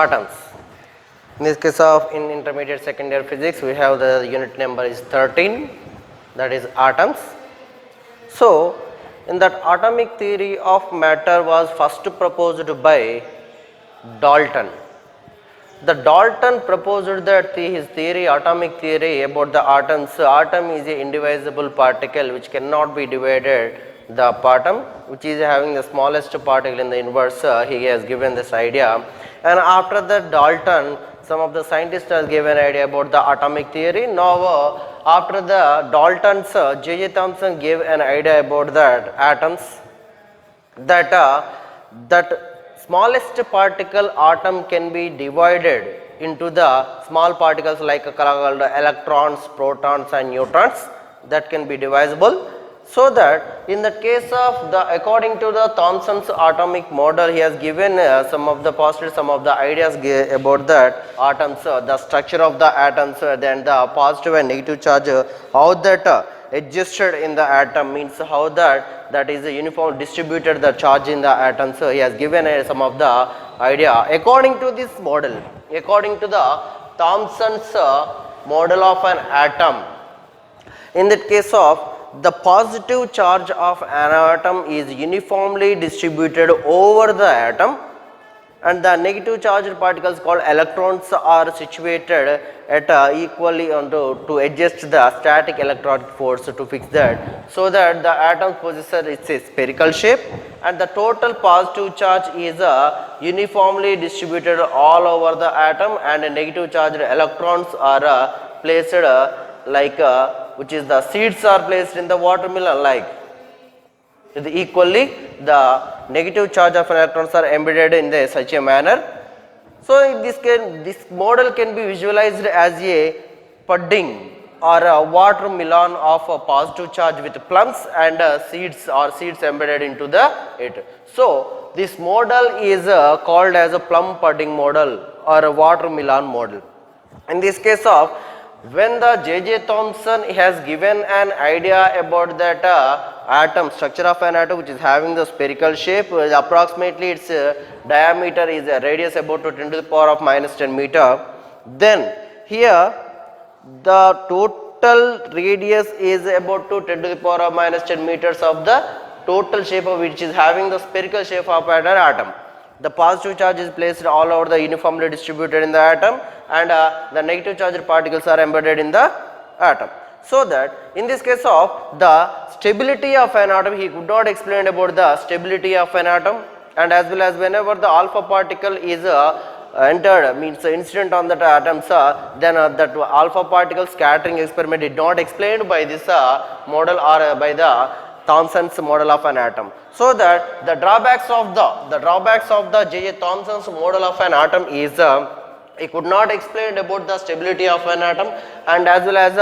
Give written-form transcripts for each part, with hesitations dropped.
atoms. In this case of in intermediate second year physics, we have the unit number is 13, that is atoms. So, in that atomic theory of matter was first proposed by Dalton. The Dalton proposed that his theory, atomic theory about the atoms. Atom is an indivisible particle which cannot be divided. The atom, which is having the smallest particle in the universe, he has given this idea. And after that, Dalton, some of the scientists have given idea about the atomic theory. Now, after the Dalton's, J.J. Thomson gave an idea about that atoms, that smallest particle atom can be divided into the small particles like called electrons, protons and neutrons, that can be divisible. So that in the case of the, according to the Thomson's atomic model, he has given some of the postulates, some of the ideas about that atoms, the structure of the atoms, then the positive and negative charge, how that adjusted in the atom, means how that is a uniform distributed the charge in the atom. So he has given some of the idea according to this model, according to the Thomson's model of an atom. In that case of the positive charge of an atom is uniformly distributed over the atom, and the negative charged particles called electrons are situated at equally to adjust the static electronic force to fix that, so that the atom possesses its spherical shape, and the total positive charge is uniformly distributed all over the atom, and negative charged electrons are placed like which is the seeds are placed in the watermelon, like equally the negative charge of electrons are embedded in such a manner. So in this model can be visualized as a pudding or a watermelon of a positive charge with plums and seeds embedded into it. So this model is called as a plum pudding model or a watermelon model. In this case of, when the J.J. Thomson has given an idea about that atom, structure of an atom which is having the spherical shape, approximately its diameter is a radius about 10 to the power of minus 10 meter. Then here the total radius is about 10 to the power of minus 10 meters of the total shape of which is having the spherical shape of an atom. The positive charge is placed all over the uniformly distributed in the atom, and the negative charged particles are embedded in the atom. So that in this case of the stability of an atom, he could not explain about the stability of an atom, and as well as whenever the alpha particle is entered, means incident on that atoms, then that alpha particle scattering experiment did not explained by this model or by the Thomson's model of an atom. So that the drawbacks of the J.J. Thomson's model of an atom is he could not explain about the stability of an atom, and as well as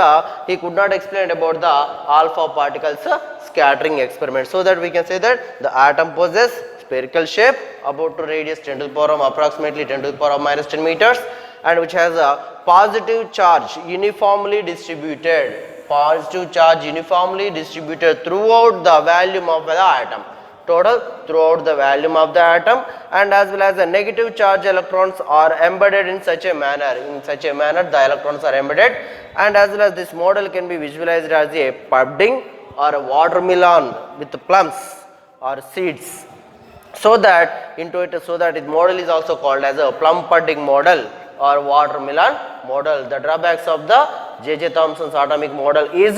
he could not explain about the alpha particles scattering experiment. So that we can say that the atom possesses spherical shape about to radius 10 to the power of approximately 10 to the power of minus 10 meters, and which has a positive charge uniformly distributed, throughout the volume of the atom, total throughout the volume of the atom, and as well as the negative charge electrons are embedded in such a manner, the electrons are embedded, and as well as this model can be visualized as a pudding or a watermelon with plums or seeds. So that its model is also called as a plum pudding model or watermelon model. The drawbacks of the J.J. Thomson's atomic model is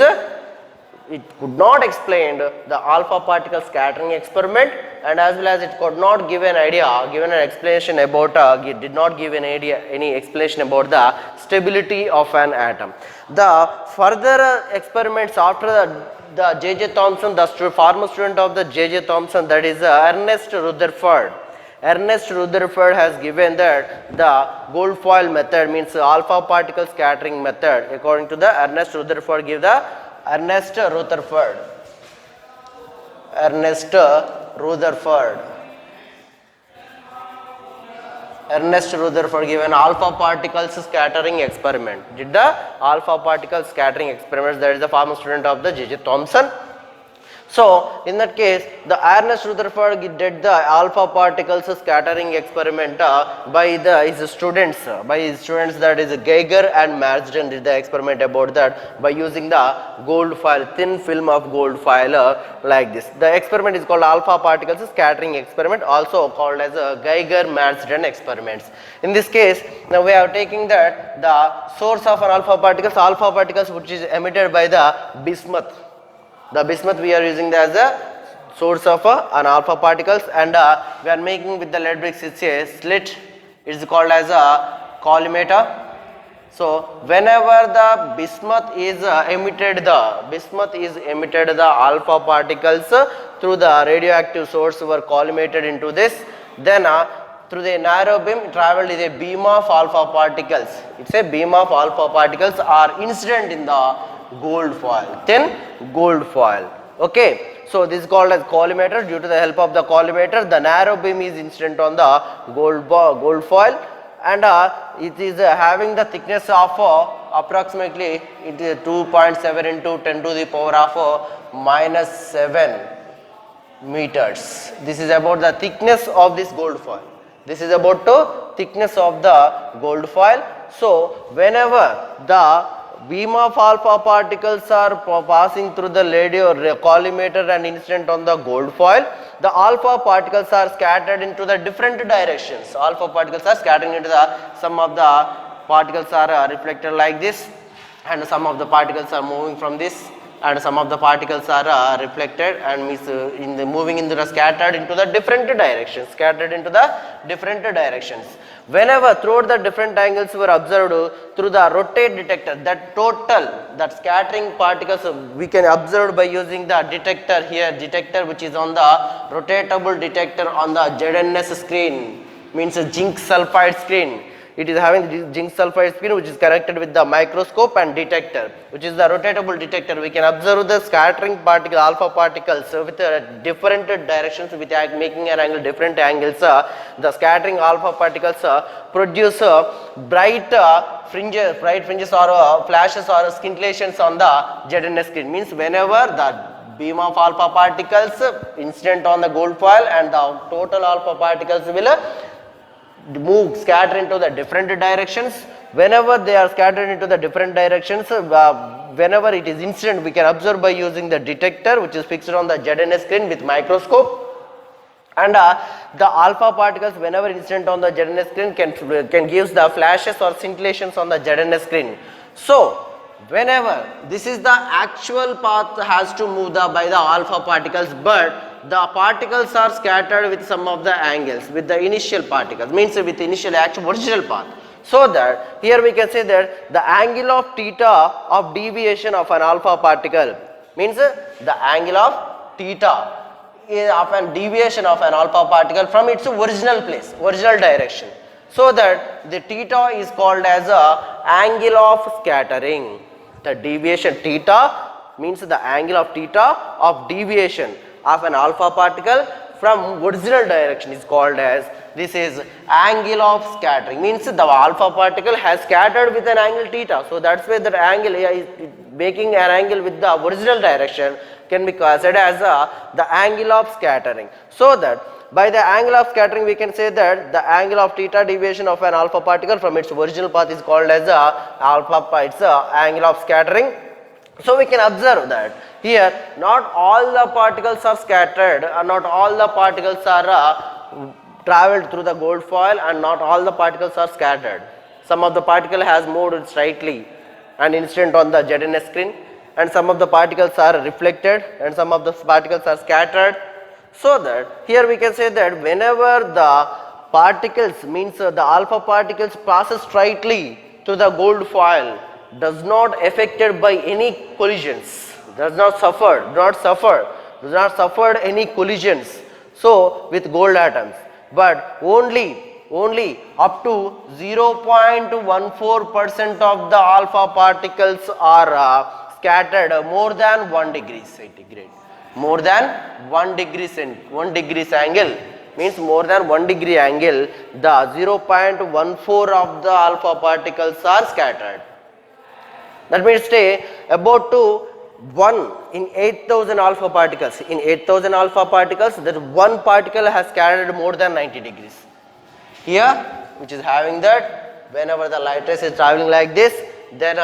it could not explain the alpha particle scattering experiment, and as well as it could not give an explanation about did not give any explanation about the stability of an atom. The further experiments after the J.J. Thomson, the former student of the J.J. Thomson, that is Ernest Rutherford. Ernest Rutherford has given that the gold foil method, means alpha particle scattering method. According to the Ernest Rutherford, give the Ernest Rutherford given alpha particles scattering experiment. Did the alpha particle scattering experiments, that is the former student of the J.J. Thomson. So in that case, the Ernest Rutherford did the alpha particles scattering experiment by his students, that is Geiger and Marsden did the experiment about that by using the gold foil, thin film of gold foil like this. The experiment is called alpha particles scattering experiment, also called as Geiger-Marsden experiments. In this case, now we are taking that the source of an alpha particles which is emitted by the bismuth. The bismuth we are using as a source of an alpha particles, and we are making with the lead bricks, it's a slit, it is called as a collimator. So whenever the bismuth is emitted the alpha particles through the radioactive source were collimated into this, then through the narrow beam traveled is a beam of alpha particles. It's a beam of alpha particles are incident in the gold foil, thin gold foil. Okay, so this is called as collimator. Due to the help of the collimator, the narrow beam is incident on the gold foil, and it is having the thickness of approximately it is 2.7 into 10 to the power of -7 meters. This is about the thickness of this gold foil. This is about the thickness of the gold foil. So whenever the beam of alpha particles are passing through the collimator and incident on the gold foil, the alpha particles are scattered into the different directions. Alpha particles are scattering into some of the particles are reflected like this, and some of the particles are moving from this, and some of the particles are reflected and moving into the scattered into the different directions. Whenever throughout the different angles were observed through the rotate detector, that scattering particles we can observe by using the detector which is on the rotatable detector on the ZNS screen, means a zinc sulfide screen. It is having the zinc sulfide screen which is connected with the microscope and detector, which is the rotatable detector. We can observe the scattering alpha particles with different directions, with making an angle, different angles. The scattering alpha particles produce bright fringes or flashes or scintillations on the ZNS screen. Means whenever the beam of alpha particles incident on the gold foil and the total alpha particles will scatter into the different directions. Whenever they are scattered into the different directions, whenever it is incident, we can observe by using the detector which is fixed on the ZNS screen with microscope, and the alpha particles whenever incident on the ZNS screen can give the flashes or scintillations on the ZNS screen. So whenever this is the actual path has to move by the alpha particles, but the particles are scattered with some of the angles with the initial particles, means with initial actual original path. So that here we can say that the angle of theta of deviation of an alpha particle, means the angle of theta of an deviation of an alpha particle from its original place, original direction. So that the theta is called as a angle of scattering. The deviation theta means the angle of theta of deviation of an alpha particle from original direction is called as, this is angle of scattering, means the alpha particle has scattered with an angle theta. So that's why that angle is making an angle with the original direction can be considered as the angle of scattering. So that by the angle of scattering we can say that the angle of theta deviation of an alpha particle from its original path is called as it's angle of scattering. So we can observe that here not all the particles are scattered, not all the particles are traveled through the gold foil, and not all the particles are scattered. Some of the particle has moved slightly and incident on the ZNS screen, and some of the particles are reflected, and some of the particles are scattered. So that here we can say that whenever the particles, means the alpha particles passes straightly to the gold foil, does not affected by any collisions, does not suffered any collisions, so with gold atoms, but only up to 0.14% of the alpha particles are scattered more than 1 degree centigrade, more than 1 degree angle, means more than 1 degree angle, the 0.14 of the alpha particles are scattered. That means say about to 1 in 8000 alpha particles. In 8000 alpha particles, that one particle has scattered more than 90 degrees. Here, which is having that, whenever the light rays is traveling like this, then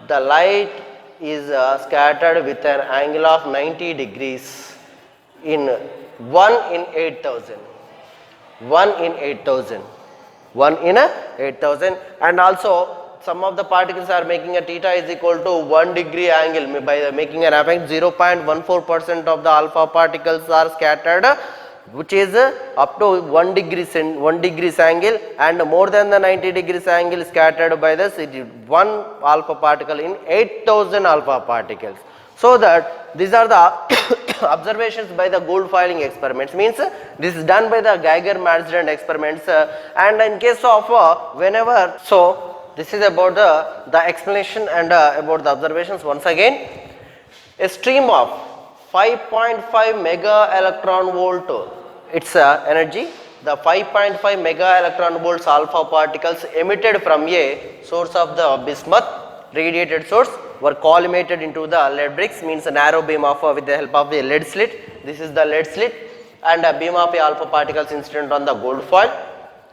the light is scattered with an angle of 90 degrees in 1 in 8000. 1 in 8000. 1 in 8000, and also some of the particles are making a theta is equal to 1 degree angle by making an effect 0.14% of the alpha particles are scattered, which is up to 1 degrees angle, and more than the 90 degrees angle scattered by this, it is 1 alpha particle in 8000 alpha particles. So that these are the observations by the gold foiling experiments, means this is done by the Geiger-Marsden experiments, and in case of whenever, so this is about the explanation and about the observations. Once again, a stream of 5.5 mega electron volt, its energy, the 5.5 mega electron volts alpha particles emitted from a source of the bismuth radiated source were collimated into the lead bricks, means a narrow beam of with the help of the lead slit. This is the lead slit, and a beam of a alpha particles incident on the gold foil,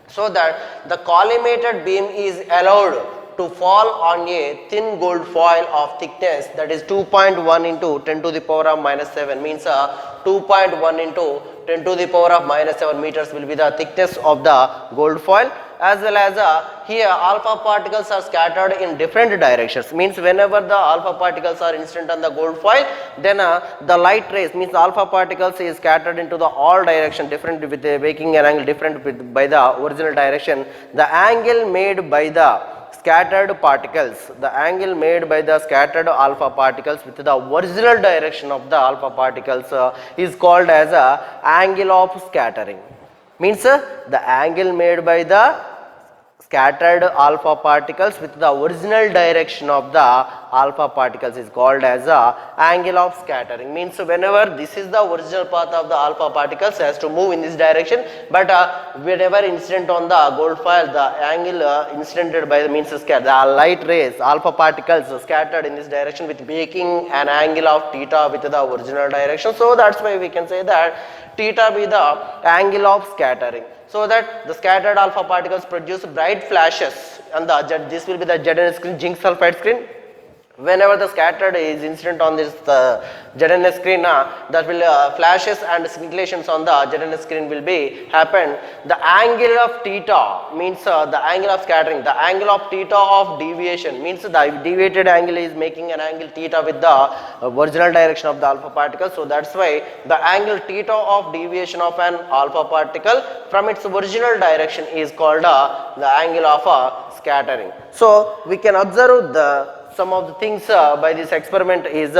so that the collimated beam is allowed to fall on a thin gold foil of thickness, that is 2.1 into 10 to the power of minus 7, means 2.1 into 10 to the power of minus 7 meters will be the thickness of the gold foil. As well as here alpha particles are scattered in different directions, means whenever the alpha particles are incident on the gold foil, then the light rays, means alpha particles is scattered into the all direction different with making an angle different with, by the original direction. The angle made by the scattered particles, the angle made by the scattered alpha particles with the original direction of the alpha particles is called as angle of scattering, means the angle made by the scattered alpha particles with the original direction of the alpha particles is called as angle of scattering, means whenever this is the original path of the alpha particles has to move in this direction, but whenever incident on the gold foil, the angle incidented by the means the light rays alpha particles scattered in this direction with making an angle of theta with the original direction. So that's why we can say that theta be the angle of scattering, so that the scattered alpha particles produce bright flashes, and this will be the ZNS screen, zinc sulfide screen. Whenever the scattered is incident on this ZNS screen, that will flashes and scintillations on the ZNS screen will be happen. The angle of theta means the angle of scattering, the angle of theta of deviation, means the deviated angle is making an angle theta with the original direction of the alpha particle. So that's why the angle theta of deviation of an alpha particle from its original direction is called the angle of scattering. So we can observe some of the things by this experiment is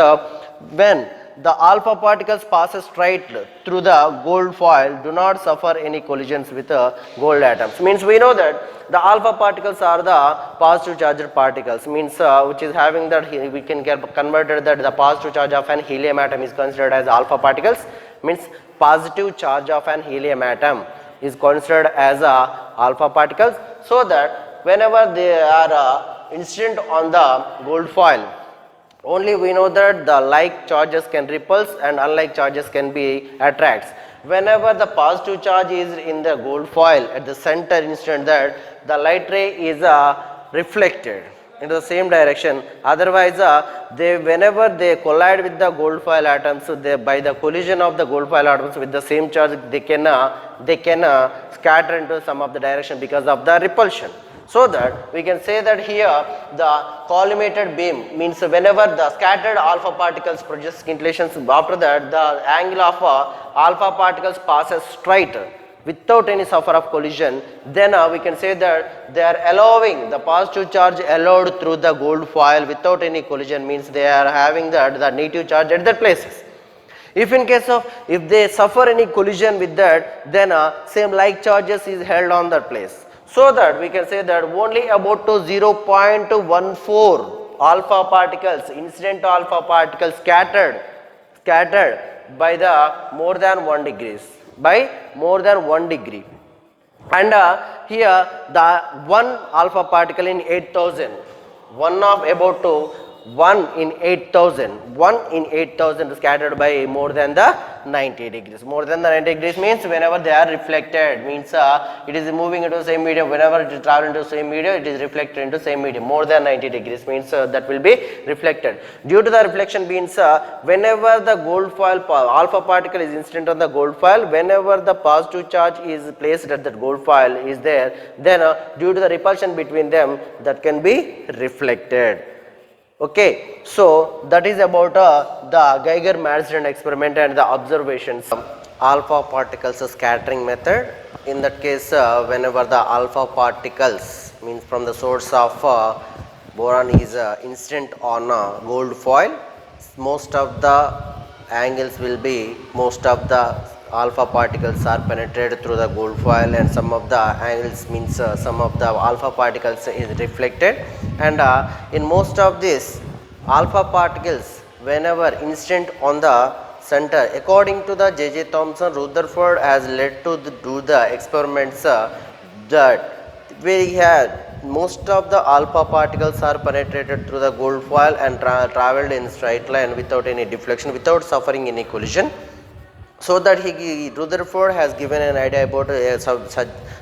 when the alpha particles passes straight through the gold foil, do not suffer any collisions with gold atoms, means we know that the alpha particles are the positive charged particles, means which is having that we can get converted that the positive charge of an helium atom is considered as alpha particles, means positive charge of an helium atom is considered as alpha particles, so that whenever they are incident on the gold foil, only we know that the like charges can repulse and unlike charges can be attracts. Whenever the positive charge is in the gold foil at the center instant, that the light ray is reflected into the same direction, otherwise they whenever they collide with the gold foil atoms, so they by the collision of the gold foil atoms with the same charge they can scatter into some of the direction because of the repulsion. So that we can say that here the collimated beam means whenever the scattered alpha particles produce scintillations, after that the angle of alpha particles passes straight without any suffer of collision, then we can say that they are allowing the positive charge allowed through the gold foil without any collision, means they are having the negative charge at that places. If in case of if they suffer any collision with that, then same like charges is held on that place. So that we can say that only about to 0.14 alpha particles, incident alpha particles scattered by the more than 1 degrees, by more than 1 degree. And here the one alpha particle in 8000, one of about to 1 in 8,000, 1 in 8,000 scattered by more than the 90 degrees. More than the 90 degrees means whenever they are reflected, means it is moving into the same medium, whenever it is traveling into the same medium, it is reflected into the same medium. More than 90 degrees means that will be reflected. Due to the reflection means whenever the gold foil alpha particle is incident on the gold foil, whenever the positive charge is placed at that gold foil is there, then due to the repulsion between them, that can be reflected. Okay, so that is about the Geiger-Madsen experiment and the observations. Alpha particles scattering method. In that case, whenever the alpha particles means from the source of boron is incident on gold foil, most of the angles will be, most of the alpha particles are penetrated through the gold foil, and some of the angles means some of the alpha particles is reflected, and in most of this alpha particles whenever incident on the center, according to the J.J. Thomson, Rutherford has led to do the experiments that we had most of the alpha particles are penetrated through the gold foil and traveled in straight line without any deflection, without suffering any collision. So that Rutherford has given an idea about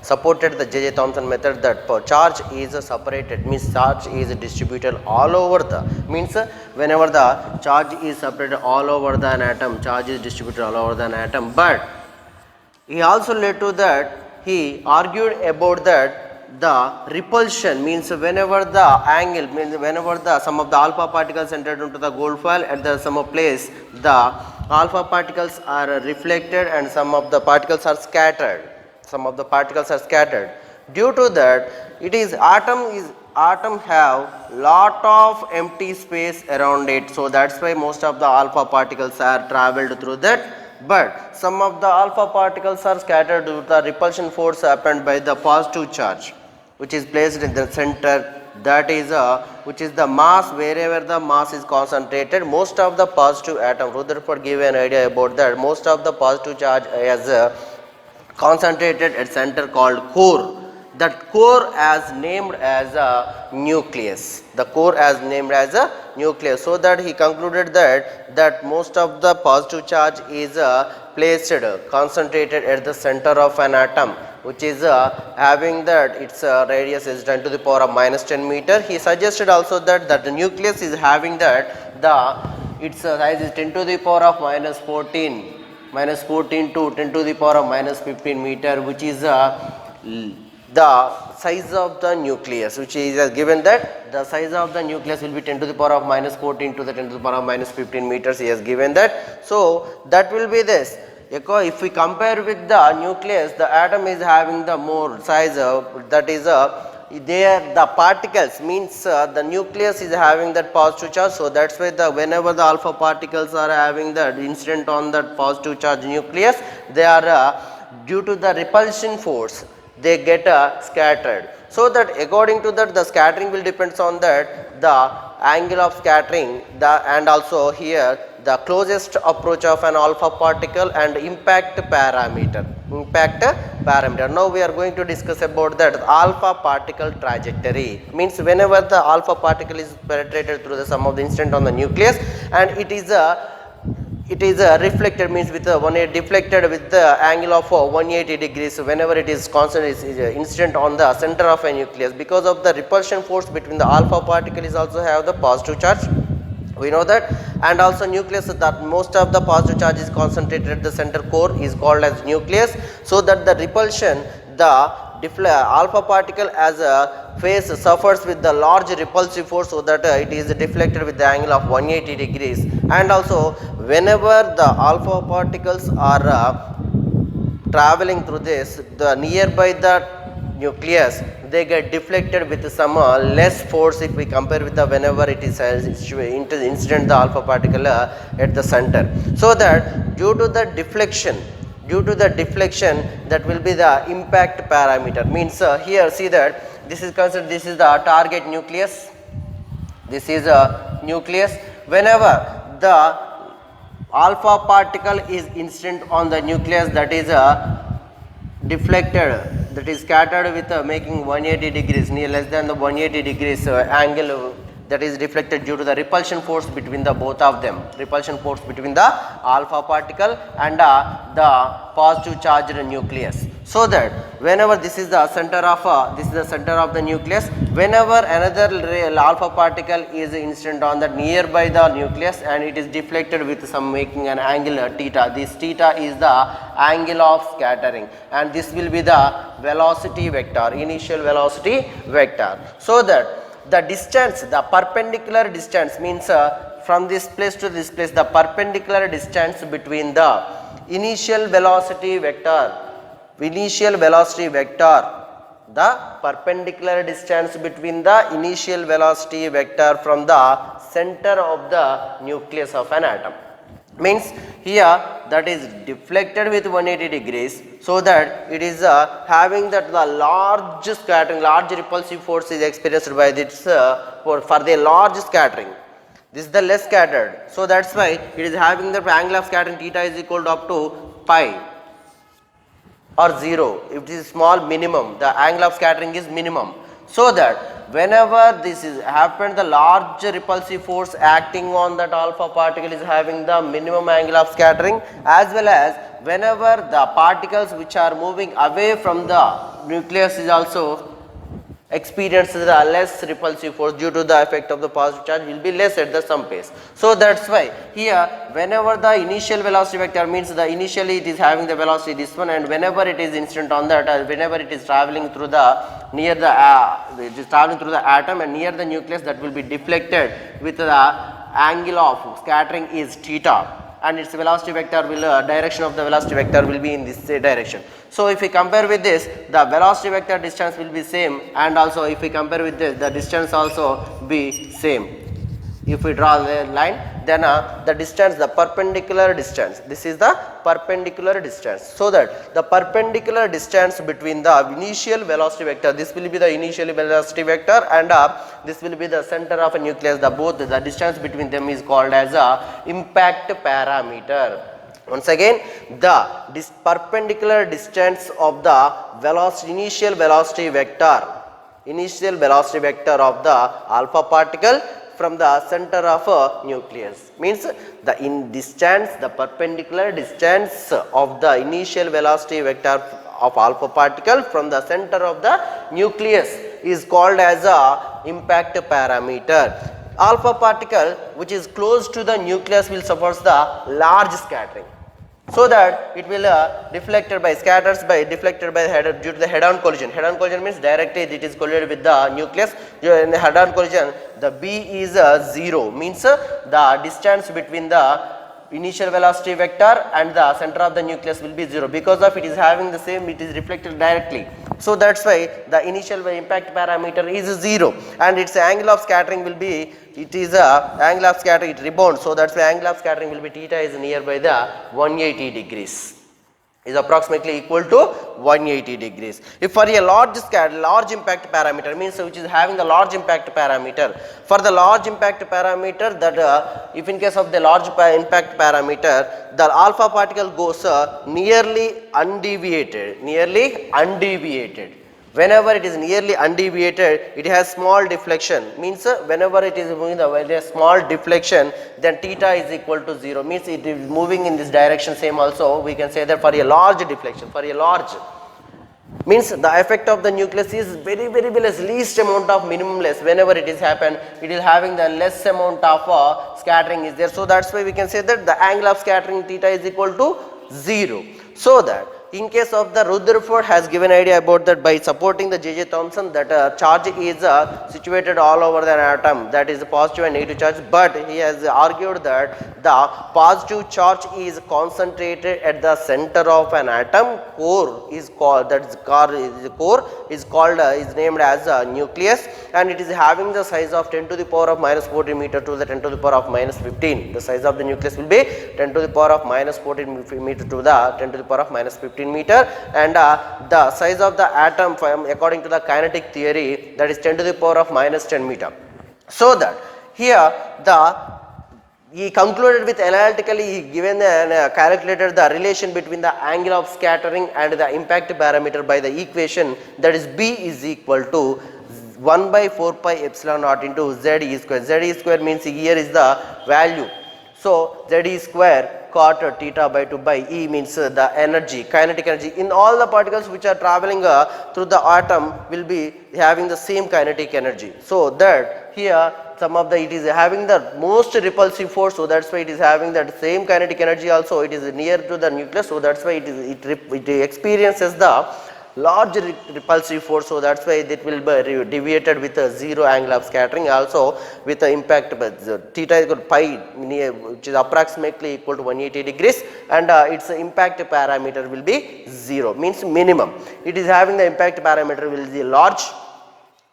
supported the J.J. Thomson method that charge is separated, means charge is distributed all over the, means whenever the charge is separated all over the an atom, charge is distributed all over the an atom. But he also led to that, he argued about that the repulsion means whenever the angle, means whenever the some of the alpha particles entered into the gold foil at the some place, the alpha particles are reflected and some of the particles are scattered. Some of the particles are scattered. Due to that, it is atom have lot of empty space around it. So that's why most of the alpha particles are traveled through that. But some of the alpha particles are scattered due to the repulsion force happened by the positive charge, which is placed in the center. That is which is the mass, wherever the mass is concentrated, most of the positive atom, Rutherford gave an idea about that, most of the positive charge is concentrated at center called core. That core as named as a nucleus. The core as named as a nucleus. So that he concluded that most of the positive charge is placed concentrated at the center of an atom, which is having that its radius is 10 to the power of minus 10 meter. He suggested also that the nucleus is having that its size is 10 to the power of minus 14 to 10 to the power of minus 15 meter, which is the size of the nucleus, which is given that the size of the nucleus will be 10 to the power of minus 14 to the 10 to the power of minus 15 meters. He has given that. So that will be this. If we compare with the nucleus, the atom is having the more size, that is there the particles means the nucleus is having that positive charge. So that's why whenever the alpha particles are having the incident on that positive charge nucleus, they are due to the repulsion force, they get scattered. So that according to that, the scattering will depends on that the angle of scattering, and also here the closest approach of an alpha particle and impact parameter. Now we are going to discuss about that alpha particle trajectory. Means whenever the alpha particle is penetrated through the sum of the incident on the nucleus, and it is reflected, means with deflected with the angle of 180 degrees whenever it is constant is incident on the center of a nucleus. Because of the repulsion force between the alpha particle is also have the positive charge, we know that, and also nucleus, that most of the positive charge is concentrated at the center core is called as nucleus. So that the repulsion, the alpha particle as a phase suffers with the large repulsive force, so that it is deflected with the angle of 180 degrees. And also whenever the alpha particles are traveling through this, the nearby the nucleus, they get deflected with some less force if we compare with the whenever it is incident the alpha particle at the center. So that due to the deflection, that will be the impact parameter. Means here see that this is considered, this is the target nucleus, this is a nucleus. Whenever the alpha particle is incident on the nucleus, that is deflected, that is scattered with making 180 degrees, near less than the 180 degrees angle that is reflected due to the repulsion force between the both of them, repulsion force between the alpha particle and the positive charged nucleus. So that whenever this is the center of the nucleus, whenever another alpha particle is incident on the nearby the nucleus and it is deflected with some making an angle theta, this theta is the angle of scattering and this will be the velocity vector, initial velocity vector. So that the distance, the perpendicular distance means from this place to this place, the perpendicular distance between the initial velocity vector, the perpendicular distance between the initial velocity vector from the center of the nucleus of an atom. Means here that is deflected with 180 degrees, so that it is having that the large scattering, large repulsive force is experienced by this for the large scattering. This is the less scattered, so that's why it is having the angle of scattering theta is equal to up to pi or 0. If it is small, minimum, the angle of scattering is minimum. So that whenever this is happened, the large repulsive force acting on that alpha particle is having the minimum angle of scattering, as well as whenever the particles which are moving away from the nucleus is also experiences the less repulsive force due to the effect of the positive charge will be less at the some pace. So that's why here whenever the initial velocity vector means the initially it is having the velocity this one, and whenever it is instant on that, whenever it is traveling through the near the it is traveling through the atom and near the nucleus, that will be deflected with the angle of scattering is theta, and its velocity vector will direction of the velocity vector will be in this direction. So if we compare with this, the velocity vector distance will be same, and also if we compare with this, the distance also be same. If we draw the line, then the distance, the perpendicular distance, this is the perpendicular distance. So that the perpendicular distance between the initial velocity vector, this will be the initial velocity vector, and this will be the center of a nucleus, the both the distance between them is called as a impact parameter. Once again, the perpendicular distance of the initial velocity vector of the alpha particle from the center of a nucleus, means the perpendicular distance of the initial velocity vector of alpha particle from the center of the nucleus is called as a impact parameter. Alpha particle which is close to the nucleus will suffer the large scattering, so that it will deflected by the head due to the head-on collision. Head-on collision means directly it is collided with the nucleus. In the head-on collision, the B is 0, means the distance between the initial velocity vector and the center of the nucleus will be 0, because of it is having the same, it is reflected directly. So that's why the initial impact parameter is 0, and its angle of scattering will be, it is a angle of scattering, it rebounds. So that's why angle of scattering will be theta is nearby the 180 degrees, is approximately equal to 180 degrees. If for a large impact parameter, means which is having the large impact parameter, for the large impact parameter, that if in case of the large impact parameter, the alpha particle goes nearly undeviated. Whenever it is nearly undeviated, it has small deflection, means whenever it is moving the small deflection, then theta is equal to 0, means it is moving in this direction same. Also we can say that for a large deflection, means the effect of the nucleus is very less, least amount of minimum less. Whenever it is happen, it is having the less amount of scattering is there. So that's why we can say that the angle of scattering theta is equal to 0. So that in case of the Rutherford has given idea about that by supporting the J.J. Thomson, that charge is situated all over the atom, that is positive and negative charge, but he has argued that the positive charge is concentrated at the center of an atom. Core is called, is named as a nucleus, and it is having the size of 10 to the power of minus 14 meter to the 10 to the power of minus 15. The size of the nucleus will be 10 to the power of minus 14 meter to the 10 to the power of minus 15 meter, and the size of the atom according to the kinetic theory, that is 10 to the power of minus 10 meter. So that here he concluded with analytically, he given and calculated the relation between the angle of scattering and the impact parameter by the equation, that is B is equal to 1 by 4 pi epsilon naught into z e square. Z e square means here is the value. So z e square cot theta by 2 by E means the energy, kinetic energy in all the particles which are traveling through the atom will be having the same kinetic energy. So that here some of the it is having the most repulsive force, so that's why it is having that same kinetic energy also. It is near to the nucleus, so that's why it experiences the large repulsive force, so that's why it will be deviated with a zero angle of scattering, also with the impact theta is equal to pi which is approximately equal to 180 degrees, and its impact parameter will be 0 means minimum. It is having the impact parameter will be large,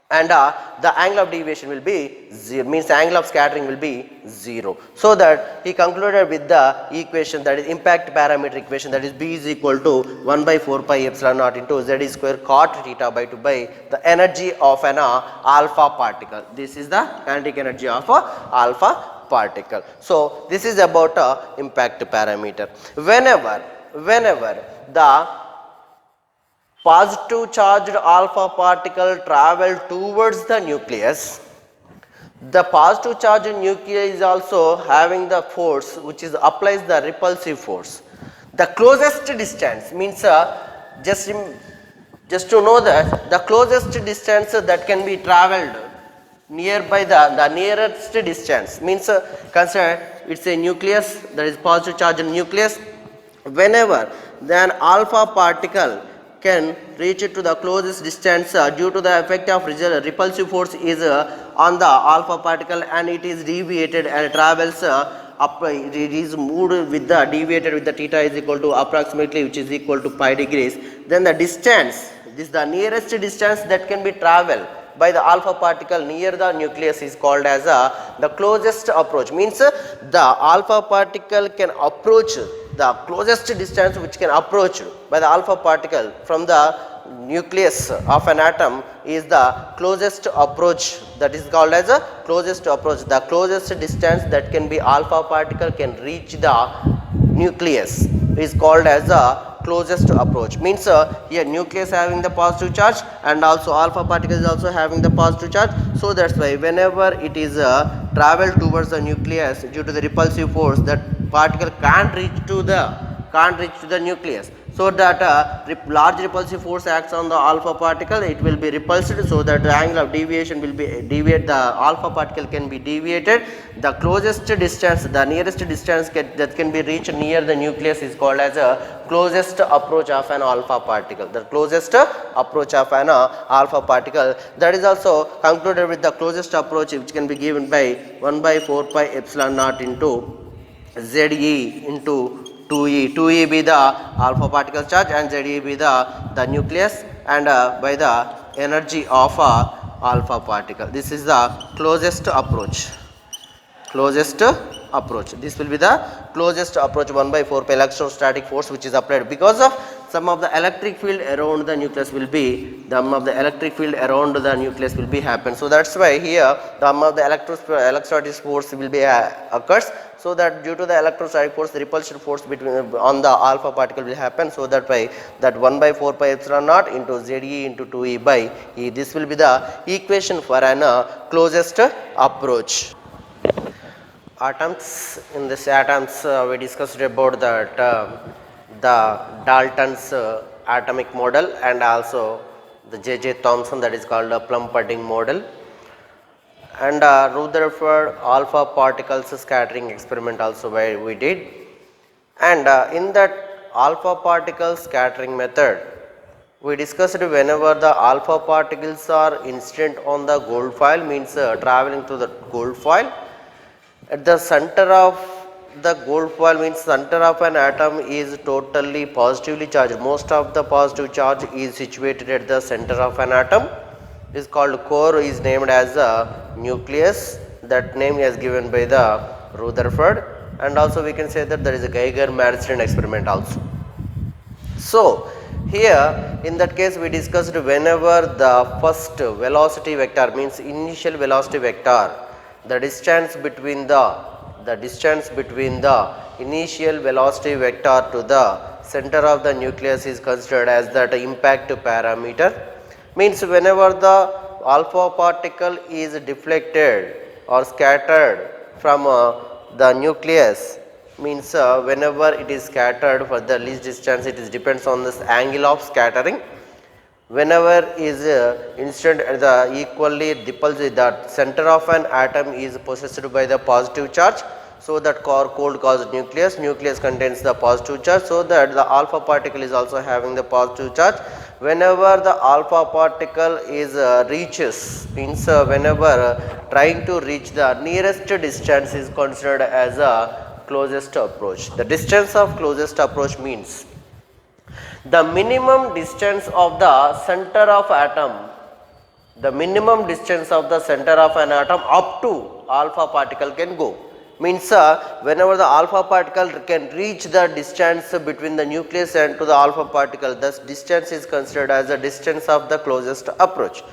and the angle of deviation will be 0 means the angle of scattering will be 0. So that he concluded with the equation, that is impact parameter equation, that is B is equal to 1 by 4 pi epsilon naught into z square cot theta by 2 by the energy of an alpha particle. This is the kinetic energy of a alpha particle. So this is about impact parameter. Whenever the positive charged alpha particle travel towards the nucleus, the positive charged nucleus is also having the force which is applies the repulsive force. The closest distance means just to know that the closest distance that can be traveled nearby the nearest distance means consider it's a nucleus, that is positive charged nucleus. Whenever then alpha particle can reach it to the closest distance due to the effect of repulsive force is on the alpha particle, and it is deviated and travels up, it is moved with the deviated with the theta is equal to approximately which is equal to pi degrees. Then the distance, this is the nearest distance that can be traveled by the alpha particle near the nucleus is called as the closest approach, means the alpha particle can approach the closest distance which can approach by the alpha particle from the nucleus of an atom is the closest approach, that is called as a closest approach. The closest distance that can be alpha particle can reach the nucleus is called as a closest approach, means here nucleus having the positive charge and also alpha particle is also having the positive charge. So that's why whenever it is travel towards the nucleus due to the repulsive force, that particle can't reach to the nucleus, so that large repulsive force acts on the alpha particle, it will be repulsed, so that the angle of deviation will be the alpha particle can be deviated. The closest distance, the nearest distance that can be reached near the nucleus is called as a closest approach of an alpha particle. The closest approach of an alpha particle, that is also concluded with the closest approach which can be given by 1 by 4 pi epsilon naught into ZE into 2E. 2E be the alpha particle charge and ZE be the nucleus, and by the energy of alpha particle. This is the closest approach. This will be the closest approach 1 by 4 pi electrostatic force which is applied because of some of the electric field around the nucleus will be happen. So that's why here some of the electrostatic force will be occurs. So that due to the electrostatic force, the repulsion force between on the alpha particle will happen. So that by that 1 by 4 pi epsilon naught into ZE into 2E by E. This will be the equation for an closest approach. Atoms. In this atoms we discussed about that the Dalton's atomic model and also the J.J. Thomson, that is called a plum pudding model, and Rutherford alpha particles scattering experiment also we did. And in that alpha particle scattering method we discussed whenever the alpha particles are incident on the gold foil, means traveling through the gold foil, at the center of the gold foil means center of an atom is totally positively charged. Most of the positive charge is situated at the center of an atom. It is called core, is named as a nucleus. That name is given by the Rutherford, and also we can say that there is a Geiger-Madsen experiment also. So here in that case we discussed whenever the first velocity vector means initial velocity vector, the distance between the initial velocity vector to the center of the nucleus is considered as that impact parameter, means whenever the alpha particle is deflected or scattered from the nucleus, means whenever it is scattered for the least distance, it is depends on this angle of scattering. Whenever is instant the equally repulsive, the center of an atom is possessed by the positive charge, so that cold caused nucleus contains the positive charge, so that the alpha particle is also having the positive charge. Whenever the alpha particle is reaches, means whenever trying to reach the nearest distance is considered as a closest approach. The distance of closest approach means the minimum distance of the center of atom, the minimum distance of the center of an atom up to alpha particle can go. Means whenever the alpha particle can reach the distance between the nucleus and to the alpha particle, this distance is considered as the distance of the closest approach.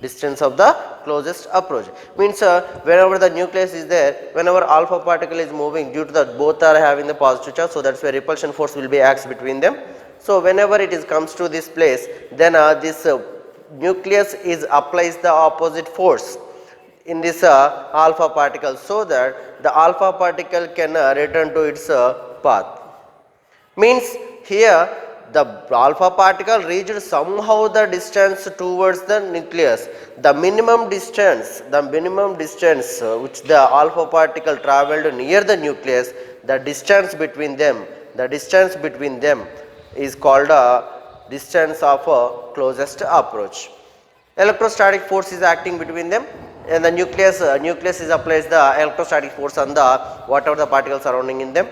Distance of the closest approach means whenever the nucleus is there, whenever alpha particle is moving, due to the both are having the positive charge, so that's where repulsion force will be acts between them. So whenever it is comes to this place, then this nucleus is applies the opposite force in this alpha particle, so that the alpha particle can return to its path. Means here the alpha particle reached somehow the distance towards the nucleus. The minimum distance which the alpha particle travelled near the nucleus, the distance between them is called a distance of a closest approach. Electrostatic force is acting between them, and the nucleus is applies the electrostatic force on the whatever the particles surrounding in them.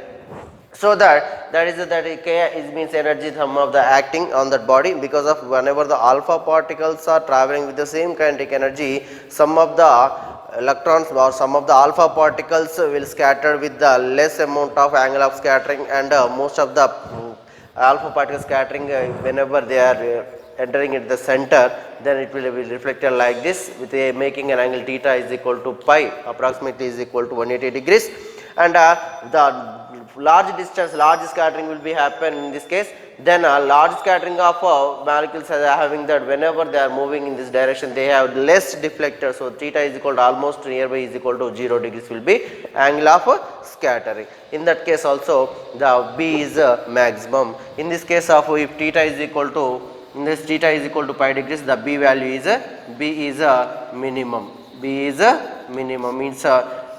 So that K is means energy sum of the acting on that body, because of whenever the alpha particles are traveling with the same kinetic energy, some of the electrons or some of the alpha particles will scatter with the less amount of angle of scattering, and most of the alpha particle scattering whenever they are entering at the center, then it will be reflected like this, with making an angle theta is equal to pi, approximately is equal to 180 degrees, and the large scattering will be happen in this case. Then a large scattering of molecules are having that whenever they are moving in this direction, they have less deflector, so theta is equal to almost nearby is equal to 0 degrees will be angle of scattering. In that case also the B is maximum. In this case of if theta is equal to pi degrees, the B value is a minimum. B is a minimum means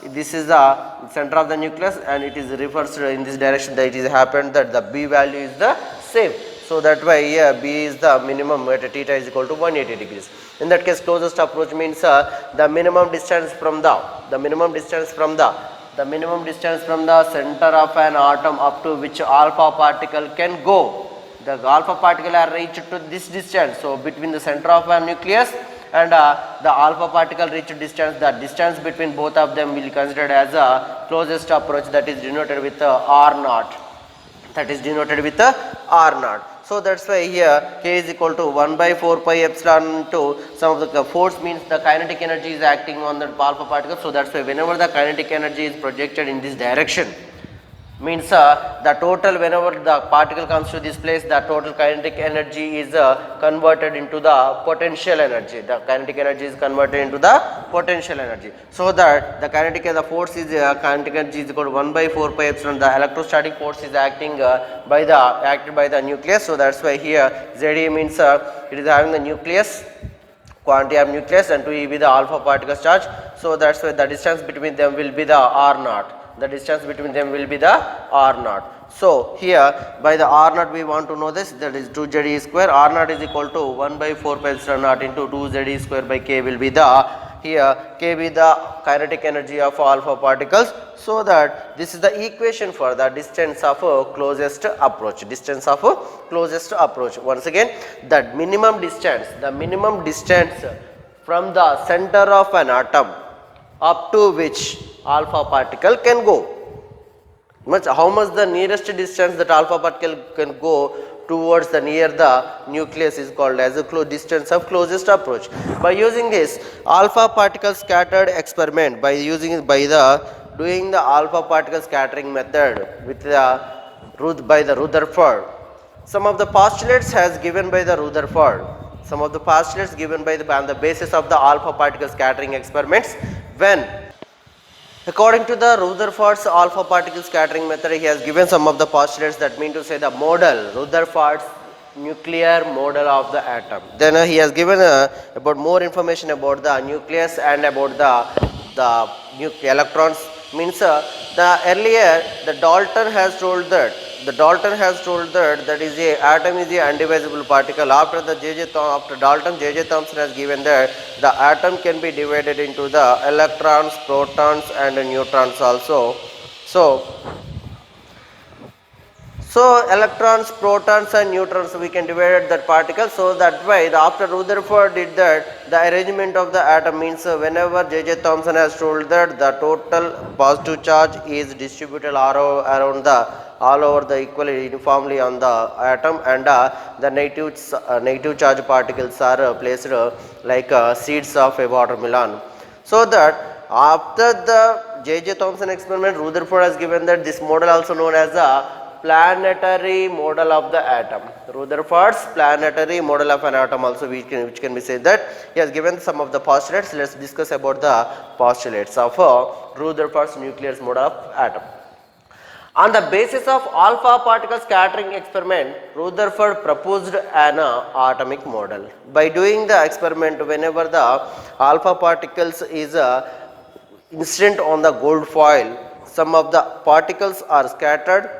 this is the center of the nucleus, and it is reversed in this direction, that it is happened that the B value is the same. So that way here B is the minimum at theta is equal to 180 degrees. In that case closest approach means the minimum distance from the center of an atom up to which alpha particle can go. The alpha particle are reached to this distance, so between the center of a nucleus and the alpha particle reached distance, the distance between both of them will be considered as a closest approach, that is denoted with R naught. So that's why here K is equal to 1 by 4 pi epsilon to some of the force means the kinetic energy is acting on the alpha particle. So that's why whenever the kinetic energy is projected in this direction, means the total, whenever the particle comes to this place, the total kinetic energy is converted into the potential energy. The kinetic energy is converted into the potential energy. So that the force is kinetic energy is equal to 1 by 4 pi epsilon. The electrostatic force is acted by the nucleus. So that's why here ZE means it is having the nucleus, quantity of nucleus, and 2 be the alpha particle charge. So that's why the distance between them will be the R naught. So here by the R naught we want to know this, that is 2 ZE square. R naught is equal to 1 by 4 pi epsilon naught into 2 ZE square by K will be the, here K be the kinetic energy of alpha particles. So that this is the equation for the distance of closest approach. Once again, that minimum distance from the center of an atom up to which alpha particle can go. How much the nearest distance that alpha particle can go towards the near the nucleus is called as a distance of closest approach. By using this alpha particle scattered experiment, by doing the alpha particle scattering method by the Rutherford, some of the postulates has given by the Rutherford. some of the postulates given by on the basis of the alpha particle scattering experiments. When according to the Rutherford's alpha particle scattering method, he has given some of the postulates, that mean to say the model, Rutherford's nuclear model of the atom. Then he has given about more information about the nucleus and about the electrons. Means the earlier the Dalton has told that that is a atom is a indivisible particle. After the after Dalton, J.J. Thomson has given that the atom can be divided into the electrons, protons and neutrons also. So electrons, protons and neutrons, we can divide that particle. So that way after Rutherford did that, the arrangement of the atom, means whenever J.J. Thomson has told that the total positive charge is distributed all over the equally uniformly on the atom, and the negative charge particles are placed like seeds of a watermelon. So that after the J.J. Thomson experiment, Rutherford has given that this model also known as the planetary model of the atom. Rutherford's planetary model of an atom also, which can be said that he has given some of the postulates. Let us discuss about the postulates of Rutherford's nuclear model of atom. On the basis of alpha particle scattering experiment, Rutherford proposed an atomic model. By doing the experiment, whenever the alpha particles is incident on the gold foil, some of the particles are scattered,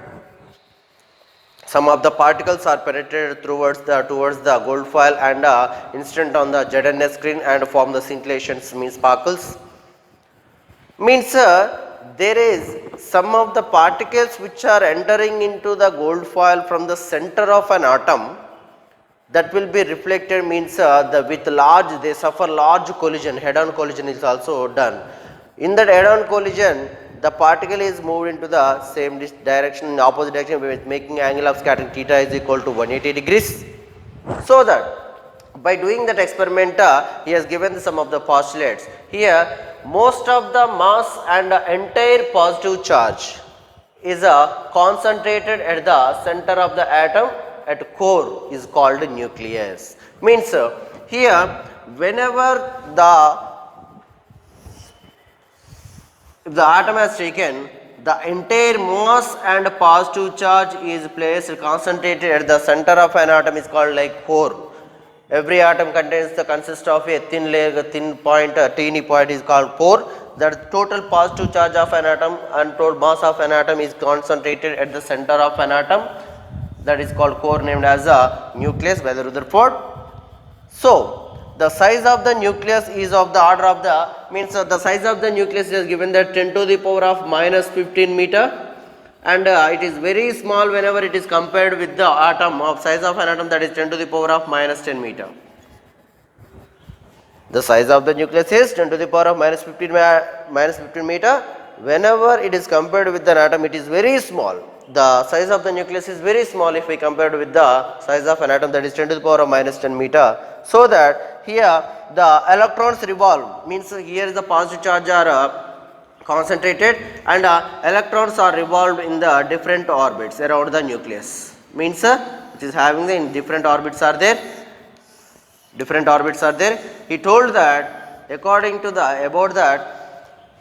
some of the particles are penetrated towards the gold foil and incident on the ZNS screen and form the scintillations, means sparkles. Means there is some of the particles which are entering into the gold foil from the center of an atom, that will be reflected, means they suffer large collision, head-on collision is also done. In that head-on collision, the particle is moved into the same direction, in opposite direction, with making angle of scattering theta is equal to 180 degrees. So that by doing that experiment, he has given some of the postulates. Here, most of the mass and entire positive charge is concentrated at the center of the atom, at core is called nucleus. Means here, whenever if the atom has taken, the entire mass and positive charge is placed concentrated at the center of an atom is called like core. Every atom consists of a thin layer, teeny point is called core. The total positive charge of an atom and total mass of an atom is concentrated at the center of an atom, that is called core, named as a nucleus by the Rutherford. So the size of the nucleus is of the order of the size of the nucleus is given that 10 to the power of minus 15 meter, and it is very small whenever it is compared with the atom of size of an atom, that is 10 to the power of minus 10 meter. The size of the nucleus is 10 to the power of minus 15 meter. Whenever it is compared with an atom, it is very small. The size of the nucleus is very small if we compared with the size of an atom, that is 10 to the power of minus 10 meter. So that here the electrons revolve, means here the positive charge are concentrated and electrons are revolved in the different orbits around the nucleus. Means it is having the different orbits are there. He told that according to about that,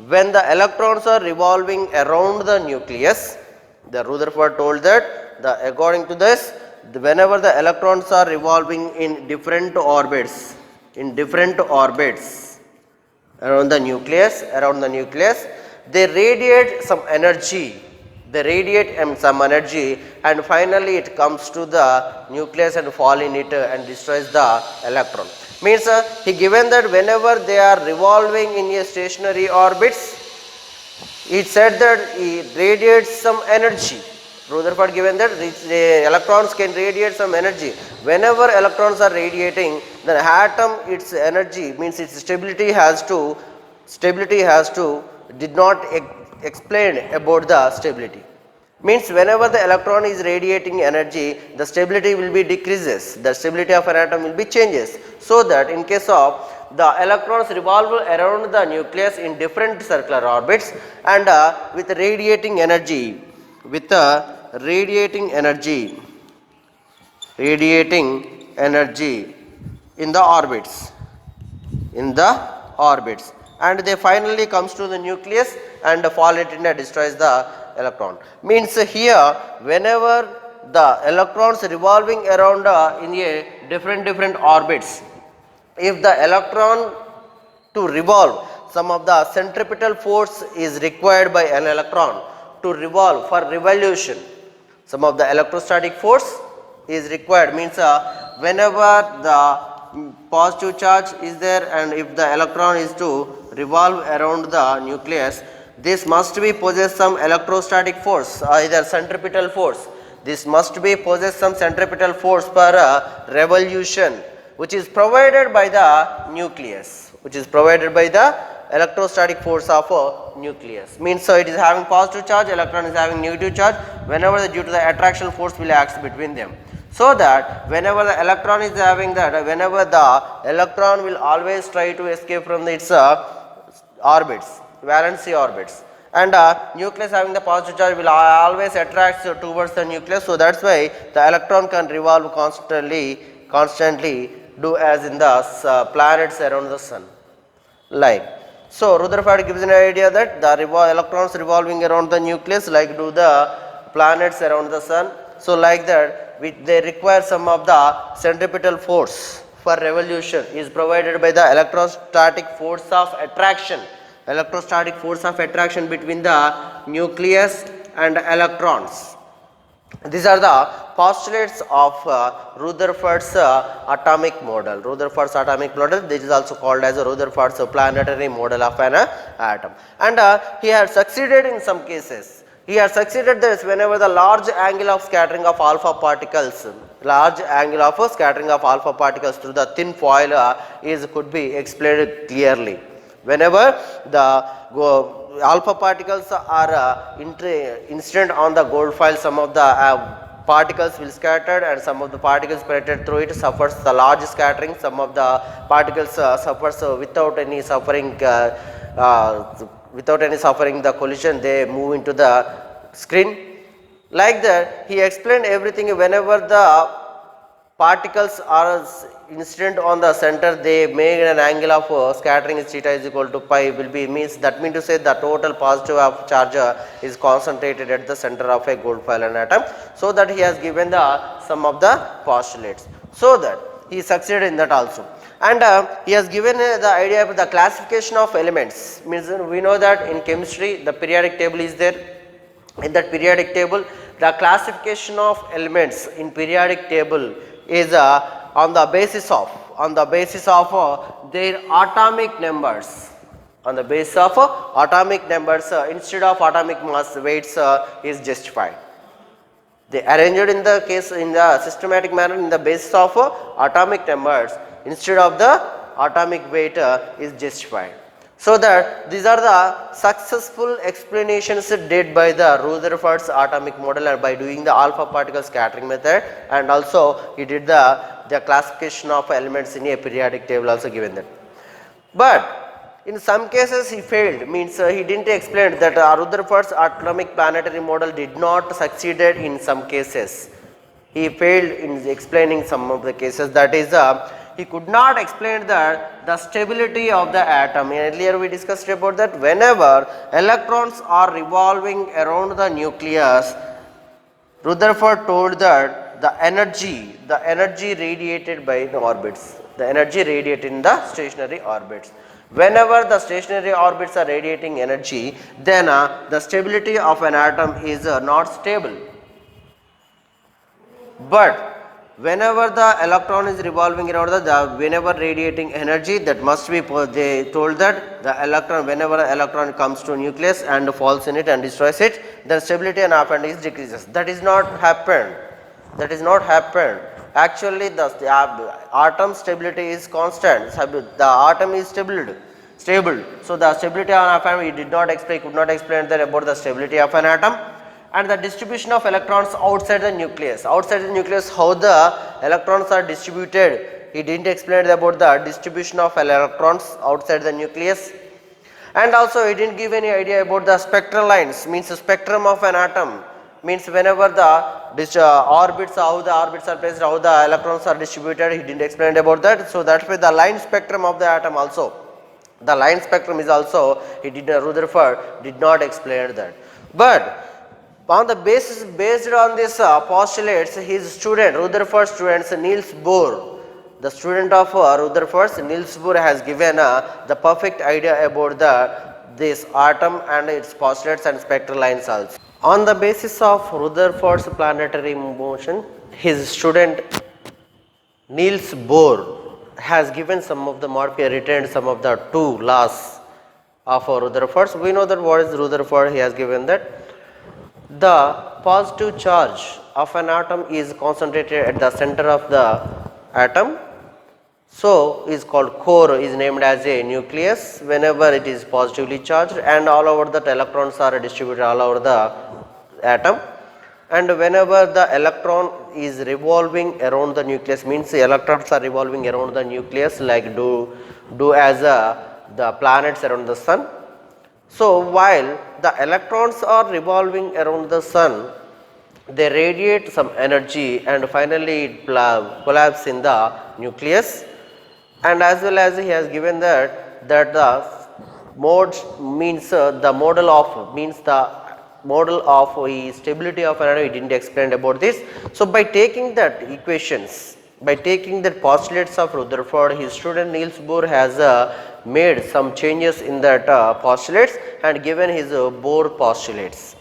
when the electrons are revolving around the nucleus, the Rutherford told that according to this, whenever the electrons are revolving in different orbits around the nucleus, they radiate some energy. And finally it comes to the nucleus and fall in it and destroys the electron. Means he given that whenever they are revolving in a stationary orbits, it said that it radiates some energy. Rutherford given that the electrons can radiate some energy. Whenever electrons are radiating, the atom, its energy, means its stability has to did not explain about the stability. Means whenever the electron is radiating energy, the stability will be decreases, the stability of an atom will be changes. So that in case of the electrons revolve around the nucleus in different circular orbits and with radiating energy, in the orbits, in the orbits, and they finally comes to the nucleus and fall it and destroys the electron. Means here whenever the electrons revolving around in a different orbits, if the electron to revolve, some of the centripetal force is required by an electron to revolve for revolution. Some of the electrostatic force is required, means whenever the positive charge is there and if the electron is to revolve around the nucleus, this must be possess some electrostatic force, either centripetal force. This must be possess some centripetal force for revolution, which is provided by the nucleus, which is provided by the electrostatic force of a nucleus. Means so it is having positive charge, electron is having negative charge, whenever due to the attraction force will act between them. So that whenever the electron is having that, whenever the electron will always try to escape from its orbits, valency orbits, and nucleus having the positive charge will always attract towards the nucleus. So that's why the electron can revolve constantly do as in the planets around the sun. Like so, Rutherford gives an idea that the electrons revolving around the nucleus like do the planets around the sun. So like that they require some of the centripetal force for revolution is provided by the electrostatic force of attraction, electrostatic force of attraction between the nucleus and electrons. These are the postulates of Rutherford's atomic model. Rutherford's atomic model, this is also called as Rutherford's planetary model of an atom. And he has succeeded in some cases. He has succeeded this whenever the large angle of scattering of alpha particles, large angle of scattering of alpha particles through the thin foil could be explained clearly. Whenever the alpha particles are incident on the gold foil, some of the particles will scattered and some of the particles penetrated through it suffers the large scattering, some of the particles suffers without any suffering the collision, they move into the screen. Like that he explained everything. Whenever the particles are incident on the center, they make an angle of scattering is theta is equal to pi will be, means that mean to say the total positive of charge is concentrated at the center of a gold foil atom. So that he has given the some of the postulates, so that he succeeded in that also. And he has given the idea of the classification of elements. Means we know that in chemistry the periodic table is there. In that periodic table the classification of elements in periodic table is on the basis of their atomic numbers, on the basis of atomic numbers instead of atomic mass weights is justified. They arranged in the case in the systematic manner in the basis of atomic numbers instead of the atomic weight is justified. So that these are the successful explanations did by the Rutherford's atomic model and by doing the alpha particle scattering method, and also he did the classification of elements in a periodic table also given that. But in some cases he failed, means he didn't explain that Rutherford's atomic planetary model did not succeeded in some cases. He failed in explaining some of the cases, that is he could not explain that the stability of the atom. Earlier we discussed about that whenever electrons are revolving around the nucleus, Rutherford told that the energy radiated by the orbits, the energy radiated in the stationary orbits. Whenever the stationary orbits are radiating energy, then the stability of an atom is not stable. But whenever the electron is revolving around the whenever radiating energy, that must be, they told that the electron, whenever the electron comes to nucleus and falls in it and destroys it, the stability and half is decreases. That is not happened. That is not happened. Actually the atom stability is constant. The atom is stable. So the stability of an atom we did not explain, could not explain that about the stability of an atom. And the distribution of electrons outside the nucleus. Outside the nucleus, how the electrons are distributed, he didn't explain about the distribution of electrons outside the nucleus. And also he didn't give any idea about the spectral lines, means the spectrum of an atom. means whenever the orbits, how the orbits are placed, how the electrons are distributed, he didn't explain about that. So that's why the line spectrum of the atom also, the line spectrum is also, Rutherford did not explain that. But on the basis, based on this postulates, his student, Rutherford students, Niels Bohr, the student of Rutherford, Niels Bohr has given the perfect idea about this atom and its postulates and spectral lines also. On the basis of Rutherford's planetary motion, his student Niels Bohr has given some of the written some of the two laws of Rutherford. We know that what is Rutherford, he has given that the positive charge of an atom is concentrated at the center of the atom. So, is called core, is named as a nucleus whenever it is positively charged, and all over that electrons are distributed all over the atom. And whenever the electron is revolving around the nucleus, means the electrons are revolving around the nucleus like do as the planets around the sun. So, while the electrons are revolving around the sun, they radiate some energy and finally it collapse in the nucleus. And as well as he has given that the mode means the model of stability of an atom, he didn't explain about this. So, by taking that equations, by taking the postulates of Rutherford, his student Niels Bohr has made some changes in that postulates and given his Bohr postulates.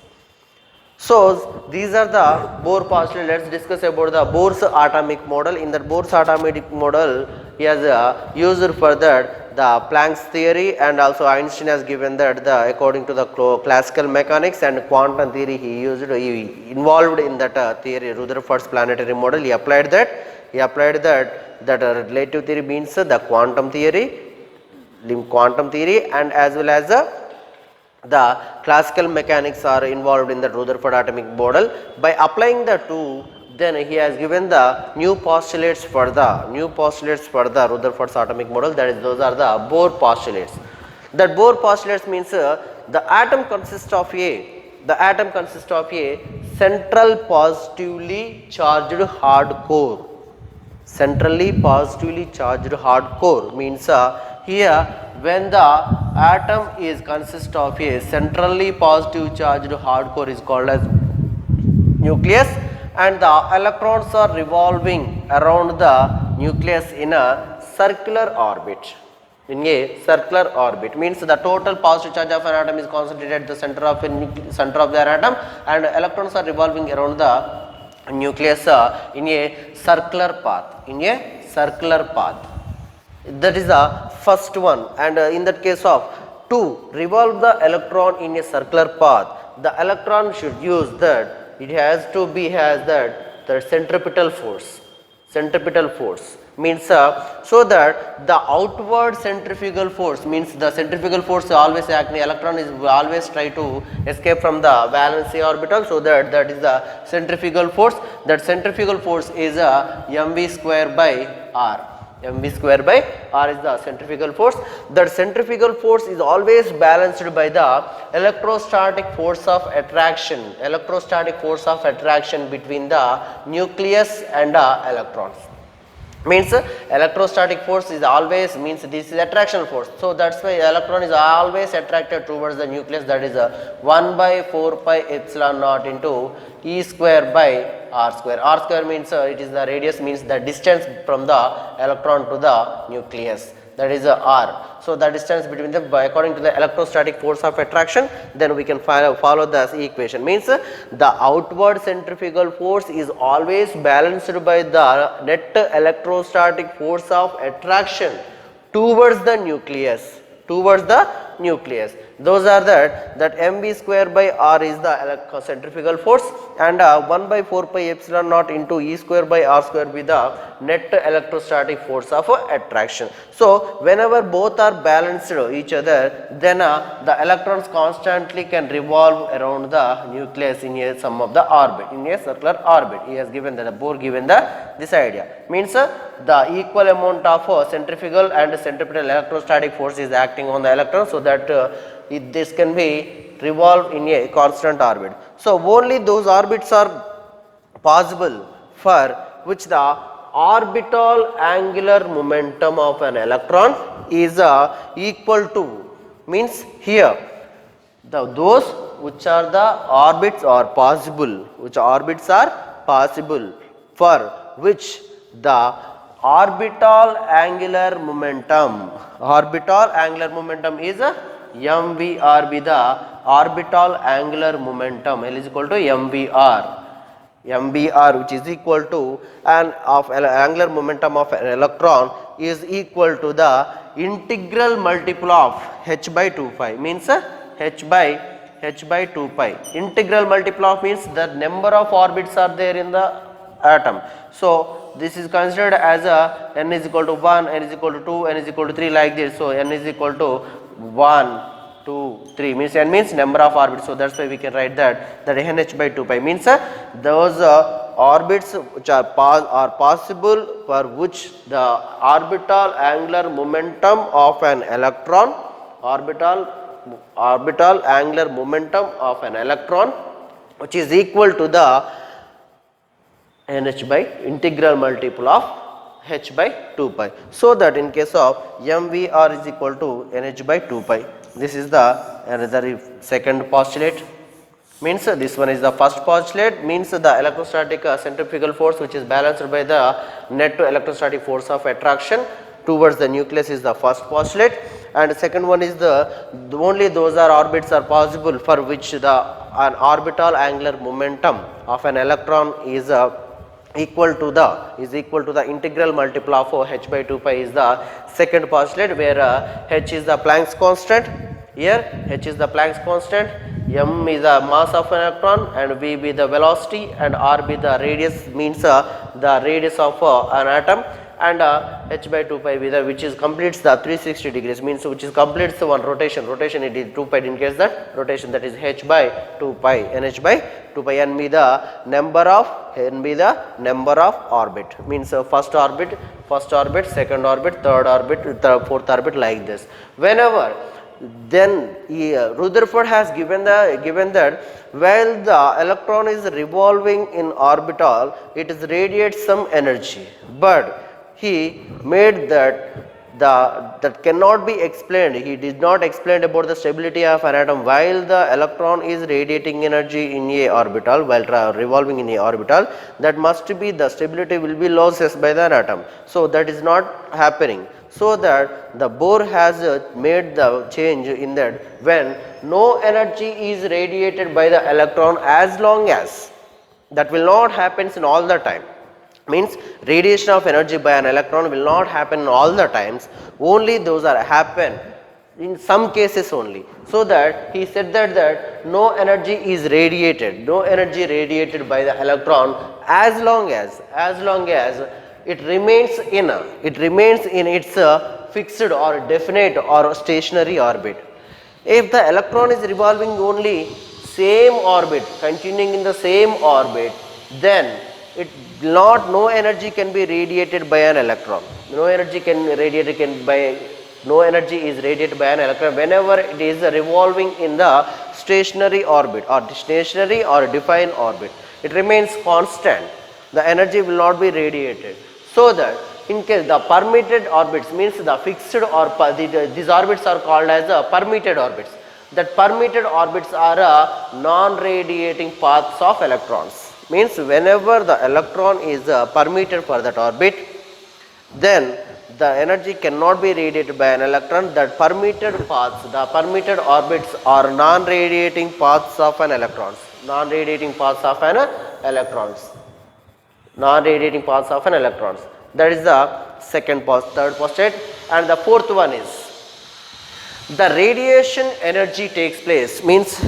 So, these are the Bohr postulates. Let us discuss about the Bohr's atomic model. In the Bohr's atomic model, he has used for that the Planck's theory, and also Einstein has given that according to the classical mechanics and quantum theory, he involved in that theory, Rutherford's planetary model. He applied that relative theory means the quantum theory, and as well as the classical mechanics are involved in the Rutherford atomic model. By applying the two, then he has given the new postulates for the Rutherford's atomic model, that is those are the Bohr postulates. That Bohr postulates means the atom consists of a central positively charged hard core. Centrally positively charged hard core means here when the atom is consist of a centrally positive charged hard core is called as nucleus, and the electrons are revolving around the nucleus in a circular orbit. In a circular orbit means the total positive charge of an atom is concentrated at the center of the atom, and electrons are revolving around the nucleus in a circular path. That is the first one, and in that case of to revolve the electron in a circular path, the electron should use that, it has to be the centripetal force. Centripetal force means so that the outward centrifugal force means the centrifugal force is always acting, electron is always try to escape from the valency orbital, so that is the centrifugal force. That centrifugal force is mv square by r. mv square by r is the centrifugal force. That centrifugal force is always balanced by the electrostatic force of attraction. Between the nucleus and the electrons. Means electrostatic force is always, means this is attraction force. So that's why electron is always attracted towards the nucleus, that is 1 by 4 pi epsilon naught into E square by R square. R square means it is the radius, means the distance from the electron to the nucleus, that is R. So the distance between them according to the electrostatic force of attraction, then we can follow this equation. Means the outward centrifugal force is always balanced by the net electrostatic force of attraction towards the nucleus. Those are that mv square by r is the centrifugal force, and 1 by 4 pi epsilon naught into E square by R square be the net electrostatic force of attraction. So whenever both are balanced each other, then the electrons constantly can revolve around the nucleus in a sum of the orbit, in a circular orbit. He has given the Bohr given this idea. Means the equal amount of centrifugal and centripetal electrostatic force is acting on the electron, so that this can be revolve in a constant orbit. So only those orbits are possible for which the orbital angular momentum of an electron is equal to, means here those which are the orbits are possible, which orbits are possible for which the orbital angular momentum is mvr, be the orbital angular momentum L is equal to mvr, which is equal to an of angular momentum of an electron is equal to the integral multiple of h by 2 pi, means h by 2 pi. Integral multiple of means the number of orbits are there in the atom. So this is considered as a n is equal to 1, n is equal to 2, n is equal to 3 like this. So n is equal to 1, 2, 3 means n means number of orbits. So that's why we can write that nh by 2 pi means those orbits which are possible for which the orbital angular momentum of an electron, orbital angular momentum of an electron which is equal to the nh by integral multiple of h by 2 pi. So that in case of mvr is equal to nh by 2 pi. This is the another second postulate, means this one is the first postulate, means the electrostatic centrifugal force which is balanced by the net electrostatic force of attraction towards the nucleus is the first postulate, and second one is the only those are orbits are possible for which the an orbital angular momentum of an electron is equal to the integral multiple of h by 2 pi is the second postulate, where h is the Planck's constant. Here h is the Planck's constant, m is the mass of an electron, and v be the velocity, and r be the radius, means the radius of an atom, and h by 2 pi be the which is completes the 360 degrees, means which is completes the one rotation it is 2 pi indicates that rotation, that is h by 2 pi, nh by 2 pi, n be the number of orbit, means first orbit, second orbit, third orbit, fourth orbit, like this. Whenever then Rutherford has given that while the electron is revolving in orbital, it is radiates some energy, but he made that cannot be explained. He did not explain about the stability of an atom while the electron is radiating energy in a orbital, while revolving in a orbital, that must be the stability will be lost by the atom. So that is not happening. So that the Bohr has made the change in that when no energy is radiated by the electron, as long as that will not happen in all the time, means radiation of energy by an electron will not happen all the times, only those are happen in some cases only. So that he said that no energy is radiated, by the electron as long as it remains in its fixed or definite or stationary orbit. If the electron is revolving only same orbit, continuing in the same orbit, then no energy can be radiated by an electron. No energy is radiated by an electron whenever it is revolving in the stationary orbit or defined orbit. It remains constant. The energy will not be radiated. So that in case the permitted orbits, means the fixed or these orbits are called as permitted orbits. That permitted orbits are non-radiating paths of electrons. Means whenever the electron is permitted for that orbit, then the energy cannot be radiated by an electron. That permitted paths, the permitted orbits are non-radiating paths of an electrons. That is the third postulate, and the fourth one is the radiation energy takes place. Means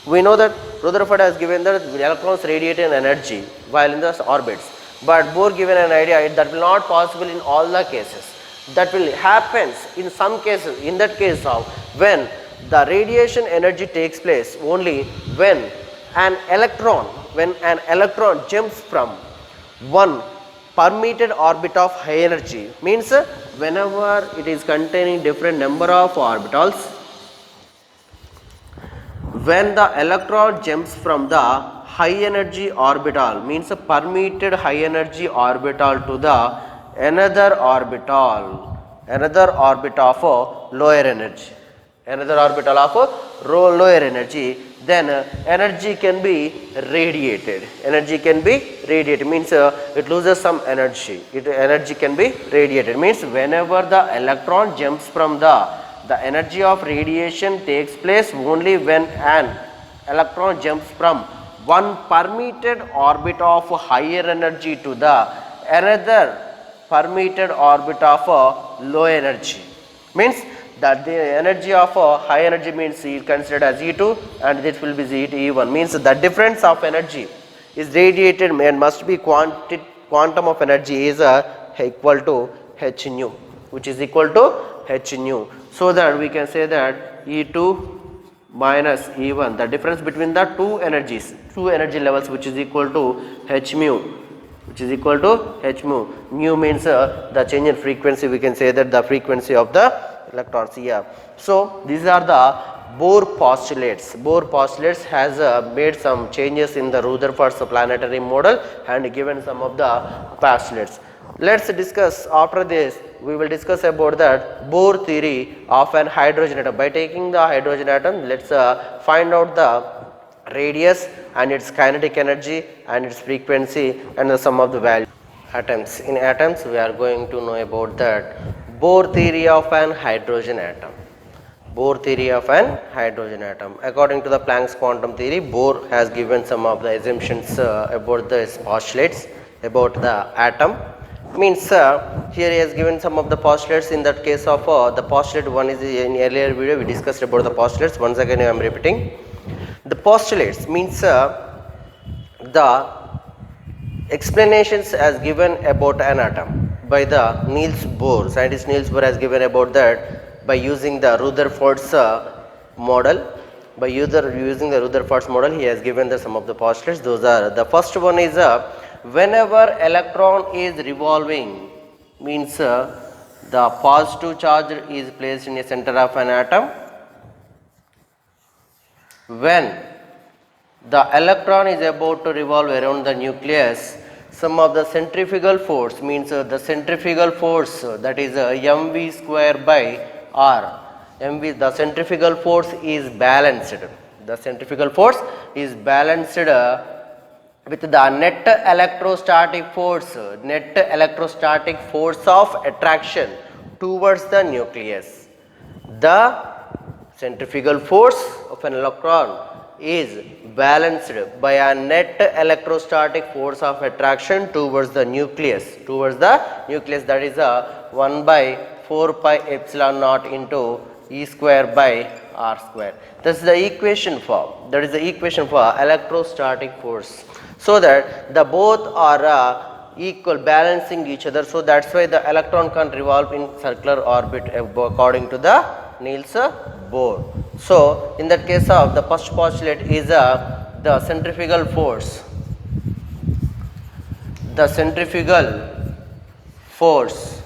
we know that Rutherford has given that electrons radiate an energy while in the orbits, but Bohr given an idea that will not possible in all the cases. That will happens in some cases. In that case of when the radiation energy takes place only when an electron jumps from one permitted orbit of high energy, means whenever it is containing different number of orbitals, when the electron jumps from the high energy orbital, means a permitted high energy orbital to the another orbit of lower energy, another orbital of lower energy, then energy can be radiated. Energy can be radiated means it loses some energy. Energy can be radiated means whenever the electron jumps from the energy of radiation takes place only when an electron jumps from one permitted orbit of higher energy to the another permitted orbit of low energy. Means that the energy of high energy means considered as E2 and this will be E1, means the difference of energy is radiated and must be quantum of energy is equal to h nu, which is equal to h nu. So that we can say that E2 minus E1, the difference between the two energy levels, which is equal to h mu, which is equal to h mu. Mu means the change in frequency, we can say that the frequency of the electrons here. So these are the Bohr postulates. Bohr postulates has made some changes in the Rutherford's planetary model and given some of the postulates. Let's discuss after this. We will discuss about that Bohr theory of an hydrogen atom. By taking the hydrogen atom, let's find out the radius and its kinetic energy and its frequency and some of the value. Atoms. In atoms, we are going to know about that Bohr theory of an hydrogen atom. Bohr theory of an hydrogen atom. According to the Planck's quantum theory, Bohr has given some of the assumptions about the postulates about the atom. Means here he has given some of the postulates. In that case of the postulate one is in earlier video we discussed about the postulates. Once again I am repeating. The postulates means the explanations as given about an atom by the Niels Bohr. Scientist Niels Bohr has given about that by using the Rutherford's model. By using the Rutherford's model, he has given the some of the postulates. Those are, the first one is whenever electron is revolving, means the positive charge is placed in the center of an atom. When the electron is about to revolve around the nucleus, some of the centrifugal force, means the centrifugal force that is mv square by r. The centrifugal force is balanced. The centrifugal force is balanced with the net electrostatic force of attraction towards the nucleus. The centrifugal force of an electron is balanced by a net electrostatic force of attraction towards the nucleus. That is 1 by 4 pi epsilon naught into E square by R square. That is the equation for electrostatic force. So that the both are equal, balancing each other. So that's why the electron can revolve in circular orbit according to the Niels Bohr. So in that case of the first postulate is the centrifugal force. The centrifugal force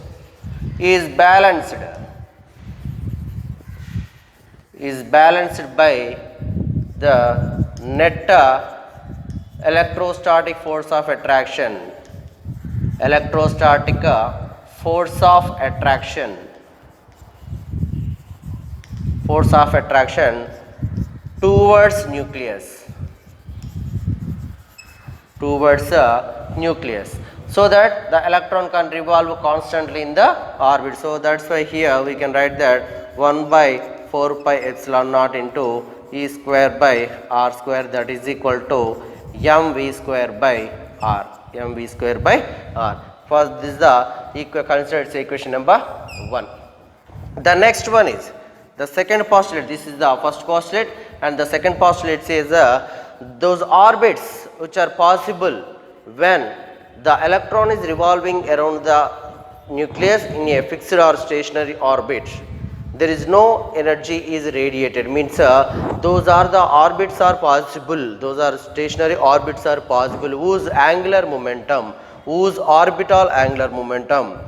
is balanced by the net electrostatic force of attraction. Electrostatic force of attraction towards nucleus. So that the electron can revolve constantly in the orbit. So that's why here we can write that 1 by 4 pi epsilon naught into E square by R square, that is equal to mv square by R. First, this is the considered equation number 1. The next one is the second postulate. This is the first postulate, and the second postulate says those orbits which are possible when the electron is revolving around the nucleus in a fixed or stationary orbit. There is no energy is radiated, means those are the orbits are possible, those are stationary orbits are possible whose orbital angular momentum,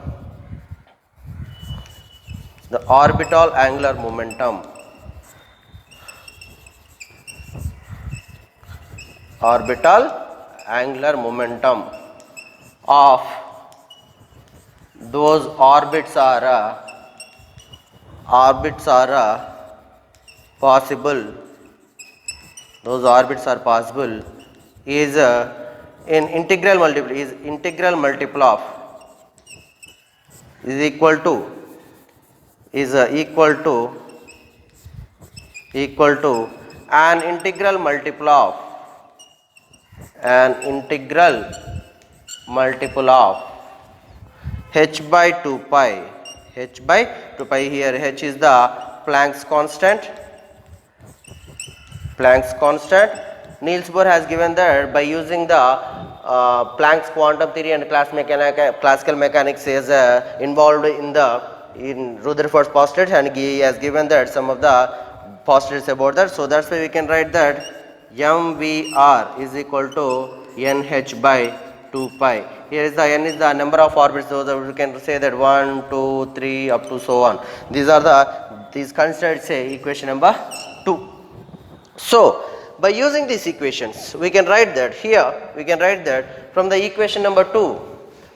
the orbital angular momentum orbital angular momentum of those orbits are possible, those orbits are possible is in integral multiple of is equal to an integral multiple of h by 2 pi. Here h is the Planck's constant. Niels Bohr has given that by using the Planck's quantum theory and classical mechanics is involved in Rutherford's postulates, and he has given that some of the postulates about that. So that's why we can write that mvr is equal to nh by 2 pi. Here is the n is the number of orbits, so that we can say that 1, 2, 3 up to so on. These considered say equation number 2. So by using these equations we can write that from the equation number 2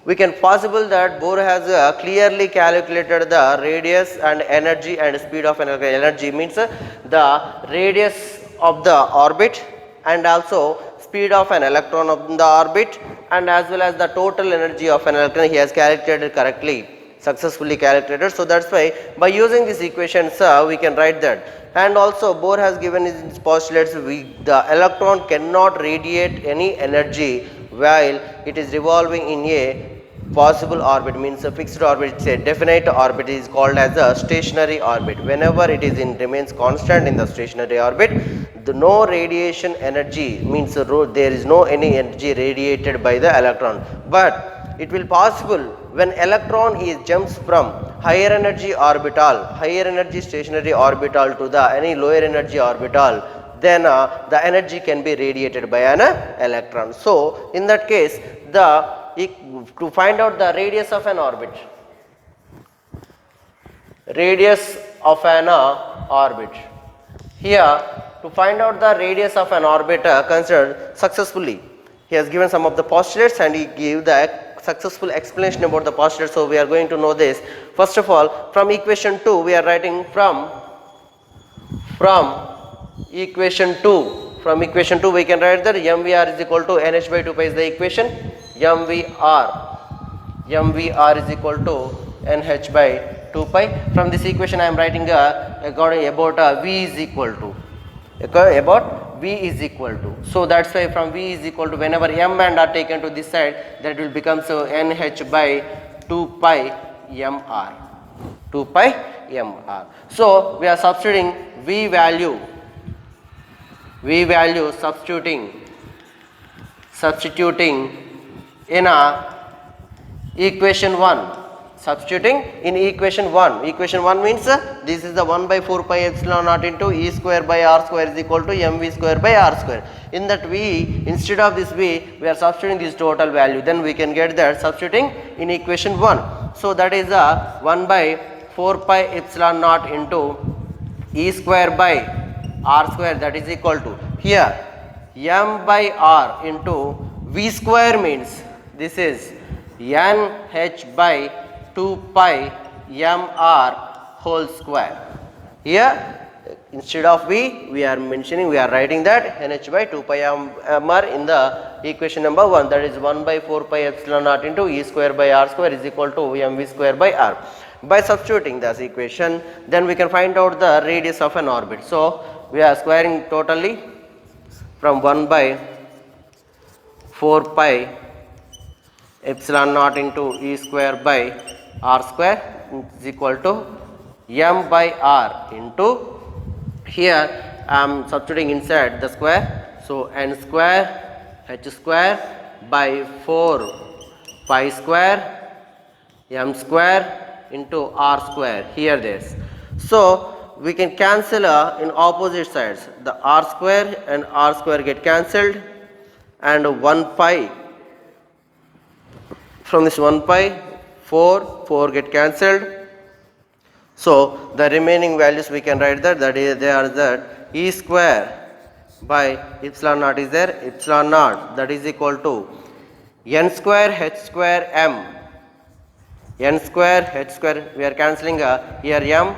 we can possible that Bohr has clearly calculated the radius and energy and speed of energy means the radius of the orbit and also speed of an electron of the orbit and as well as the total energy of an electron he has calculated successfully calculated. So that's why by using these equations we can write that. And also Bohr has given his postulates the electron cannot radiate any energy while it is revolving in a possible orbit, means a fixed orbit. It's a definite orbit, is called as a stationary orbit. Whenever it is remains constant in the stationary orbit, no radiation energy, means there is no any energy radiated by the electron. But it will possible when electron jumps from higher energy stationary orbital to the any lower energy orbital, then the energy can be radiated by an electron. So in that case, to find out the radius of an orbit, here to find out the radius of an orbit considered successfully, he has given some of the postulates and he gave the successful explanation about the postulates. So we are going to know this. First of all, from equation 2 we are writing from equation 2 we can write that mvr is equal to nh by 2 pi is the equation. mvr is equal to nh by 2 pi. From this equation I am writing about v is equal to. So that's why from v is equal to, whenever m and r taken to this side, that will become so nh by 2 pi mr. So we are substituting v value substituting in equation 1. Substituting in equation 1. Equation 1 means this is the 1 by 4 pi epsilon naught into E square by R square is equal to mv square by R square. In that v, instead of this v, we are substituting this total value. Then we can get that substituting in equation 1. So that is 1 by 4 pi epsilon naught into E square by R square, that is equal to, here m by r into v square means this is nh by 2 pi mr whole square. Here instead of v we are writing that nh by 2 pi mr in the equation number 1, that is 1 by 4 pi epsilon naught into E square by R square is equal to mv square by r. By substituting this equation, then we can find out the radius of an orbit. So we are squaring totally from 1 by 4 pi epsilon naught into E square by R square is equal to m by r into, here I am substituting inside the square, so n square h square by 4 pi square m square into r square, here this. So we can cancel in opposite sides, the r square and r square get cancelled, and 1 pi, from this 1 pi 4 get cancelled. So the remaining values we can write that is they are that E square by epsilon naught is there, epsilon naught that is equal to n square h square m, n square h square, we are cancelling here m,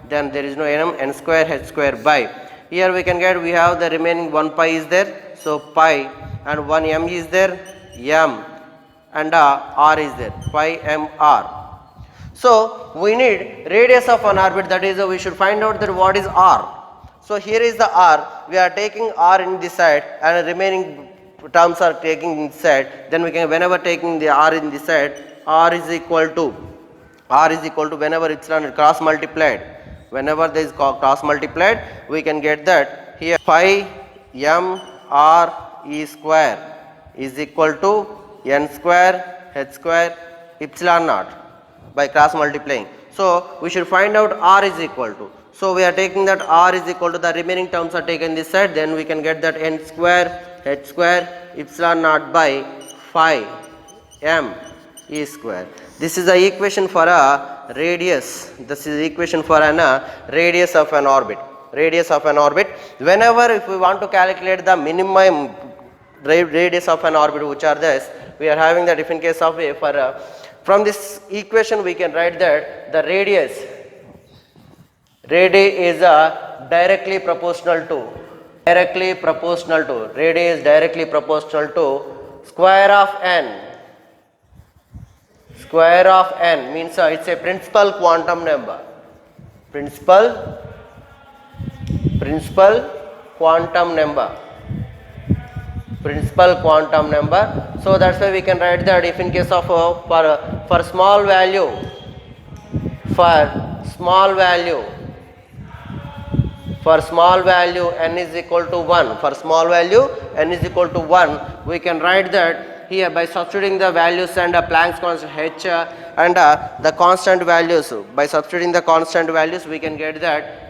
then there is no n square h square by, here we can get, we have the remaining 1 pi is there, so pi, and 1 m is there, m, and r is there, pi m r. So we need radius of an orbit, that is we should find out that what is r. So here is the r, we are taking r in this side and remaining terms are taking inside, then we can, whenever taking the r in this side, r is equal to whenever epsilon cross multiplied, whenever there is cross multiplied, we can get that here pi m r e square is equal to n square h square epsilon naught by cross multiplying. So we should find out r is equal to, so we are taking that r is equal to, the remaining terms are taken this side, then we can get that n square h square epsilon naught by phi m e square. This is the equation for a radius, this is the equation for an radius of an orbit, radius of an orbit. Whenever if we want to calculate the minimum radius of an orbit, which are this, we are having that if in case of a, for from this equation we can write that the radius is directly proportional to radius directly proportional to square of n means it's a principal quantum number, principal quantum number. So that's why we can write that if in case of for small value n is equal to 1, for small value n is equal to 1, we can write that here by substituting the values and Planck's constant h and the constant values, by substituting the constant values we can get that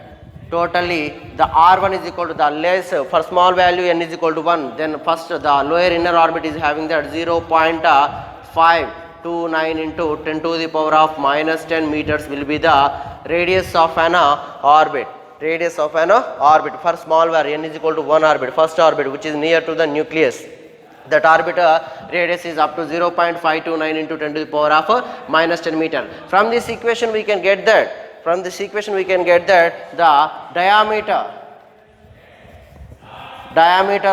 totally the r1 is equal to the less, for small value n is equal to 1, then first the lower inner orbit is having that 0.529 into 10 to the power of minus 10 meters will be the radius of an orbit, for small value n is equal to 1 orbit, first orbit which is near to the nucleus. That orbit radius is up to 0.529 into 10 to the power of minus 10 meter. From this equation we can get that, the diameter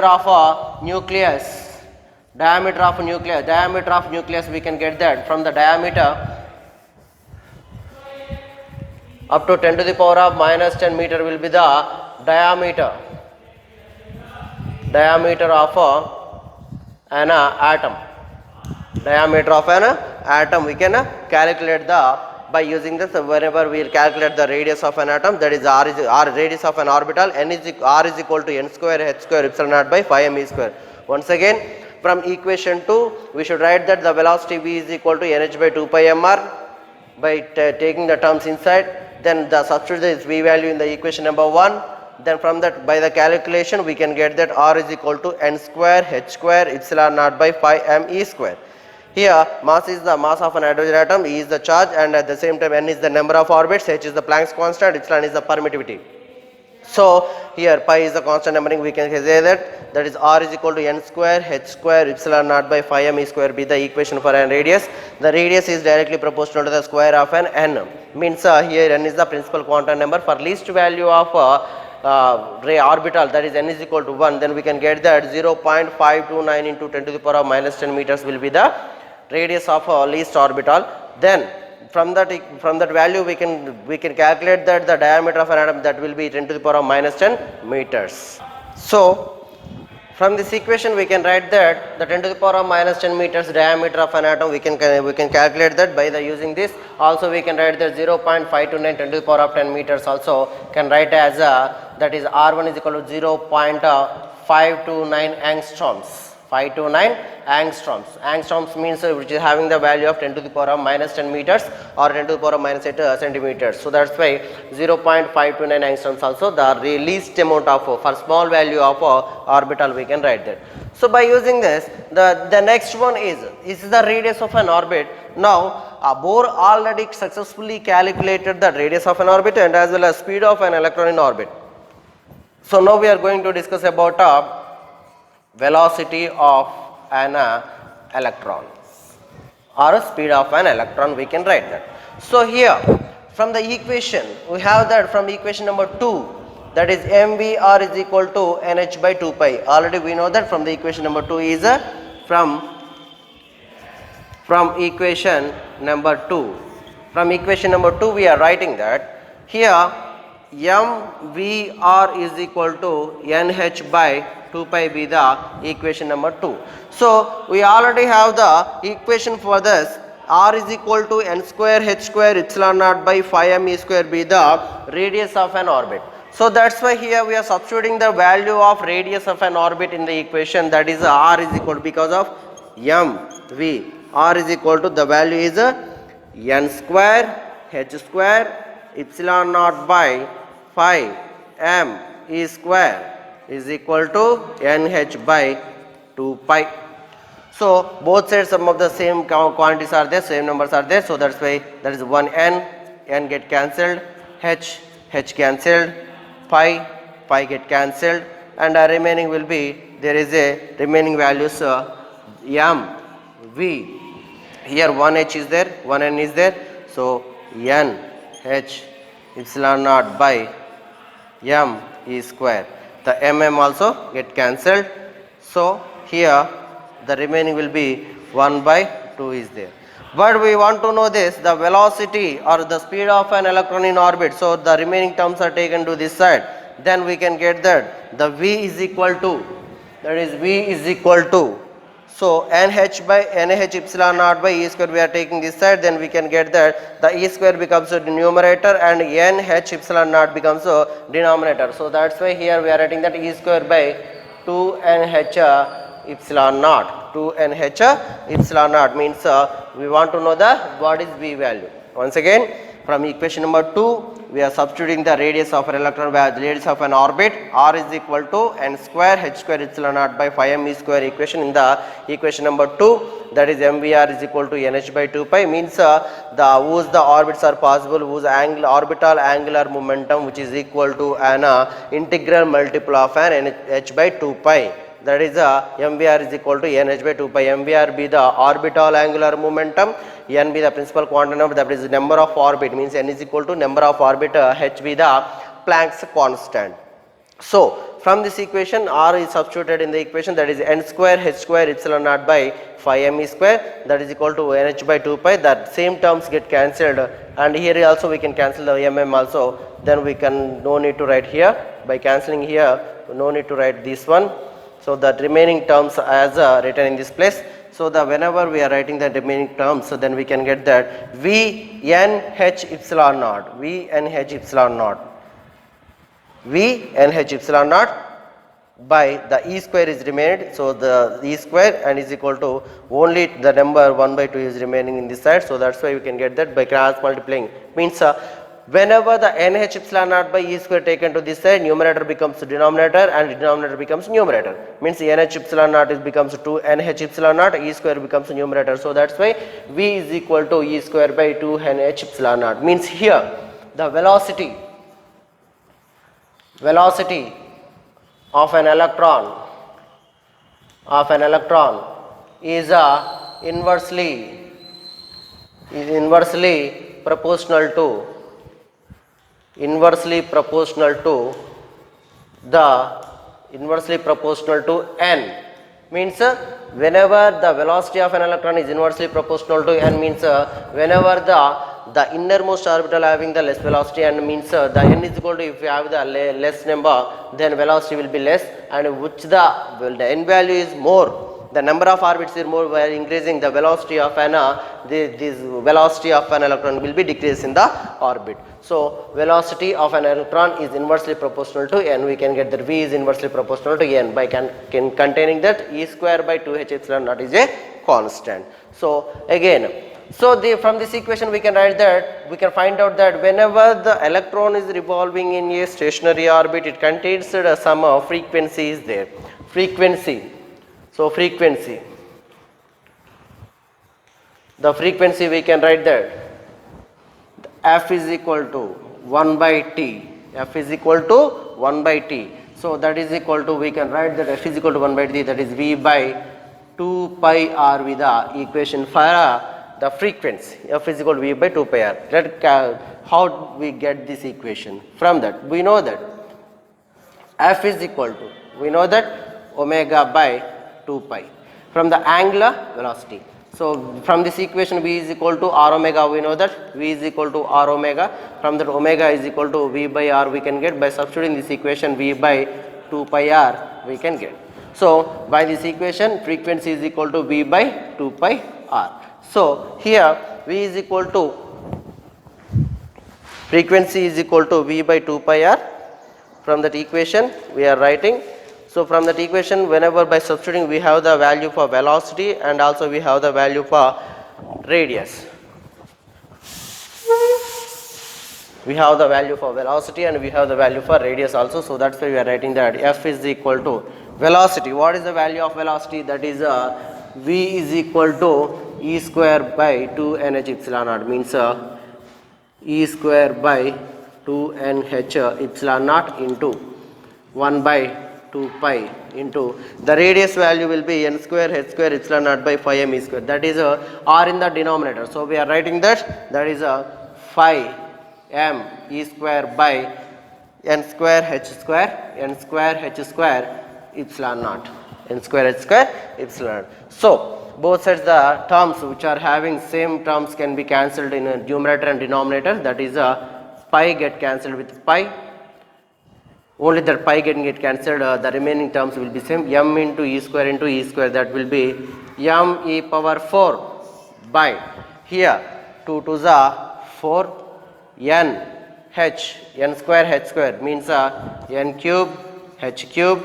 of a nucleus, we can get that from the diameter up to 10 to the power of minus 10 meter will be the diameter of an atom. We can calculate the, by using this, whenever we will calculate the radius of an atom, that is r radius of an orbital, r is equal to n square h square epsilon naught by phi m e square. Once again, from equation 2 we should write that the velocity v is equal to nh by 2 pi mr by taking the terms inside, then the substitute this v value in the equation number 1, then from that by the calculation we can get that r is equal to n square h square epsilon naught by phi m e square. Here mass is the mass of an hydrogen atom, E is the charge, and at the same time n is the number of orbits, h is the Planck's constant, epsilon is the permittivity. So here pi is the constant numbering, we can say that is r is equal to n square h square epsilon naught by phi m e square be the equation for an radius. The radius is directly proportional to the square of an n, means here n is the principal quantum number. For least value of ray orbital, that is n is equal to 1, then we can get that 0.529 into 10 to the power of minus 10 meters will be the radius of least orbital. Then from that value we can calculate that the diameter of an atom, that will be 10 to the power of minus 10 meters. So from this equation we can write that the 10 to the power of minus 10 meters diameter of an atom, we can calculate that by the using this. Also we can write that 0.529 10 to the power of 10 meters also can write as that is r1 is equal to 0.529 angstroms. 529 angstroms. Angstroms means which is having the value of 10 to the power of minus 10 meters or 10 to the power of minus 8 centimeters. So that's why 0.529 angstroms also the least amount of for small value of orbital we can write that. So by using this, the next one is the radius of an orbit. Now Bohr already successfully calculated the radius of an orbit and as well as speed of an electron in orbit. So now we are going to discuss about velocity of an electron or speed of an electron, we can write that. So here from the equation we have that from equation number 2, that is mvr is equal to nh by 2 pi. Already we know that from the equation number 2 is from equation number 2. From equation number 2 we are writing that here mvr is equal to nh by 2 pi be the equation number 2. So we already have the equation for this. R is equal to n square h square epsilon naught by phi m e square be the radius of an orbit. So that's why here we are substituting the value of radius of an orbit in the equation, that is r is equal to, because of m v, r is equal to the value is n square h square epsilon naught by phi m e square is equal to nh by 2 pi. So both sides some of the same quantities are there, same numbers are there. So that's why that is one n get cancelled, h cancelled, pi get cancelled, and remaining will be, there is a remaining values m v. Here one h is there, one n is there. So n h epsilon naught by m e square. The mm also get cancelled. So here the remaining will be 1 by 2 is there. But we want to know this, the velocity or the speed of an electron in orbit. So the remaining terms are taken to this side. Then we can get that the v is equal to, that is v is equal to, so nh by nh epsilon naught by e square we are taking this side, then we can get that the e square becomes a numerator and nh epsilon naught becomes a denominator. So that's why here we are writing that e square by 2nh epsilon naught. 2nh epsilon naught means we want to know the what is v value. Once again from equation number 2 we are substituting the radius of an electron by the radius of an orbit. R is equal to n square h square epsilon naught by phi m e square equation. In the equation number 2, that is mvr is equal to nh by 2 pi, means the whose the orbits are possible, whose orbital angular momentum which is equal to an integral multiple of an h by 2 pi. That is mvr is equal to nh by 2 pi. Mvr be the orbital angular momentum, n be the principal quantum number, that is the number of orbit, means n is equal to number of orbit, h be the Planck's constant. So from this equation r is substituted in the equation, that is n square h square epsilon naught by phi m e square, that is equal to nh by 2 pi. That same terms get cancelled, and here also we can cancel the mm also. Then we can no need to write here, by cancelling here no need to write this one. So the remaining terms as written in this place. So the whenever we are writing the remaining terms, so then we can get that v n h epsilon naught, v n h epsilon naught, v n h epsilon naught by the e square is remained. So the e square and is equal to only the number 1 by 2 is remaining in this side. So that's why we can get that by cross multiplying, means whenever the nh epsilon naught by e square taken to this side, numerator becomes denominator and denominator becomes numerator, means nh epsilon naught is becomes 2 nh epsilon naught, e square becomes numerator. So that's why v is equal to e square by 2 nh epsilon naught, means here the velocity of an electron is inversely proportional to n, means whenever the velocity of an electron is inversely proportional to n, means whenever the innermost orbital having the less velocity, and means the n is equal to, if you have the less number then velocity will be less, and which the n value is more, the number of orbits is more, while increasing the velocity of an this velocity of an electron will be decreased in the orbit. So velocity of an electron is inversely proportional to n. We can get that v is inversely proportional to n by containing that e square by 2h epsilon naught is a constant. So again, so from this equation we can write that, we can find out that whenever the electron is revolving in a stationary orbit, it contains some frequency is there. So frequency, the frequency we can write that f is equal to 1 by t, f is equal to 1 by t. So So that is equal to, we can write that F is equal to 1 by 3, that is V by 2 pi R with the equation for the frequency. F is equal to V by 2 pi R. How we get this equation? From that, we know that F is equal to, we know that omega by 2 pi from the angular velocity. So from this equation, V is equal to R omega, we know that V is equal to R omega. From that, omega is equal to V by R, we can get by substituting this equation V by 2 pi R, we can get. So by this equation, frequency is equal to V by 2 pi R. So here V is equal to, frequency is equal to V by 2 pi R. From that equation we are writing. So from that equation, whenever by substituting, we have the value for velocity and also we have the value for radius. We have the value for velocity and we have the value for radius also. So that's why we are writing that F is equal to velocity. What is the value of velocity? That is V is equal to E square by 2 NH epsilon naught, means E square by 2 NH epsilon naught into 1 by 2 pi into the radius value will be n square h square epsilon naught by phi m e square, that is r in the denominator. So we are writing that is phi m e square by n square h square epsilon naught, n square h square epsilon naught. So both sides the terms which are having same terms can be cancelled in a numerator and denominator, that is pi get cancelled with pi. Only that pi get cancelled, the remaining terms will be same, m into e square, that will be m e power 4 by, here 2 to the 4, n square h square means n cube h cube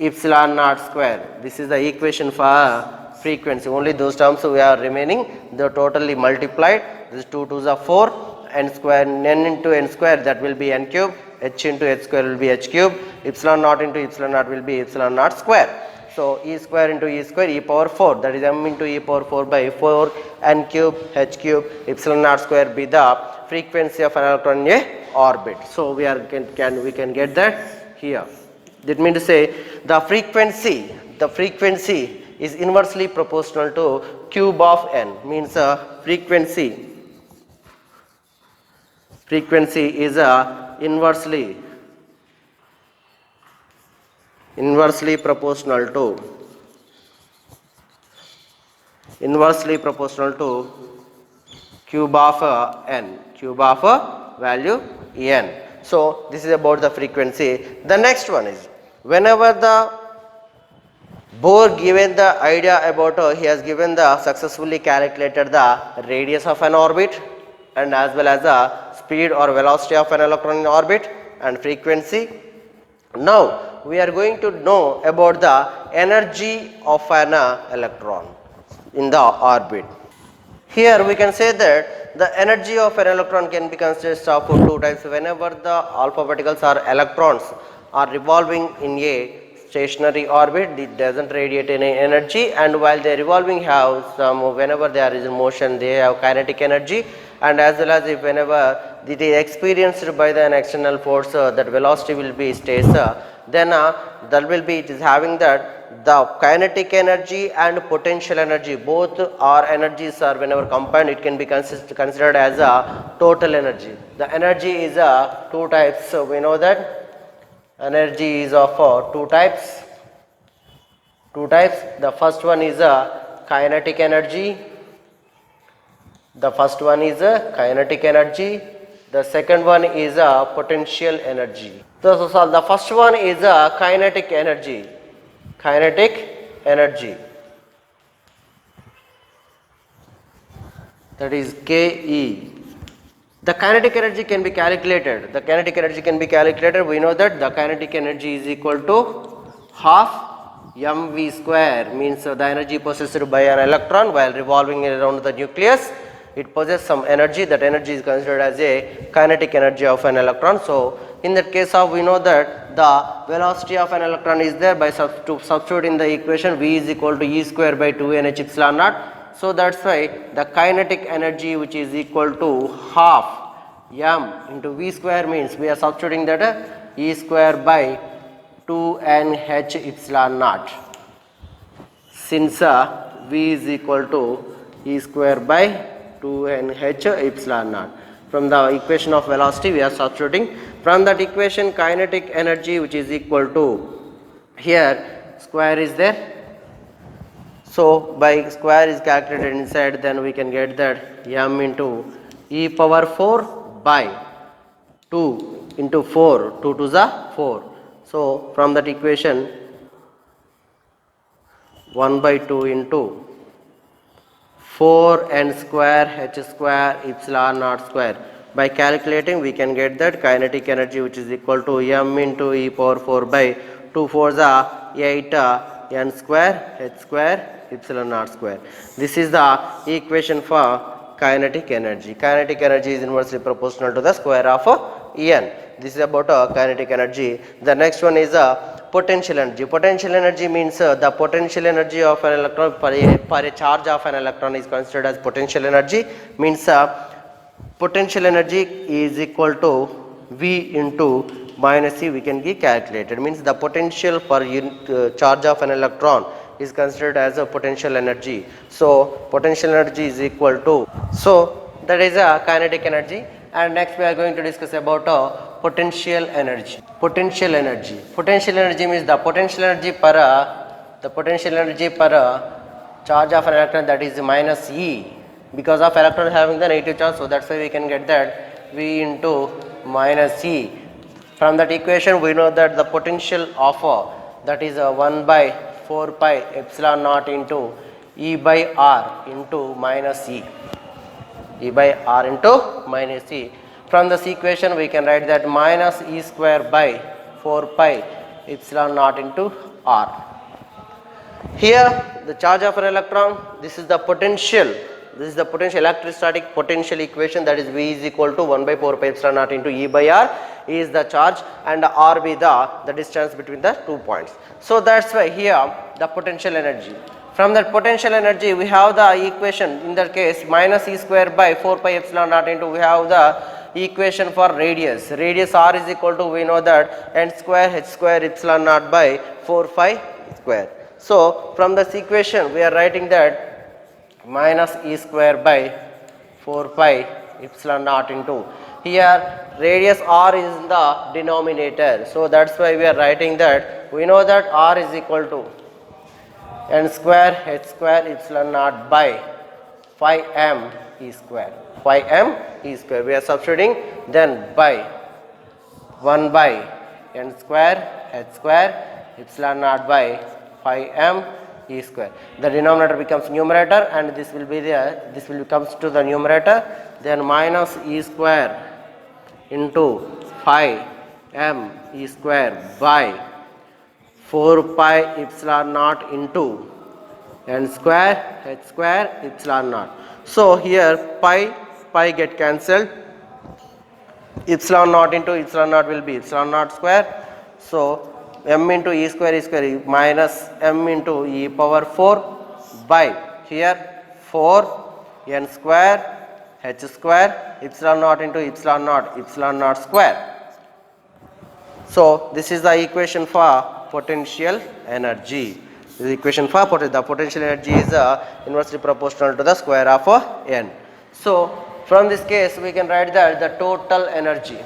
epsilon naught square. This is the equation for frequency. Only those terms we are remaining, they totally multiplied. This 2 to the 4, n square, n into n square, that will be n cube, h into h square will be h cube, epsilon naught into epsilon naught will be epsilon naught square. So e square into e square, e power 4, that is m into e power 4 by 4 n cube h cube epsilon naught square be the frequency of an electron in a orbit. So we can get that here. That means to say the frequency is inversely proportional to cube of n, means frequency is inversely proportional to cube of n, cube of value n. So this is about the frequency. The next one is, whenever the Bohr given the idea about, he has given the successfully calculated the radius of an orbit and as well as the speed or velocity of an electron in orbit and frequency. Now we are going to know about the energy of an electron in the orbit. Here we can say that the energy of an electron can be considered of two types. Whenever the alpha particles or electrons are revolving in a stationary orbit, it doesn't radiate any energy, and while they are revolving have some, whenever there is motion, they have kinetic energy, and as well as if whenever it is experienced by an external force, that velocity will be stays, then that will be, it is having that the kinetic energy and potential energy, both are energies are whenever combined, it can be considered as a total energy. The energy is two types, so we know that energy is of two types. The first one is kinetic energy. The second one is potential energy. So the first one is kinetic energy. That is Ke. The kinetic energy can be calculated. We know that the kinetic energy is equal to half mv square, means the energy possessed by an electron while revolving around the nucleus. It possesses some energy. That energy is considered as a kinetic energy of an electron. So in that case we know that the velocity of an electron is there by substitute in the equation v is equal to e square by 2 nh epsilon naught. So that's why the kinetic energy, which is equal to half m into v square, means we are substituting that e square by 2nh epsilon naught, since V is equal to E square by 2nh epsilon naught. From the equation of velocity we are substituting. From that equation, kinetic energy, which is equal to, here square is there, so by square is calculated inside, then we can get that m into e power 4 by 2 into 4, 2 to the 4. So from that equation, 1 by 2 into 4n square h square epsilon naught square. By calculating, we can get that kinetic energy, which is equal to m into e power 4 by 2 4 the 8 n square h square epsilon naught square. This is the equation for kinetic energy. Kinetic energy is inversely proportional to the square of n. This is about kinetic energy. The next one is potential energy. Potential energy means the potential energy of an electron per a charge of an electron is considered as potential energy. Means potential energy is equal to V into minus C, we can be calculated. Means the potential per unit charge of an electron is considered as a potential energy. So potential energy is equal to, so that is a kinetic energy. And next we are going to discuss about potential energy. Potential energy. Potential energy means the potential energy per charge of an electron, that is minus E, because of electron having the negative charge, so that's why we can get that V into minus E. From that equation we know that the potential of that is 1 by 4 pi epsilon naught into E by R into minus E. E by R into minus E. From this equation we can write that minus E square by 4 pi epsilon naught into R. Here the charge of an electron, this is the potential, this is the potential electrostatic potential equation, that is V is equal to 1 by 4 pi epsilon naught into E by R. E is the charge and R be the distance between the 2 points. So that's why here the potential energy. From that potential energy we have the equation, in that case minus E square by 4 pi epsilon naught into, we have the equation for radius. Radius R is equal to, we know that n square h square epsilon naught by 4 pi square. So from this equation we are writing that minus E square by 4 pi epsilon naught into, here radius R is in the denominator, so that's why we are writing that, we know that R is equal to n square h square epsilon naught by phi m E square. Phi m E square we are substituting, then by 1 by n square h square epsilon naught by phi m E square. The denominator becomes numerator and this will be there, this will comes to the numerator, then minus E square into phi m E square by 4 pi epsilon naught into n square h square epsilon naught. So here pi get cancelled, epsilon naught into epsilon naught will be epsilon naught square. So m into E square minus m into E power 4 by, here 4 n square h square epsilon naught into epsilon naught square. So this is the equation for potential energy. The equation for the potential energy is inversely proportional to the square of n. So from this case we can write that the total energy,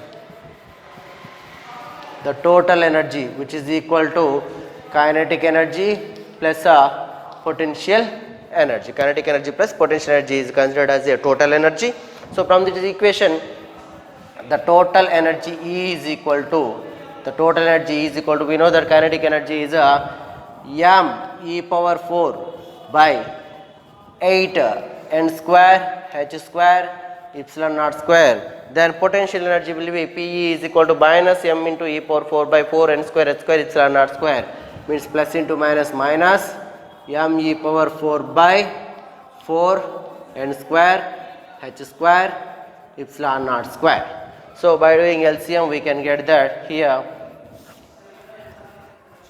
which is equal to kinetic energy plus potential energy. Kinetic energy plus potential energy is considered as a total energy. So from this equation the total energy E is equal to, we know that kinetic energy is m E power 4 by 8 n square h square epsilon naught square. Then potential energy will be Pe is equal to minus m into E power 4 by 4 n square h square epsilon naught square, means plus into minus minus m E power 4 by 4 n square h square epsilon naught square. So by doing LCM we can get that here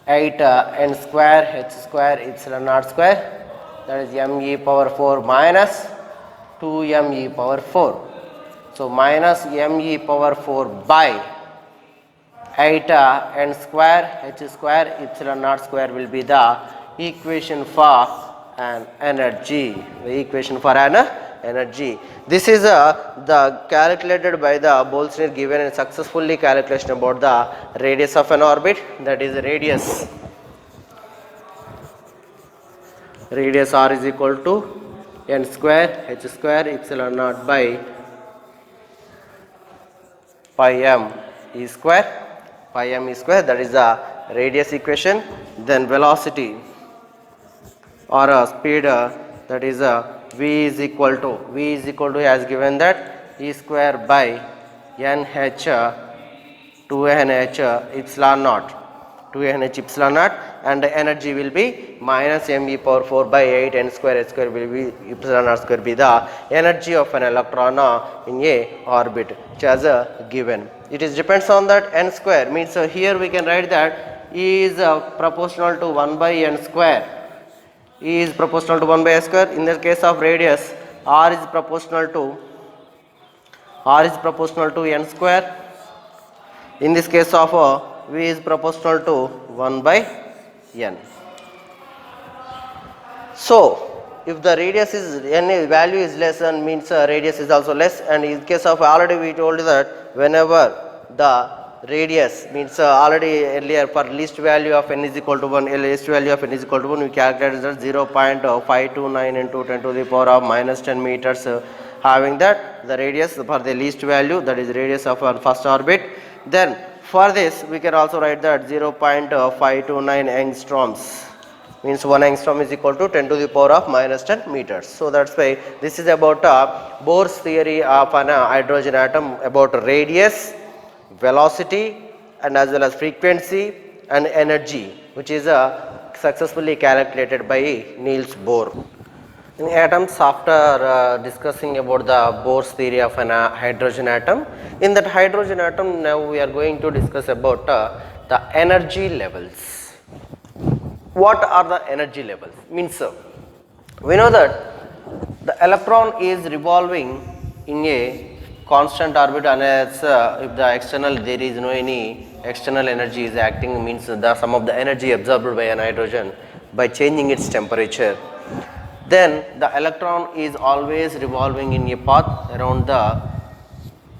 8 n square h square epsilon naught square, that is m E power 4 minus 2 m E power 4. So minus m E power 4 by eta n square h square epsilon naught square will be the equation for an energy. The equation for an energy. This is the calculated by the Boltzmann given and successfully calculation about the radius of an orbit, that is radius. Radius r is equal to n square h square epsilon naught by pi m e square, pi m e square, that is the radius equation. Then velocity or speed, that is v is equal to as given that e square by n h 2n h epsilon naught, 2n h epsilon naught, and the energy will be minus m e power 4 by 8 n square h square will be epsilon naught square be the energy of an electron in a orbit, which has given. It is depends on that n square, means here we can write that E is proportional to 1 by n square. E is proportional to 1 by n square. In the case of radius, r is proportional to n square. In this case of v is proportional to 1 by n. So if the radius is n value is less, and means radius is also less, and in case of already we told that whenever the radius means already earlier for least value of n is equal to 1, least value of n is equal to 1, we calculated that 0.529 into 10 to the power of minus 10 meters, having that the radius for the least value, that is radius of our first orbit. Then for this we can also write that 0.529 angstroms, means 1 angstrom is equal to 10 to the power of minus 10 meters. So that's why this is about Bohr's theory of an hydrogen atom, about radius, velocity, and as well as frequency and energy, which is successfully calculated by Niels Bohr. In atoms, after discussing about the Bohr's theory of an hydrogen atom, in that hydrogen atom now we are going to discuss about the energy levels. What are the energy levels? Means we know that the electron is revolving in a constant orbit, unless if the external, there is no any external energy is acting, means the sum of the energy absorbed by an hydrogen by changing its temperature. Then the electron is always revolving in a path around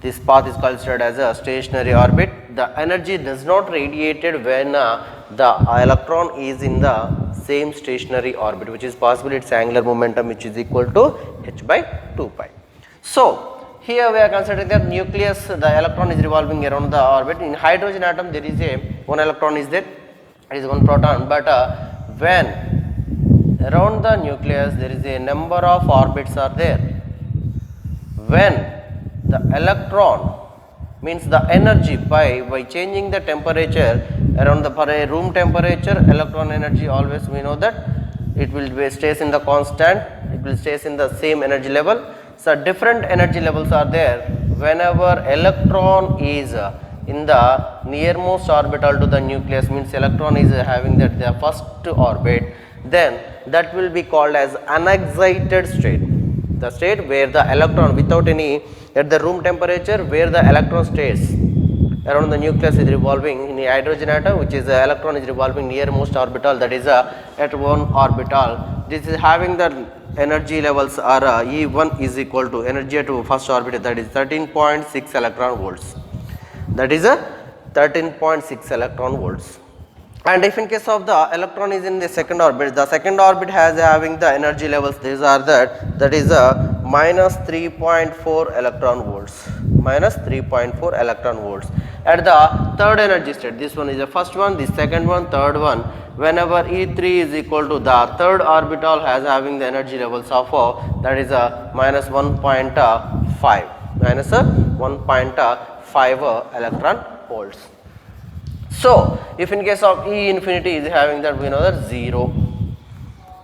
this path is considered as a stationary orbit. The energy does not radiated when the electron is in the same stationary orbit, which is possible its angular momentum, which is equal to h by 2 pi. So here we are considering that nucleus, the electron is revolving around the orbit. In hydrogen atom there is one electron is there, it is one proton, but when around the nucleus there is a number of orbits are there. When the electron, means the energy by changing the temperature around the, for a room temperature, electron energy always we know that it will be stays in the constant, it will stays in the same energy level. So different energy levels are there whenever electron is in the nearmost orbital to the nucleus, means electron is having that the first orbit, then that will be called as unexcited state. The state where the electron without any, at the room temperature where the electron stays around the nucleus is revolving in a hydrogen atom, which is the electron is revolving nearmost orbital, that is at one orbital. This is having the energy levels are E1 is equal to energy at first orbit, that is 13.6 electron volts. That is 13.6 electron volts. And if in case of the electron is in the second orbit, the second orbit has having the energy levels, these are that is minus 3.4 electron volts, minus 3.4 electron volts. At the third energy state, this one is the first one, the second one, third one, whenever E3 is equal to the third orbital has having the energy levels of that is minus 1.5, minus 1.5 electron volts. So if in case of E infinity is having that, we know that 0,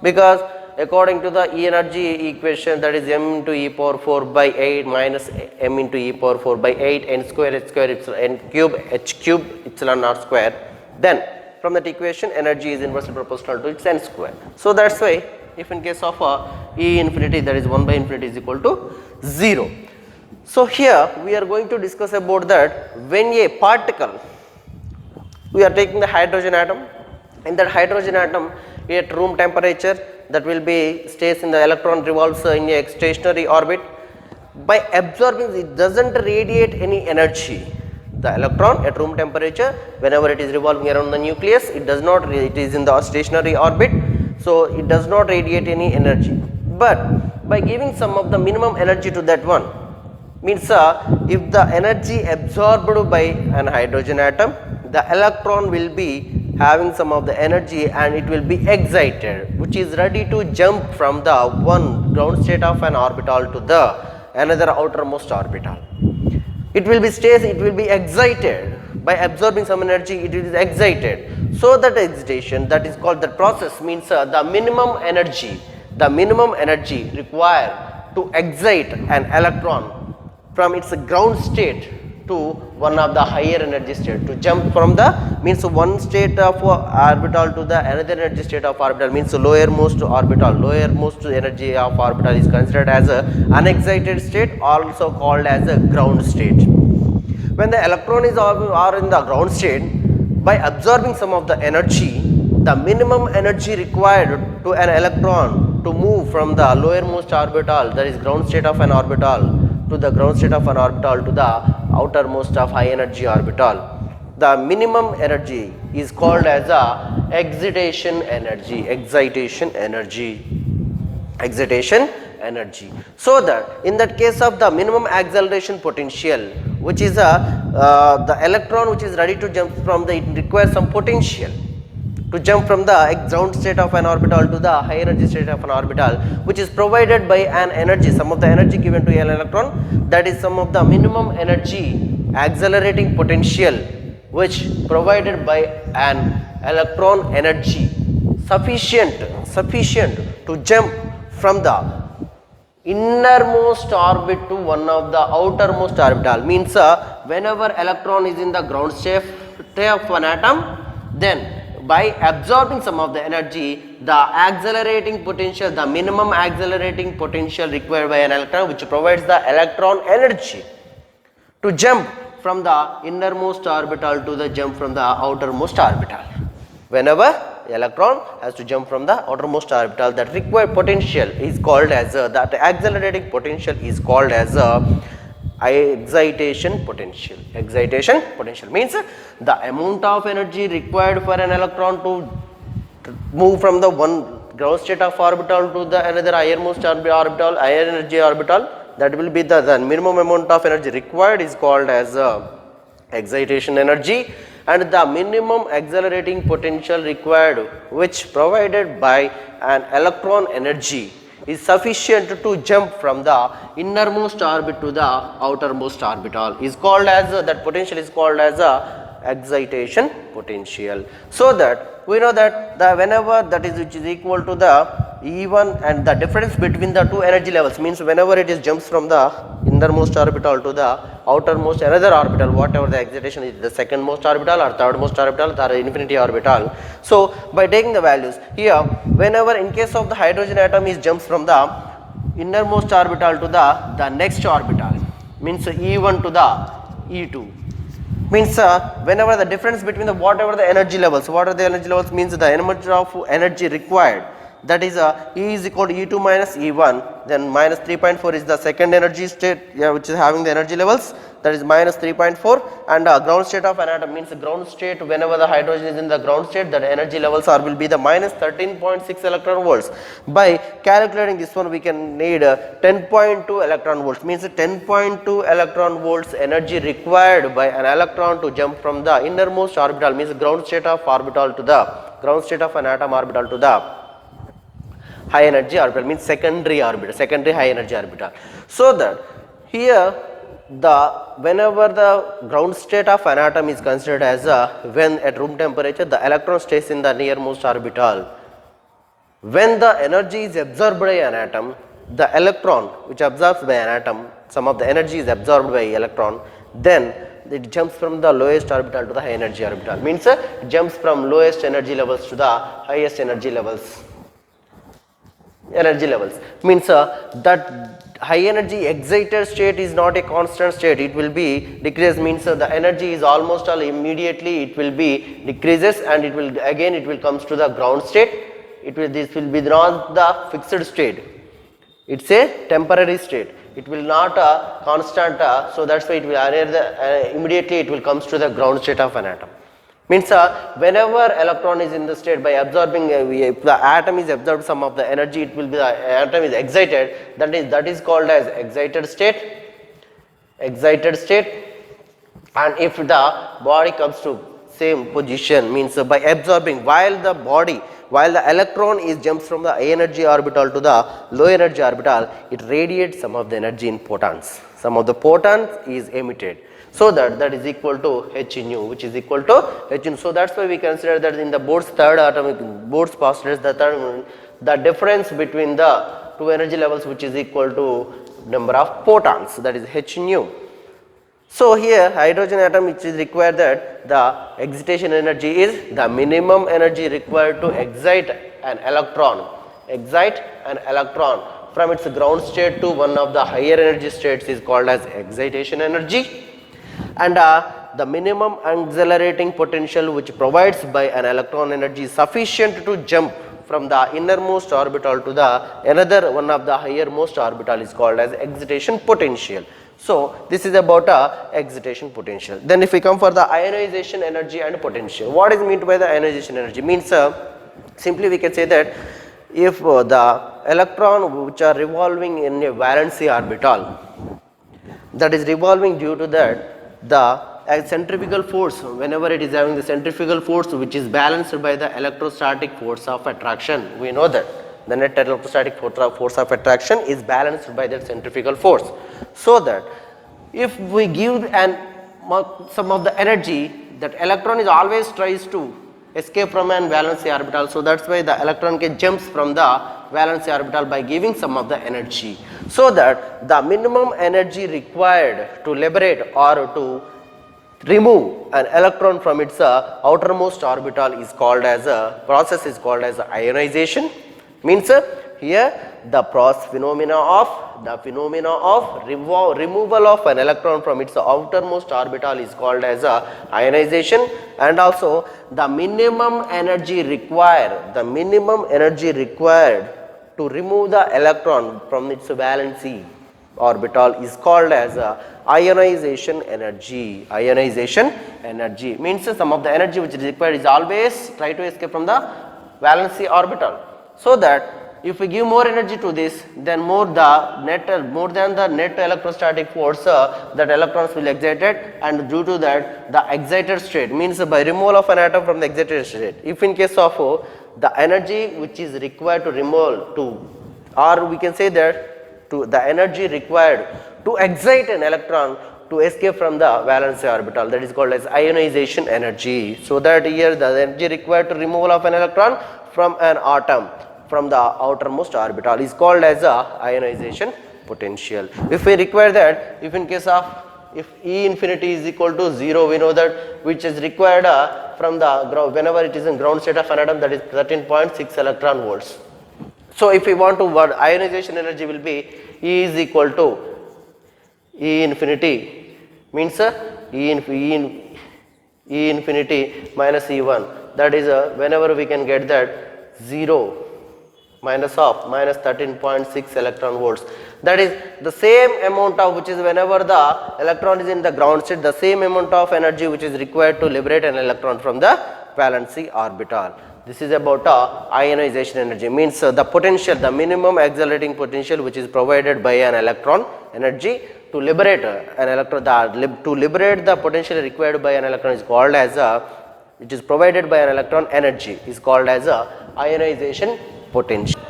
because according to the E energy equation, that is m into e power 4 by 8 minus m into e power 4 by 8 n square h square epsilon n cube h cube epsilon naught square. Then from that equation energy is inversely proportional to its n square. So that's why if in case of E infinity, that is 1 by infinity is equal to 0. So here we are going to discuss about that when a particle We are taking the hydrogen atom. In that hydrogen atom at room temperature, that will be stays in the electron revolves in a stationary orbit. By absorbing, it doesn't radiate any energy. The electron at room temperature, whenever it is revolving around the nucleus, it does not, it is in the stationary orbit, so it does not radiate any energy. But by giving some of the minimum energy to that one, means if the energy absorbed by an hydrogen atom, the electron will be having some of the energy and it will be excited, which is ready to jump from the one ground state of an orbital to the another outermost orbital. It will be excited by absorbing some energy, it is excited. So that excitation, that is called the process, means the minimum energy required to excite an electron from its ground state to one of the higher energy state, to jump from the means one state of orbital to the another energy state of orbital, means lowermost orbital, lowermost energy of orbital is considered as a unexcited state, also called as a ground state. When the electron is are in the ground state, by absorbing some of the energy, the minimum energy required to an electron to move from the lowermost orbital, that is ground state of an orbital, to the ground state of an orbital to the outermost of high energy orbital, the minimum energy is called as a excitation energy. So that in that case of the minimum acceleration potential, which is the electron which is ready to jump from the, it requires some potential to jump from the ground state of an orbital to the high energy state of an orbital, which is provided by an energy, some of the energy given to an electron, that is some of the minimum energy accelerating potential which provided by an electron energy sufficient to jump from the innermost orbit to one of the outermost orbital. Means whenever electron is in the ground state of an atom, then by absorbing some of the energy, the accelerating potential, the minimum accelerating potential required by an electron, which provides the electron energy to jump from the innermost orbital to the jump from the outermost orbital. Whenever the electron has to jump from the outermost orbital, that required potential is called as that accelerating potential is called as excitation potential. Excitation potential means the amount of energy required for an electron to move from the one ground state of orbital to the another highermost orbital, higher energy orbital, that will be the minimum amount of energy required is called as excitation energy, and the minimum accelerating potential required, which provided by an electron energy, is sufficient to jump from the innermost orbit to the outermost orbital, is called as that potential is called as excitation potential. So that we know that the whenever that is which is equal to the E1, and the difference between the two energy levels, means whenever it is jumps from the innermost orbital to the outermost another orbital, whatever the excitation is, the secondmost orbital or thirdmost orbital or infinity orbital. So by taking the values here, whenever in case of the hydrogen atom is jumps from the innermost orbital to the next orbital, means E1 to the E2, means whenever the difference between the whatever the energy levels, what are the energy levels, means the amount of energy required, that is E is equal to E2 minus E1, then minus 3.4 is the second energy state, which is having the energy levels, that is minus 3.4, and ground state of an atom, means ground state, whenever the hydrogen is in the ground state, that energy levels are will be the minus 13.6 electron volts. By calculating this one, we can need 10.2 electron volts, means 10.2 electron volts energy required by an electron to jump from the innermost orbital, means ground state of orbital to the ground state of an atom orbital to the high energy orbital, means secondary orbital, secondary high energy orbital. So that here whenever the ground state of an atom is considered as when at room temperature the electron stays in the nearmost orbital. When the energy is absorbed by an atom, the electron which absorbs by an atom, some of the energy is absorbed by electron, then it jumps from the lowest orbital to the high energy orbital, means it jumps from lowest energy levels to the highest energy levels. energy levels. Means that high energy excited state is not a constant state, it will be decreased. Means the energy is almost all immediately it will be decreases, and it will again it will comes to the ground state. This will be not the fixed state, it's a temporary state, it will not constant, so that's why it will immediately it will comes to the ground state of an atom. Means whenever electron is in the state, by absorbing if the atom is absorbed some of the energy, it will be the atom is excited, that is called as excited state. And if the body comes to same position, means by absorbing, while the electron is jumps from the high energy orbital to the low energy orbital, it radiates some of the energy in photons, some of the photons is emitted. So that is equal to h nu, which is equal to h nu. So that's why we consider that in the Bohr's postulates, the difference between the two energy levels, which is equal to number of photons, that is h nu. So here hydrogen atom, which is required, that the excitation energy is the minimum energy required to excite an electron from its ground state to one of the higher energy states is called as excitation energy. And the minimum accelerating potential which provides by an electron energy is sufficient to jump from the innermost orbital to the another one of the highermost orbital is called as excitation potential. So this is about excitation potential. Then if we come for the ionization energy and potential, what is meant by the ionization energy? Means simply we can say that if the electron which are revolving in a valency orbital, that is revolving due to that the centrifugal force, whenever it is having the centrifugal force which is balanced by the electrostatic force of attraction, we know that the net electrostatic force of attraction is balanced by that centrifugal force. So that if we give some of the energy, that electron is always tries to escape from an valency orbital, so that's why the electron can jumps from the valency orbital by giving some of the energy. So that the minimum energy required to liberate or to remove an electron from its outermost orbital is called as ionization. Means here the phenomena of removal of an electron from its outermost orbital is called as ionization. And also the minimum energy required to remove the electron from its valency orbital is called as ionization energy. Ionization energy means some of the energy which is required is always try to escape from the valency orbital. So that if we give more energy to this, then more than the net electrostatic force, that electrons will excited, and due to that the excited state, means by removal of an atom from the excited state, if in case of the energy which is required to remove or we can say that the energy required to excite an electron to escape from the valency orbital, that is called as ionization energy. So that here the energy required to removal of an electron from an atom from the outermost orbital is called as ionization potential. If we require that, if in case of if E infinity is equal to 0, we know that which is required from the ground, whenever it is in ground state of an atom, that is 13.6 electron volts. So if we want to, what ionization energy will be, E is equal to E infinity, means E infinity minus E1, that is whenever we can get that 0 minus 13.6 electron volts, that is the same amount of, which is whenever the electron is in the ground state, the same amount of energy which is required to liberate an electron from the valency orbital. This is about ionization energy, means the potential, the minimum accelerating potential which is provided by an electron energy to liberate an electron, to liberate the potential required by an electron is called as which is provided by an electron energy is called as ionization potential.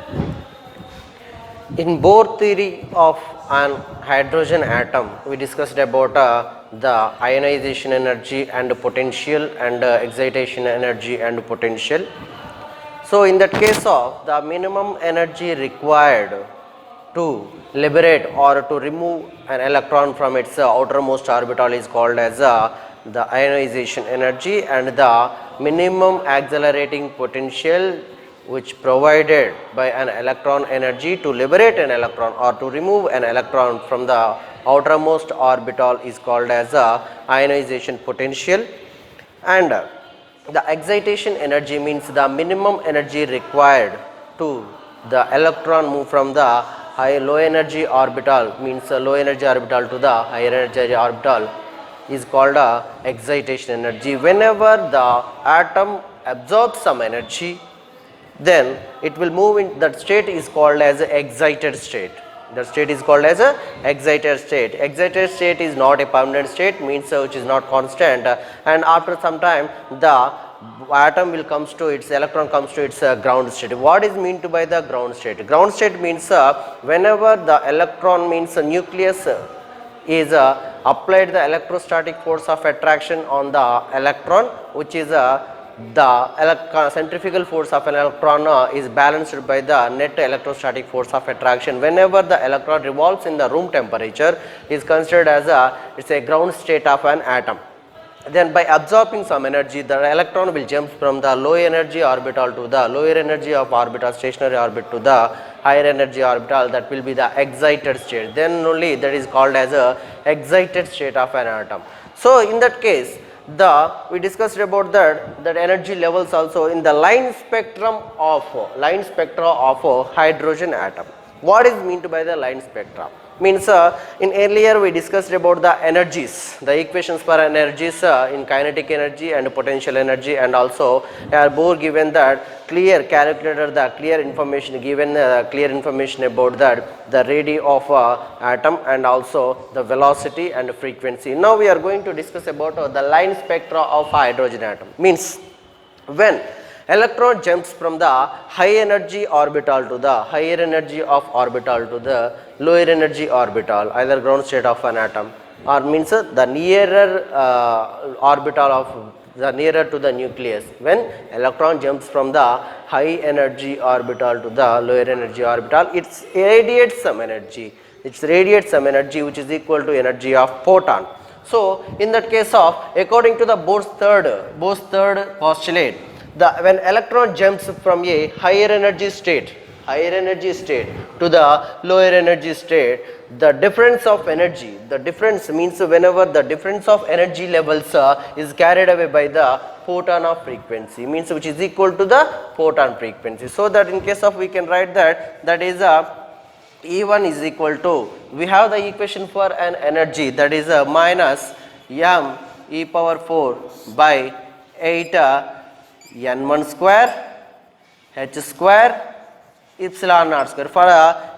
In Bohr theory of an hydrogen atom, we discussed about the ionization energy and potential and excitation energy and potential. So in that case of the minimum energy required to liberate or to remove an electron from its outermost orbital is called as the ionization energy, and the minimum accelerating potential which provided by an electron energy to liberate an electron or to remove an electron from the outermost orbital is called as a ionization potential. And the excitation energy means the minimum energy required to the electron move from the low energy orbital, means low energy orbital to the higher energy orbital, is called a excitation energy. Whenever the atom absorbs some energy, then it will move in, that state is called as a excited state. The state is called as a excited state. Excited state is not a permanent state, means which is not constant, and after some time the atom will comes to its electron comes to its ground state. What is meant by the ground state? Ground state means whenever the electron, means nucleus is applied the electrostatic force of attraction on the electron, which is the centrifugal force of an electron is balanced by the net electrostatic force of attraction. Whenever the electron revolves in the room temperature, is considered as it's a ground state of an atom. Then by absorbing some energy, the electron will jump from the low energy orbital to the lower energy of orbital, stationary orbit, to the higher energy orbital. That will be the excited state. Then only that is called as a excited state of an atom. So in that case, we discussed about that energy levels also in the line spectra of hydrogen atom. What is meant by the line spectra? Means in earlier we discussed about the energies, the equations for energies in kinetic energy and potential energy, and also are both given that clear calculated the clear information, given clear information about that the radii of atom and also the velocity and frequency. Now we are going to discuss about the line spectra of hydrogen atom. Means when electron jumps from the high energy orbital to the higher energy of orbital to the lower energy orbital, either ground state of an atom, or means the nearer orbital of the nearer to the nucleus. When electron jumps from the high energy orbital to the lower energy orbital, it radiates some energy. It radiates some energy which is equal to energy of photon. So in that case of, according to the Bohr's third postulate, when electron jumps from a higher energy state to the lower energy state, the difference of energy, the difference means whenever the difference of energy levels is carried away by the photon of frequency, means which is equal to the photon frequency. So that in case of, we can write that is E1 is equal to, we have the equation for an energy, that is minus m e power 4 by 8 n1 square h square epsilon naught square for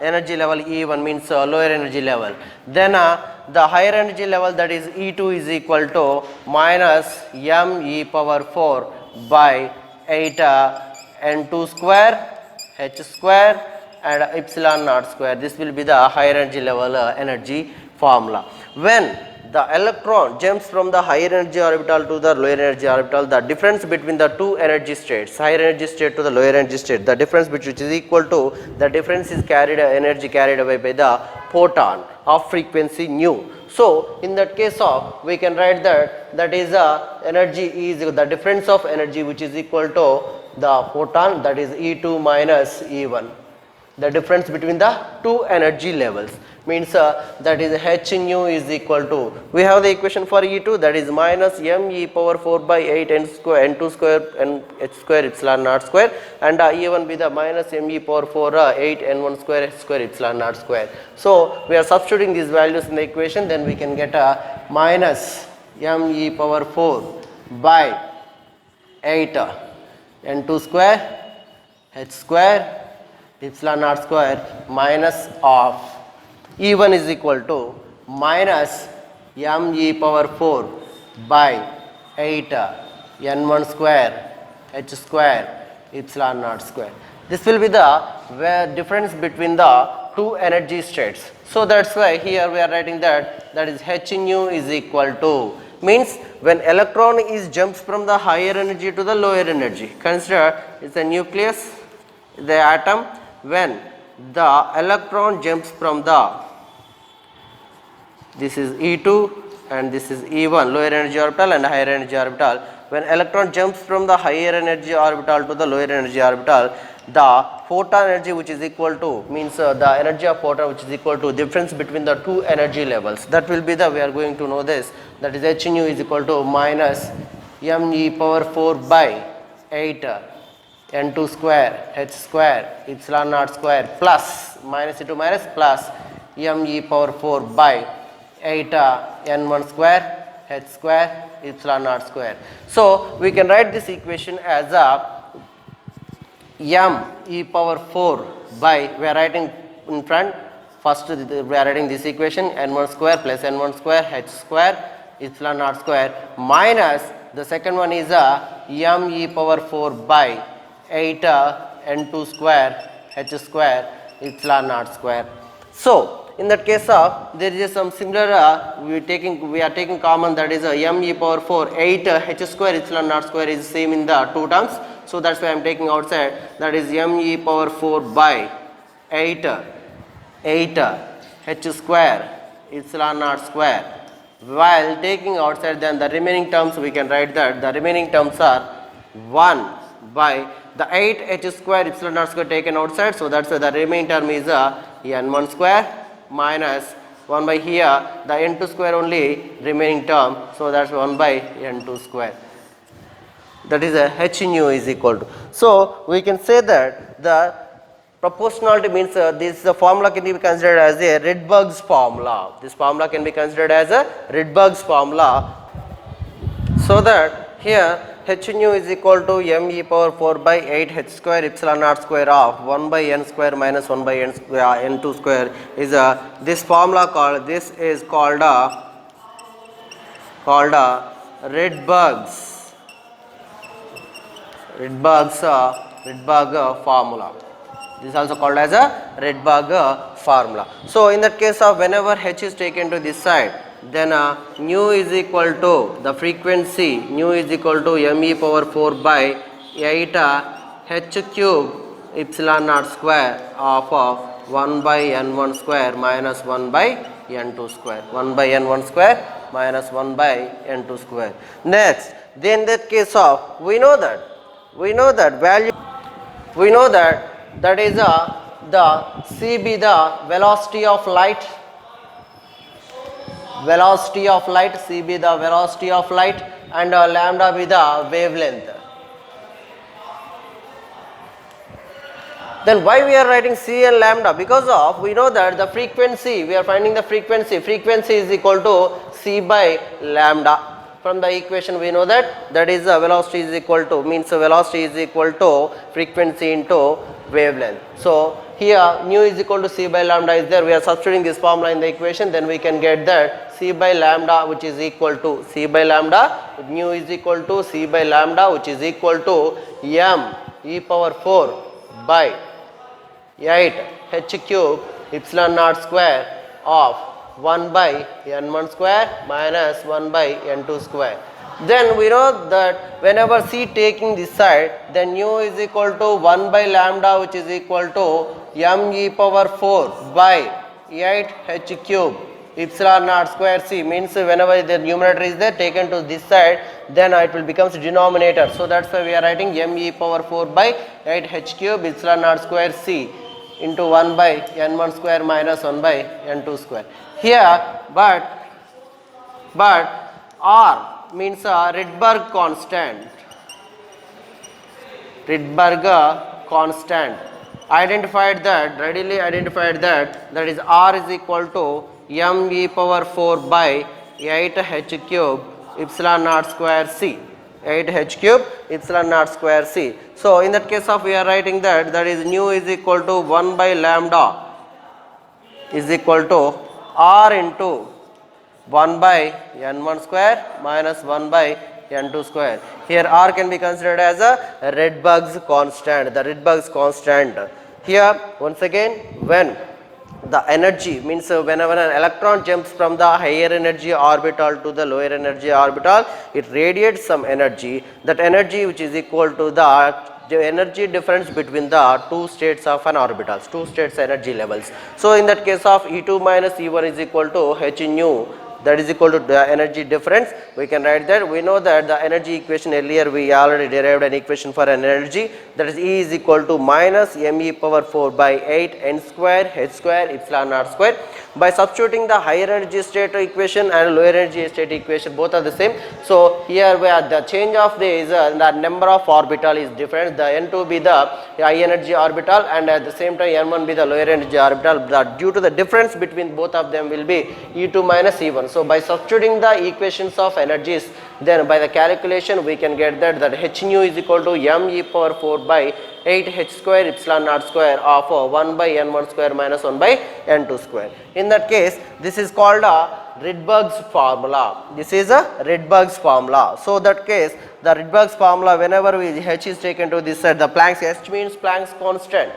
energy level E1, means lower energy level. Then the higher energy level, that is E2, is equal to minus m e power 4 by 8 n2 square h square and epsilon naught square. This will be the higher energy level energy formula. When the electron jumps from the higher energy orbital to the lower energy orbital, the difference between the two energy states, higher energy state to the lower energy state, the difference which is equal to, the difference is energy carried away by the photon of frequency nu. So in that case of, we can write that is energy is the difference of energy which is equal to the photon, that is E2 minus E1. The difference between the two energy levels, means that is h nu is equal to, we have the equation for E2, that is minus m e power 4 by 8 n square n2 square n h square epsilon naught square, and E1 be the minus m e power 4 8 n1 square h square epsilon naught square. So we are substituting these values in the equation, then we can get a minus m e power 4 by 8 n2 square h square epsilon naught square minus of E1 is equal to minus m e power 4 by 8 n1 square h square epsilon naught square. This will be the difference between the two energy states. So that's why here we are writing that is h nu is equal to, means when electron is jumps from the higher energy to the lower energy, consider it's a nucleus, the atom. When the electron jumps from this is E2 and this is E1, lower energy orbital and higher energy orbital. When electron jumps from the higher energy orbital to the lower energy orbital, the photon energy which is equal to means the energy of photon which is equal to difference between the two energy levels. That will be the, we are going to know this, that is h nu is equal to minus m e power 4 by 8 n2 square h square epsilon naught square plus minus into minus plus m e power 4 by 8 n1 square h square epsilon naught square. So we can write this equation as a m e power 4 by, we are writing in front, first we are writing this equation n1 square plus n1 square h square epsilon naught square minus the second one is a m e power 4 by 8 n2 square h square epsilon naught square. So in that case of, there is some similar we are taking common, that is m e power 4 8 h square epsilon naught square is same in the two terms. So that's why I am taking outside, that is m e power 4 by 8 h square epsilon naught square. While taking outside, then the remaining terms we can write that the remaining terms are 1 by the 8 h square epsilon naught square taken outside. So that's why the remaining term is n1 square minus 1 by here the n2 square only remaining term. So that's 1 by n2 square. That is a h nu is equal to. So we can say that the proportionality means this formula can be considered as a Rydberg's formula. This formula can be considered as a Rydberg's formula. So that here h nu is equal to m e power 4 by 8 h square epsilon naught square of 1 by n square minus 1 by n square n2 square is this formula called, this is called Rydberg formula. This is also called as a Rydberg formula. So in that case of, whenever h is taken to this side, then nu is equal to the frequency, nu is equal to m e power 4 by 8 h cube epsilon naught square of 1 by n1 square minus 1 by n2 square, 1 by n1 square minus 1 by n2 square. Next, then in that case of, we know that value, we know that is the c be the velocity of light, c be the velocity of light, and lambda be the wavelength. Then why we are writing c and lambda? Because of, we know that the frequency, we are finding the frequency is equal to c by lambda. From the equation we know that is velocity is equal to, means velocity is equal to frequency into wavelength. So here nu is equal to c by lambda is there, we are substituting this formula in the equation, then we can get that c by lambda which is equal to c by lambda, nu is equal to c by lambda which is equal to m e power 4 by 8 h cube epsilon naught square of 1 by n1 square minus 1 by n2 square. Then we know that whenever c taking this side, then nu is equal to 1 by lambda which is equal to m e power 4 by 8 h cube epsilon naught square c, means whenever the numerator is there taken to this side, then it will becomes denominator. So that's why we are writing m e power 4 by 8 h cube epsilon naught square c into 1 by n1 square minus 1 by n2 square. Here, but R means Rydberg constant. Identified that, readily identified that is R is equal to m e power 4 by 8 h cube epsilon naught square c. 8 h cube epsilon naught square c. So in that case of, we are writing that is nu is equal to 1 by lambda is equal to R into 1 by n1 square minus 1 by n2 square. Here R can be considered as a Rydberg's constant, the Rydberg's constant. Here once again, when the energy, means whenever an electron jumps from the higher energy orbital to the lower energy orbital, it radiates some energy, that energy which is equal to the energy difference between the two states of an orbital, two states energy levels. So in that case of, E2 minus E1 is equal to h nu that is equal to the energy difference. We can write that. We know that the energy equation earlier we already derived an equation for an energy, that is E is equal to minus me power 4 by 8 n square h square epsilon naught square. By substituting the higher energy state equation and lower energy state equation, both are the same. So here where the change of the number of orbital is different, the n2 be the high energy orbital and at the same time n1 be the lower energy orbital. Due to the difference between both of them will be E2 minus E1. So by substituting the equations of energies, then by the calculation we can get that h nu is equal to m e power 4 by 8 h square epsilon naught square of 1 by n1 square minus 1 by n2 square. In that case, this is called a Rydberg's formula. This is a Rydberg's formula. So that case, the Rydberg's formula, whenever h is taken to this side, the Planck's h means Planck's constant.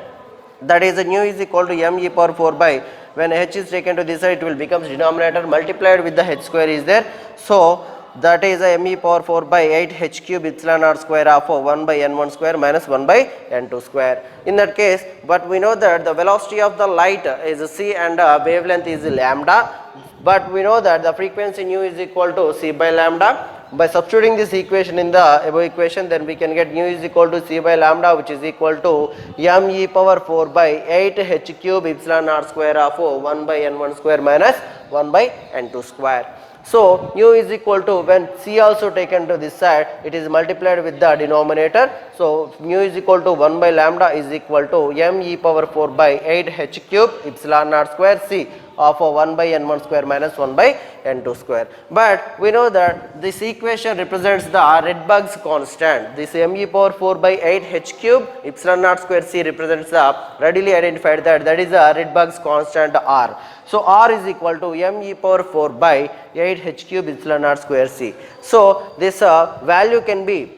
That is nu is equal to m e power 4 by, when h is taken to this side, it will become denominator multiplied with the h square is there. So that is a me power 4 by 8 h cube epsilon naught square of 1 by n1 square minus 1 by n2 square. In that case, but we know that the velocity of the light is c and wavelength is lambda, but we know that the frequency nu is equal to c by lambda. By substituting this equation in the above equation, then we can get nu is equal to c by lambda, which is equal to m e power 4 by 8 h cube epsilon naught square of 1 by n1 square minus 1 by n2 square. So nu is equal to, when c also taken to this side, it is multiplied with the denominator. So mu is equal to 1 by lambda is equal to m e power 4 by 8 h cube epsilon naught square c of 1 by n1 square minus 1 by n2 square. But we know that this equation represents the Rydberg's constant. This m e power 4 by 8 h cube epsilon naught square c represents the readily identified that is the Rydberg's constant r. So r is equal to m e power 4 by 8 h cube epsilon naught square c. So this value can be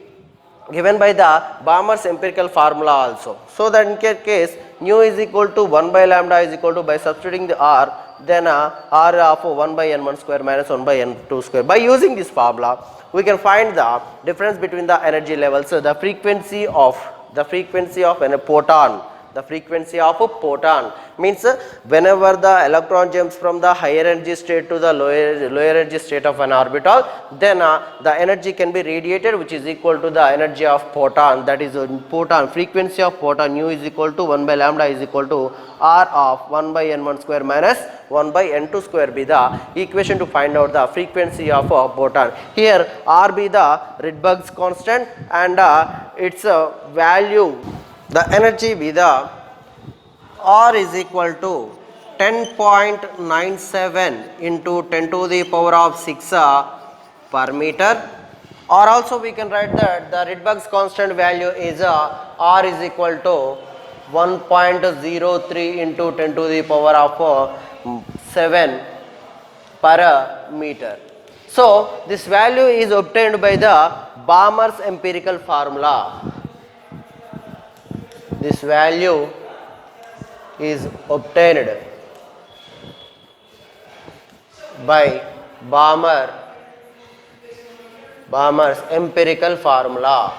given by the Balmer's empirical formula also. So that in case nu is equal to 1 by lambda is equal to, by substituting the r, then r of 1 by n1 square minus 1 by n2 square. By using this formula, we can find the difference between the energy levels. So the frequency of a photon. The frequency of a photon means whenever the electron jumps from the higher energy state to the lower energy state of an orbital, then the energy can be radiated, which is equal to the energy of photon. That is photon, frequency of photon nu is equal to 1 by lambda is equal to r of 1 by n1 square minus 1 by n2 square be the equation to find out the frequency of a photon. Here r be the Rydberg's constant and its value, the energy be the r is equal to 10.97 into 10 to the power of 6 per meter, or also we can write that the Rydberg's constant value is r is equal to 1.03 into 10 to the power of 7 per meter. So this value is obtained by the Balmer's empirical formula. This value is obtained by Balmer's empirical formula.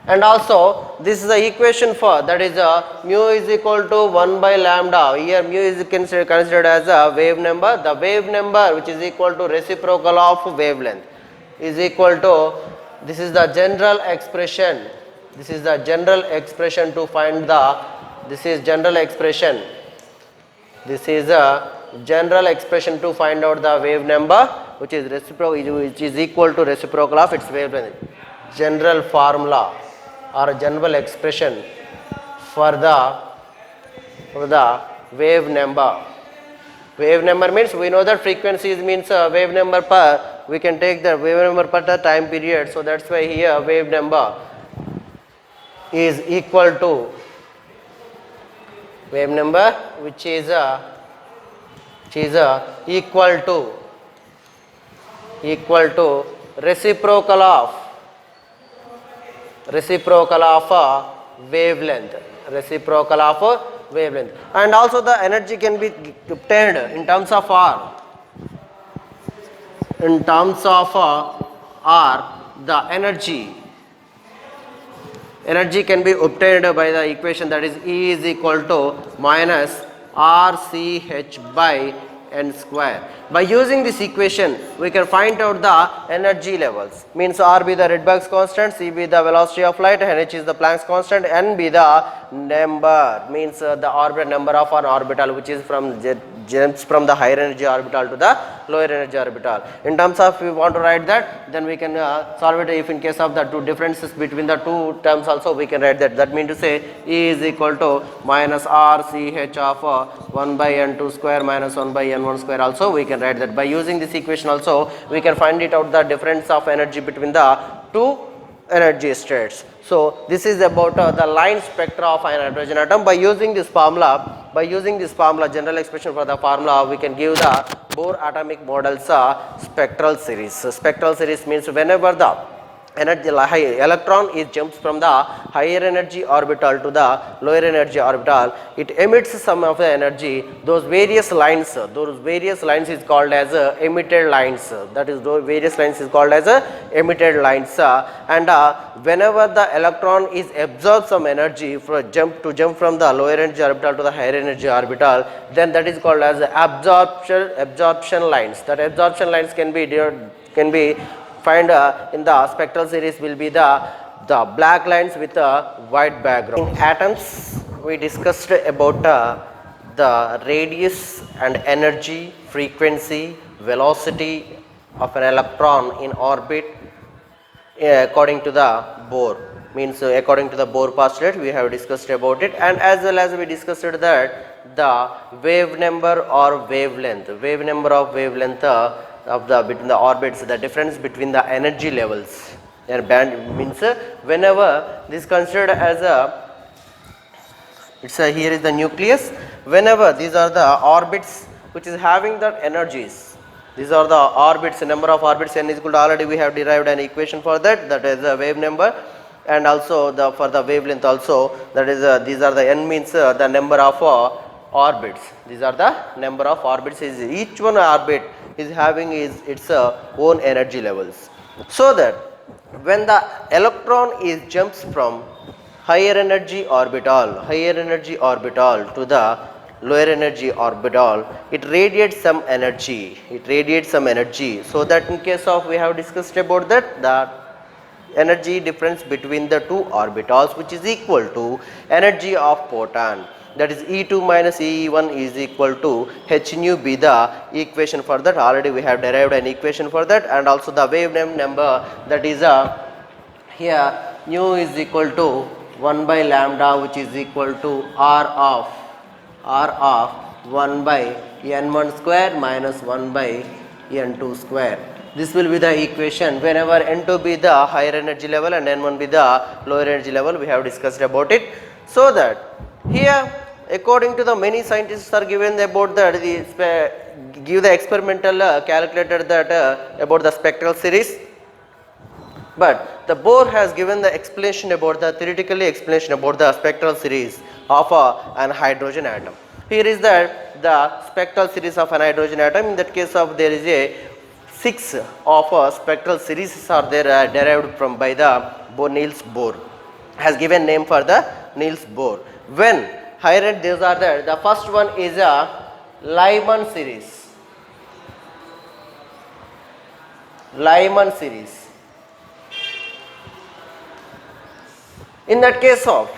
And also this is the equation for, that is mu is equal to 1 by lambda. Here mu is considered as a wave number. The wave number, which is equal to reciprocal of wavelength, is equal to, this is the general expression. This is the general expression to find the, this is general expression. This is a general expression to find out the wave number, which is reciprocal, which is equal to reciprocal of its wavelength. General formula or general expression for the wave number. Wave number means, we know that frequencies means wave number per, we can take the wave number per the time period. So that's why here wave number is equal to wave number which is equal to reciprocal of wavelength. And also the energy can be obtained in terms of r. In terms of r, the energy energy can be obtained by the equation that is E is equal to minus RCH by n square. By using this equation, we can find out the energy levels. Means R be the Rydberg's constant, C be the velocity of light, and H is the Planck's constant, N be the number, means the orbital number of an orbital, which is from jumps from the higher energy orbital to the lower energy orbital. In terms of, if we want to write that, then we can solve it. If in case of the two differences between the two terms also, we can write that. That means to say E is equal to minus RCH of 1 by n2 square minus 1 by n1 square, also we can write that. By using this equation also, we can find it out the difference of energy between the two energy states. So this is about the line spectra of an hydrogen atom. By using this formula, general expression for the formula, we can give the Bohr atomic model's spectral series. So spectral series means whenever the energy electron is jumps from the higher energy orbital to the lower energy orbital, it emits some of the energy. Those various lines is called as emitted lines. That is, those various lines is called as emitted lines. And whenever the electron is absorbed some energy for jump from the lower energy orbital to the higher energy orbital, then that is called as absorption lines. That absorption lines can be find in the spectral series will be the black lines with a white background. In atoms, we discussed about the radius and energy, frequency, velocity of an electron in orbit according to the Bohr. Means according to the Bohr postulate, we have discussed about it, and as well as we discussed that the wave number or wavelength of the between the orbits, the difference between the energy levels and band, means whenever this considered as here is the nucleus, whenever these are the orbits which is having the energies, these are the orbits, number of orbits, n is equal to, already we have derived an equation for that, that is the wave number, and also for the wavelength also, that is these are the n means the number of orbits. These are the number of orbits. Is each one orbit is having its own energy levels. So that when the electron is jumps from higher energy orbital to the lower energy orbital, it radiates some energy. So that in case of, we have discussed about that energy difference between the two orbitals, which is equal to energy of photon. That is E2 minus E1 is equal to h nu be the equation for that. Already we have derived an equation for that, and also the wavelength number, that is here nu is equal to 1 by lambda, which is equal to R of 1 by n1 square minus 1 by n2 square. This will be the equation whenever n2 be the higher energy level and n1 be the lower energy level. We have discussed about it. So that here, according to the many scientists are given about that, give the experimental calculator that about the spectral series, but the Bohr has given the explanation about the theoretically explanation about the spectral series of an hydrogen atom. Here is that the spectral series of an hydrogen atom. In that case of, there is a 6 of spectral series are there derived from by the Niels Bohr, has given name for the Niels Bohr. When higher these are there, the first one is a Lyman series. In that case of,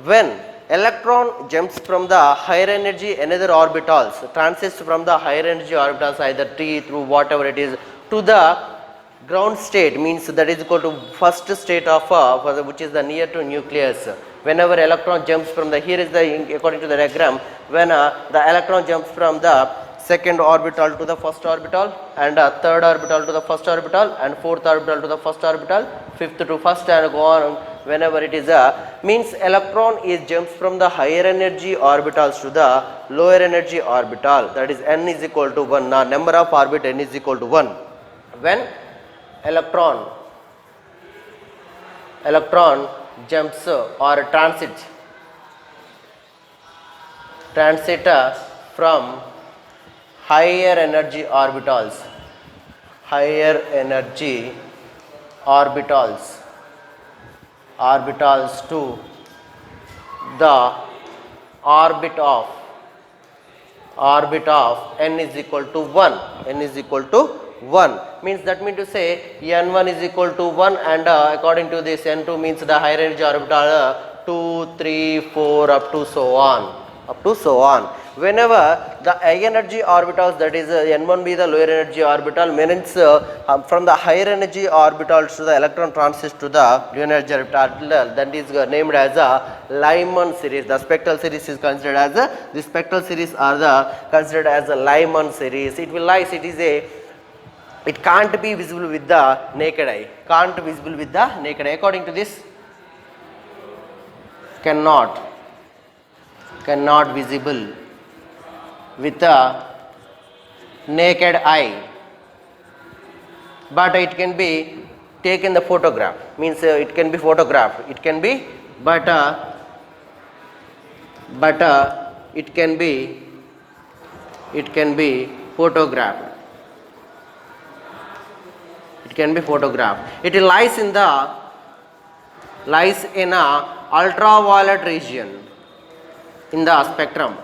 when electron jumps from the higher energy another orbitals, transits from the higher energy orbitals, either T through whatever it is, to the ground state, means that is equal to first state of which is the near to nucleus. Whenever electron jumps from the, here is the, according to the diagram, when the electron jumps from the second orbital to the first orbital, and third orbital to the first orbital, and fourth orbital to the first orbital, fifth to first, and go on, whenever it is means electron is jumps from the higher energy orbitals to the lower energy orbital, that is n is equal to 1, number of orbit n is equal to 1. When electron jumps or transit from higher energy orbitals orbitals to the orbit of n is equal to 1, n is equal to 1, means that means to say n1 is equal to 1, and according to this n2 means the higher energy orbital 2, 3, 4 up to so on. Whenever the high energy orbitals, that is n1 be the lower energy orbital, means from the higher energy orbitals to the electron transits to the lower energy orbital, that is named as a Lyman series. The spectral series is considered as the spectral series are considered as a Lyman series. It will lies, it can't be visible with the naked eye, according to this cannot visible with the naked eye, but it can be taken the photograph, means it can be photographed, it can be but it can be photographed, it lies in a ultraviolet region in the spectrum,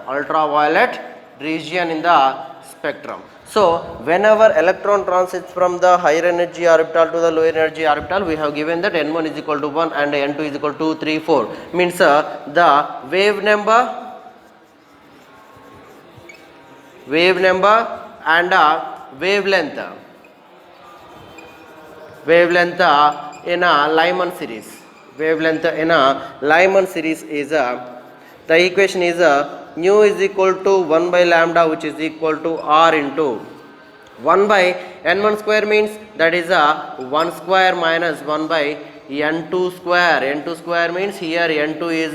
in the spectrum. So whenever electron transits from the higher energy orbital to the lower energy orbital, we have given that n1 is equal to 1 and n2 is equal to 3, 4, means the wave number and wavelength in a Lyman series. Is the equation is nu is equal to 1 by lambda, which is equal to r into 1 by n1 square, means that is 1 square minus 1 by n2 square. n2 square means here n2 is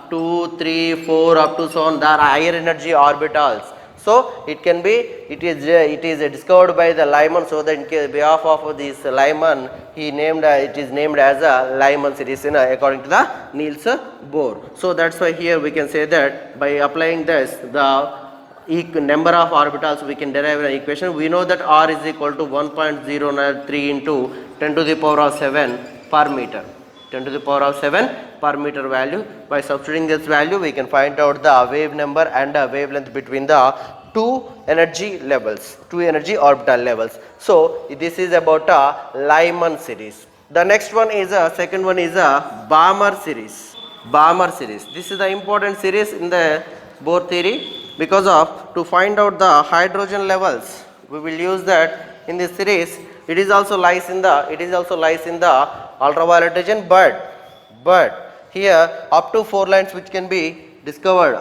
2, 3, 4 up to so on, the higher energy orbitals. So it is discovered by the Lyman, so that in behalf of this Lyman, it is named as a Lyman series according to the Niels Bohr. So that's why here we can say that by applying this, the number of orbitals, we can derive an equation. We know that r is equal to 1.093 into 10 to the power of 7 per meter. 10 to the power of 7 per meter value. By substituting this value, we can find out the wave number and wavelength between the two energy orbital levels. So this is about a Lyman series. The next one is second one is a Balmer series. This is the important series in the Bohr theory, because of to find out the hydrogen levels, we will use that in this series. It is also lies in the ultraviolet region, but here up to 4 lines which can be discovered,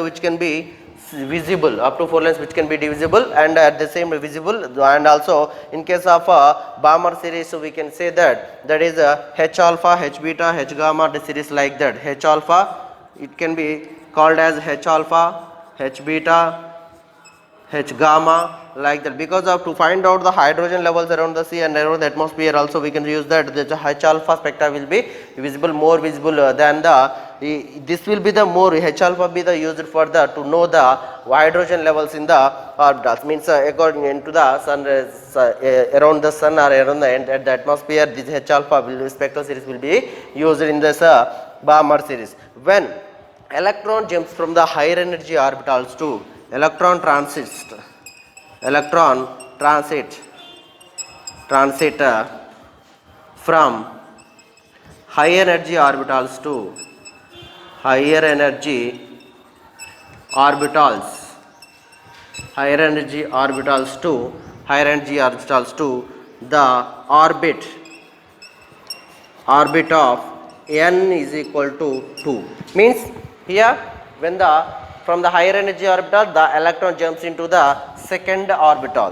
which can be visible, divisible and at the same visible. And also in case of Balmer series, so we can say that is H alpha, H beta, H gamma, the series like that. H alpha, it can be called as H alpha, H beta, H gamma, like that, because of to find out the hydrogen levels around the sea and around the atmosphere. Also we can use that the H alpha spectra will be more visible than this will be the more H alpha be the used for to know the hydrogen levels in the orbitals, means according into the sun, around the sun or around the atmosphere, this H alpha spectral series will be used in this Balmer series. When electron jumps from the higher energy orbitals to electron transit from higher energy orbitals to higher energy orbitals to the orbit of n is equal to 2, means here when from the higher energy orbital, the electron jumps into the second orbital,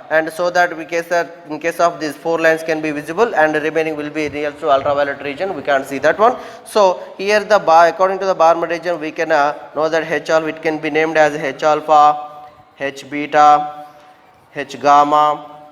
and so that in case of these 4 lines can be visible and the remaining will be real to ultraviolet region, we can't see that one. So here according to the Balmer region, we can know that H alpha, it can be named as H alpha, H beta, H gamma,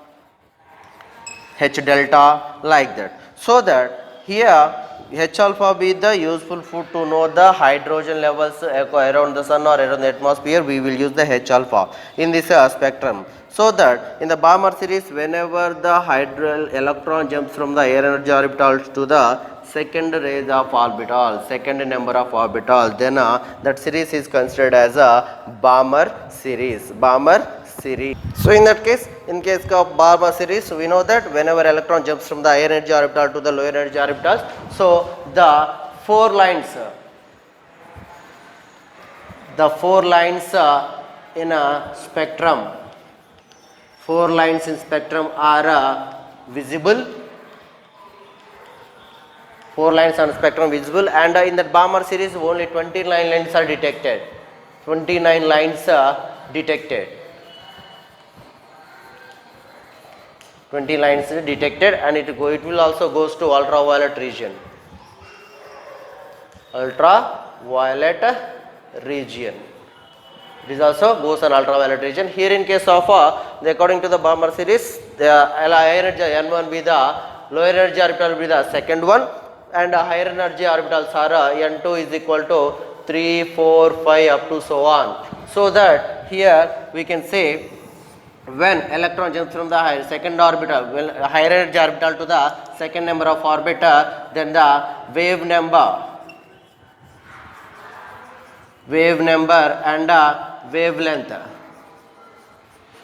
H delta, like that. So that here H alpha be the useful food to know the hydrogen levels around the sun or around the atmosphere. We will use the H alpha in this spectrum. So that in the Balmer series, whenever the hydrogen electron jumps from the air energy orbitals to the second rays of orbital, second number of orbital, then that series is considered as a Balmer series. Balmer series. So in that case, in case of Balmer series, we know that whenever electron jumps from the higher energy orbital to the lower energy orbitals, so the four lines in a spectrum, four lines in spectrum are visible. Four lines on spectrum visible, and in that Balmer series only 29 lines are detected. 29 lines are detected. 20 lines detected, and it will also goes to ultraviolet region. Ultraviolet region. This also goes on ultraviolet region. Here in case of according to the Balmer series, the higher energy N1 be the lower energy orbital be the second one, and higher energy orbitals are N2 is equal to 3, 4, 5 up to so on. So that here we can say when electron jumps from the second orbital, higher energy orbital to the second number of orbiter, then the wave number and wavelength.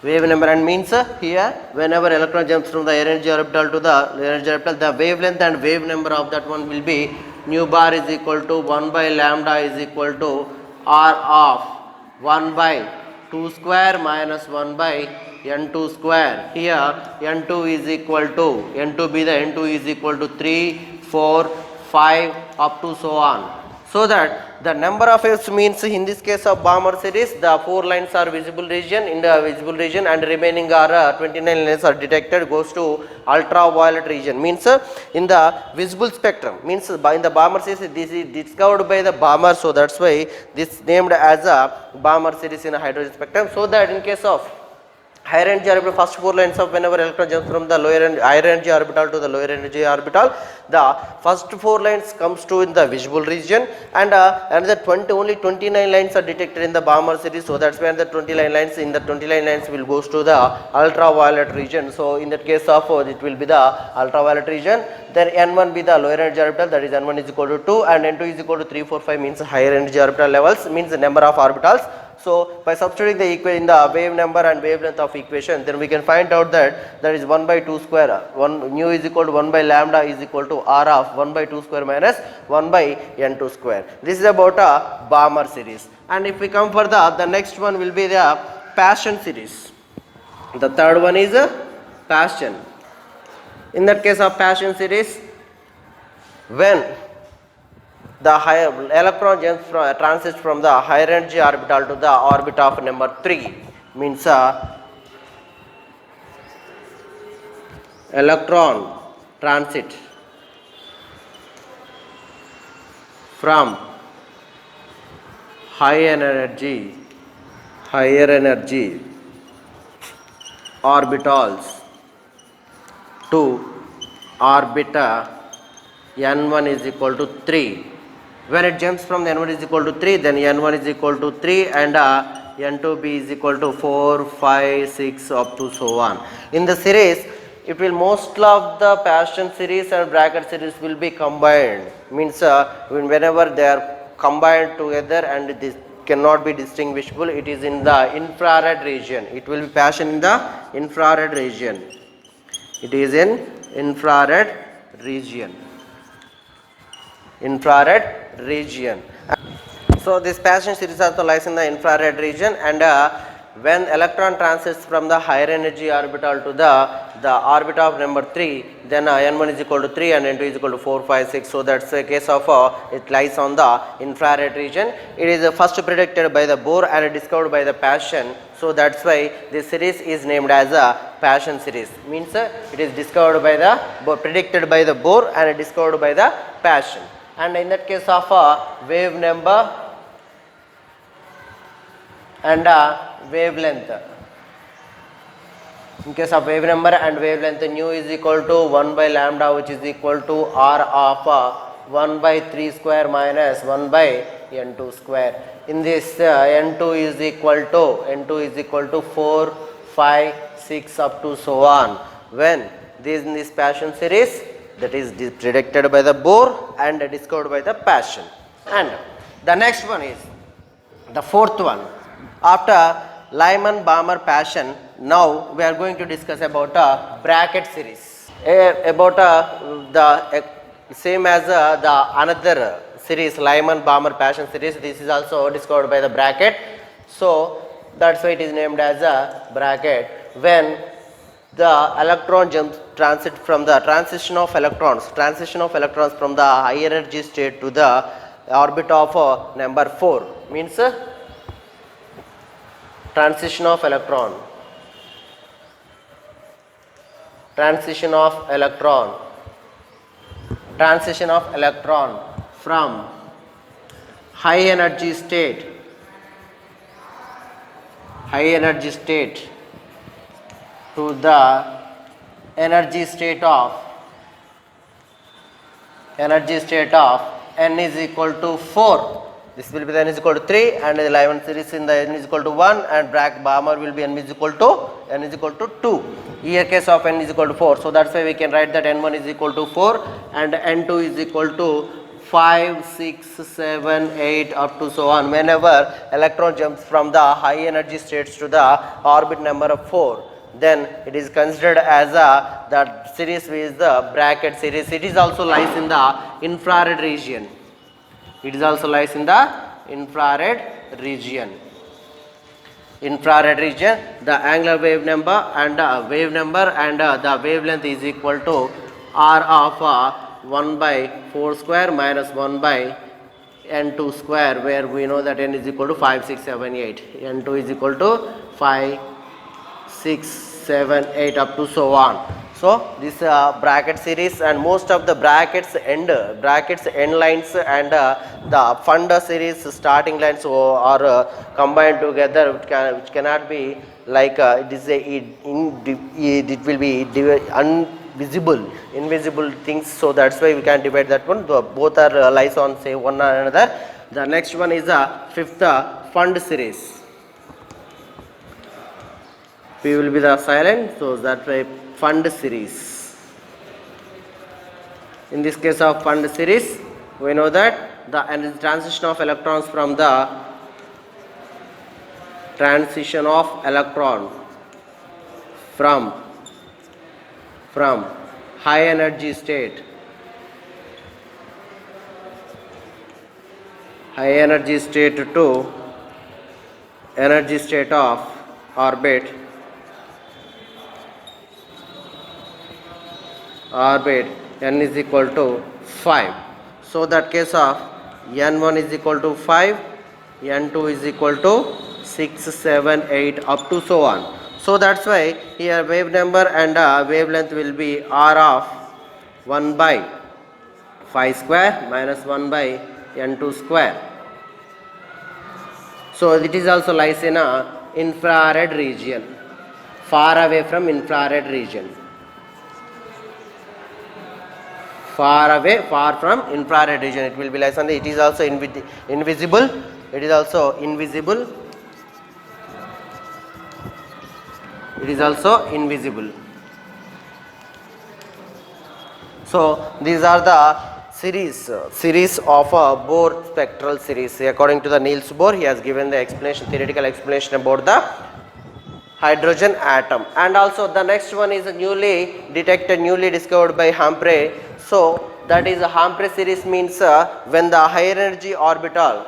Wave number and means here whenever electron jumps from the energy orbital to the energy orbital, the wavelength and wave number of that one will be nu bar is equal to 1 by lambda is equal to r of 1 by 2 square minus 1 by n2 square. Here n2 is equal to n2 is equal to 3, 4, 5 up to so on. So that the number of waves means in this case of Balmer series, the four lines are visible region, in the visible region, and remaining are 29 lines are detected, goes to ultraviolet region. Means in the visible spectrum, means by in the Balmer series, this is discovered by the Balmer, so that's why this named as a Balmer series in a hydrogen spectrum. So that in case of higher energy orbital, first four lines of whenever electron jumps from the higher energy orbital to the lower energy orbital, the first four lines comes to in the visible region, and another only 29 lines are detected in the Balmer series. So that's where the 29 lines will goes to the ultraviolet region. So in that case of it will be the ultraviolet region. Then N1 be the lower energy orbital, that is N1 is equal to 2, and N2 is equal to 3, 4, 5 means higher energy orbital levels, means the number of orbitals. So by substituting the equation in the wave number and wavelength of equation, then we can find out that is 1 by 2 square, nu is equal to 1 by lambda is equal to r of 1 by 2 square minus 1 by n2 square. This is about a Balmer series. And if we come for the next one will be the Passion series. The third one is Passion. In that case of Passion series, when the higher electron transits from the higher energy orbital to the orbit of number 3, means electron transit from higher energy orbitals to orbiter n1 is equal to 3. When it jumps from the n1 is equal to 3, then n1 is equal to 3, and n2b is equal to 4, 5, 6 up to so on. In the series, it will most of the Passion series and bracket series will be combined. Means whenever they are combined together and this cannot be distinguishable, it is in the infrared region. It will be Passion in the infrared region. It is in infrared region. So this Passion series also lies in the infrared region, and when electron transits from the higher energy orbital to the orbit of number 3, then n1 is equal to 3 and n2 is equal to 4, 5, 6. So that's the case of it lies on the infrared region. It is first predicted by the Bohr and discovered by the Passion. So that's why this series is named as a Passion series. Means it is discovered by the predicted by the Bohr and discovered by the Passion. And in that case of wave number and wavelength, in case of wave number and wavelength, nu is equal to 1 by lambda, which is equal to r of 1 by 3 square minus 1 by n2 square. In this n2 is equal to 4, 5, 6 up to so on. When this Paschen series, that is predicted by the Bohr and discovered by the Paschen. And the next one is the fourth one. After Lyman, Balmer, Paschen, now we are going to discuss about a bracket series. About the same as the another series, Lyman, Balmer, Paschen series. This is also discovered by the bracket. So that's why it is named as a bracket. When the electron jumps transit from the transition of electrons from the high energy state to the orbit of number 4 means transition of electron from high energy state to the energy state of n is equal to 4. This will be the n is equal to 3, and the Lyman series in the n is equal to 1, and Balmer will be n is equal to 2. Here case of n is equal to 4. So that's why we can write that n1 is equal to 4 and n2 is equal to 5, 6, 7, 8 up to so on. Whenever electron jumps from the high energy states to the orbit number of 4, then it is considered as that series is the bracket series. It is also lies in the infrared region. The angular wave number and the wavelength is equal to r of 1 by 4 square minus 1 by n2 square, where we know that n is equal to 5, 6, 7, 8. n2 is equal to 5, 6, 7, 8 up to so on. So this bracket series, and most of the brackets end lines and the fund series starting lines are combined together, which cannot be like it is it will be invisible things. So that's why we can divide that one. Both are lies on say one another. The next one is the fifth fund series. P will be the silent, so that way fund series. In this case of fund series, we know that the transition of electrons from high energy state to energy state of orbit n is equal to 5. So that case of n1 is equal to 5, n2 is equal to 6, 7, 8 up to so on. So that's why here wave number and wavelength will be r of 1 by 5 square minus 1 by n2 square. So it is also lies in a infrared region, far away from infrared region. Far from infrared region, it will be lies on the, it is also invisible. So these are the series of Bohr spectral series. According to the Niels Bohr, he has given the theoretical explanation about the hydrogen atom. And also the next one is newly discovered by Humphrey. So that is a Humphrey series means when the high energy orbital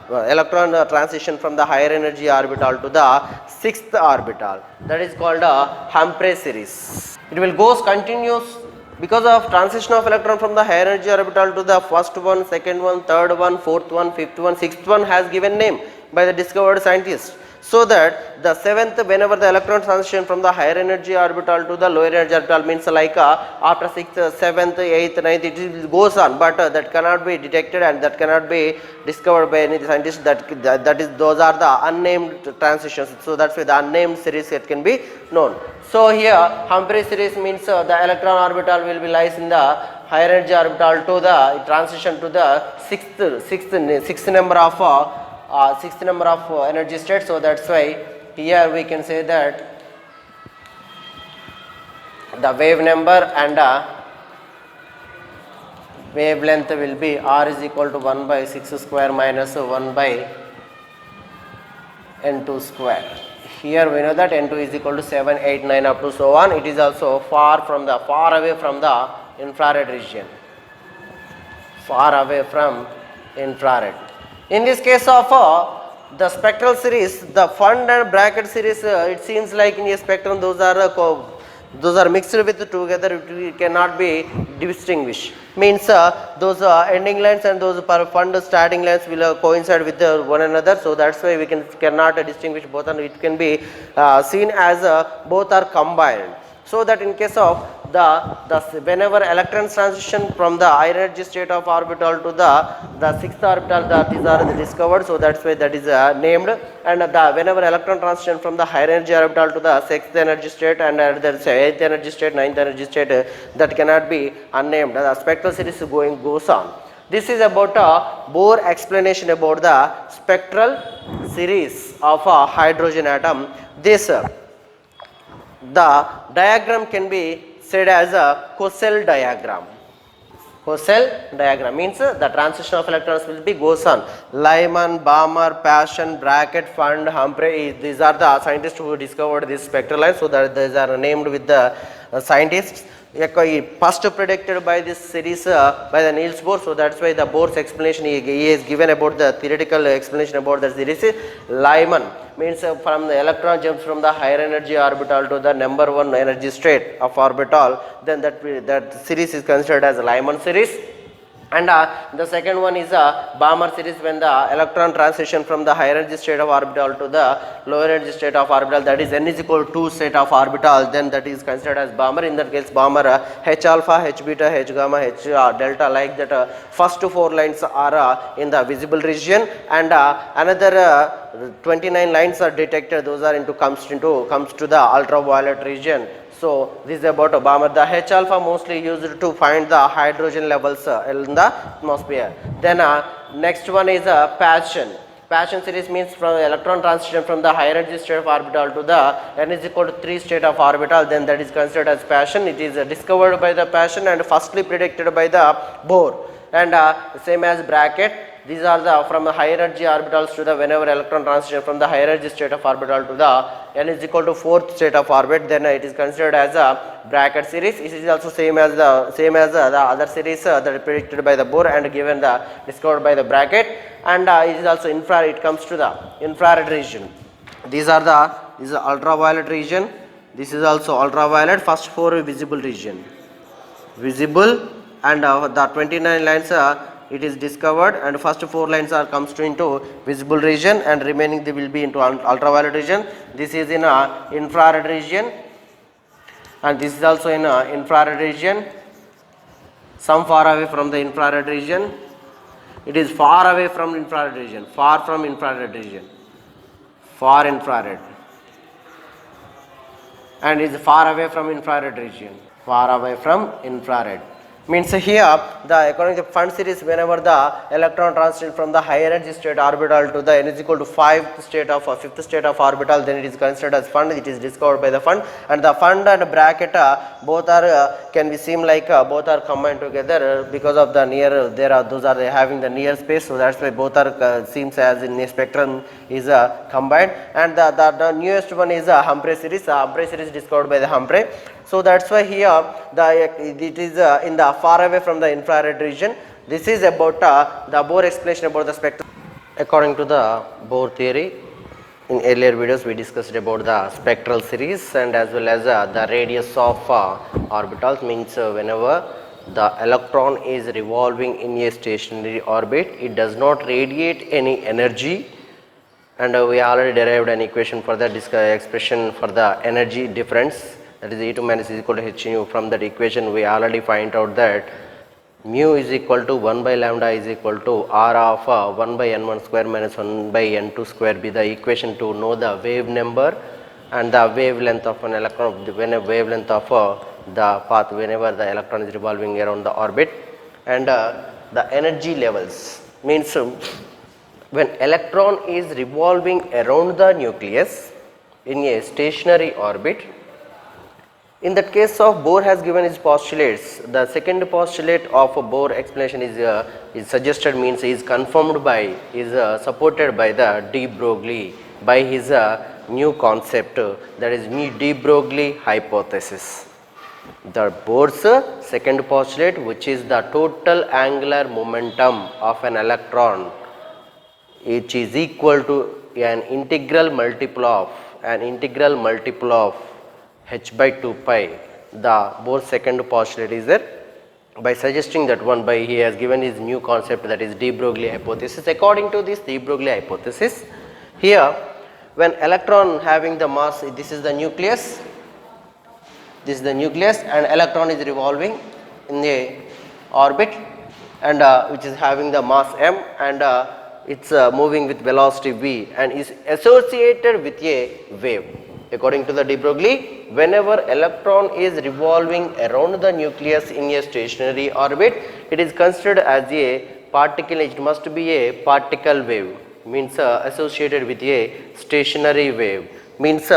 electron transition from the higher energy orbital to the sixth orbital, that is called a Humphrey series. It will goes continuous because of transition of electron from the higher energy orbital to the first one, second one, third one, fourth one, fifth one, sixth one has given name by the discovered scientists. So that the seventh, whenever the electron transition from the higher energy orbital to the lower energy orbital means like after 6th, 7th, 8th, 9th it goes on, but that cannot be detected and that cannot be discovered by any scientist. That is, those are the unnamed transitions. So that's why the unnamed series can be known. So here Humphrey series means the electron orbital will be lies in the higher energy orbital to the transition to the sixth number of energy state. So that's why here we can say that the wave number and wavelength will be r is equal to 1 by 6 square minus 1 by n2 square. Here we know that n2 is equal to 7, 8, 9 up to so on. It is also far away from the infrared region. Far away from infrared. In this case of the spectral series, the fund and bracket series, it seems like in a spectrum those are mixed with together, it cannot be distinguished. Means those ending lines and those fund starting lines will coincide with one another. So that's why we cannot distinguish both, and it can be seen as both are combined. So that in case of the whenever electrons transition from the higher energy state of orbital to the sixth orbital, these are discovered. So that's why that is named. And whenever electron transition from the higher energy orbital to the sixth energy state and there is eighth energy state, ninth energy state, that cannot be unnamed. The spectral series goes on. This is about a Bohr explanation about the spectral series of a hydrogen atom. This the diagram can be said as a Cosell diagram. Cosell diagram means the transition of electrons will be goes on. Lyman, Balmer, Paschen, Brackett, Fund, Humphrey, these are the scientists who discovered this spectral line. So that these are named with the scientists. First predicted by this series by the Niels Bohr. So that's why the Bohr's explanation he is given about the theoretical explanation about the series. Lyman means from the electron jumps from the higher energy orbital to the number 1 energy state of orbital, then that series is considered as a Lyman series. And the second one is a Balmer series, when the electron transition from the higher energy state of orbital to the lower energy state of orbital, that is n is equal to 2 state of orbital, then that is considered as Balmer. In that case, Balmer H alpha, H beta, H gamma, H delta, like that first 4 lines are in the visible region, and another 29 lines are detected. Those are comes to the ultraviolet region. So this is about Balmer. The H alpha mostly used to find the hydrogen levels in the atmosphere. Then next one is Paschen. Paschen series means from electron transition from the higher energy state of orbital to the n is equal to 3 state of orbital, then that is considered as Paschen. It is discovered by the Paschen and firstly predicted by the Bohr. And same as Brackett. These are the from the higher energy orbitals to the whenever electron transition from the higher energy state of orbital to the n is equal to 4th state of orbit, then it is considered as a Brackett series. It is also same as the other series that are predicted by the Bohr and given the discovered by the Brackett. And it is also infrared. It comes to the infrared region. This is the ultraviolet region. This is also ultraviolet. First 4 visible region, visible, and the 29 lines it is discovered, and first 4 lines are comes to into visible region, and remaining they will be into ultraviolet region. This is in infrared region, and this is also in infrared region. Some far away from the infrared region. It is far away from infrared region, far from infrared region, far infrared, and is far away from infrared region, far away from infrared. Means here the according to fund series, whenever the electron transition from the higher energy state orbital to the n is equal to 5th state of orbital, then it is considered as fund. It is discovered by the fund, and the fund and Brackett both are can be seem like both are combined together because of the near those are having the near space. So that's why both are seems as in a spectrum is combined. And the newest one is Humphrey series. Humphrey series discovered by the Humphrey. So that's why here it is in the far away from the infrared region. This is about the Bohr explanation about the spectrum. According to the Bohr theory, in earlier videos we discussed about the spectral series and as well as the radius of orbitals. Means whenever the electron is revolving in a stationary orbit, it does not radiate any energy, and we already derived an equation for that expression for the energy difference, that is E2 minus is equal to h nu. From that equation we already find out that mu is equal to 1 by lambda is equal to r of 1 by n1 square minus 1 by n2 square be the equation to know the wave number and the wavelength of an electron. When a wavelength of the path whenever the electron is revolving around the orbit. And the energy levels means when electron is revolving around the nucleus in a stationary orbit. In that case of Bohr has given his postulates. The second postulate of a Bohr explanation is suggested, means is confirmed by, is supported by the de Broglie by his new concept, that is de Broglie hypothesis. The Bohr's second postulate, which is the total angular momentum of an electron, which is equal to an integral multiple of h by 2 pi. The Bohr's second postulate is there. By suggesting that one, by he has given his new concept, that is de Broglie hypothesis. According to this de Broglie hypothesis, here when electron having the mass, this is the nucleus, and electron is revolving in the orbit, and which is having the mass m, and it's moving with velocity v and is associated with a wave. According to the de Broglie, whenever electron is revolving around the nucleus in a stationary orbit, it is considered as a particle. It must be a particle wave, means associated with a stationary wave. Means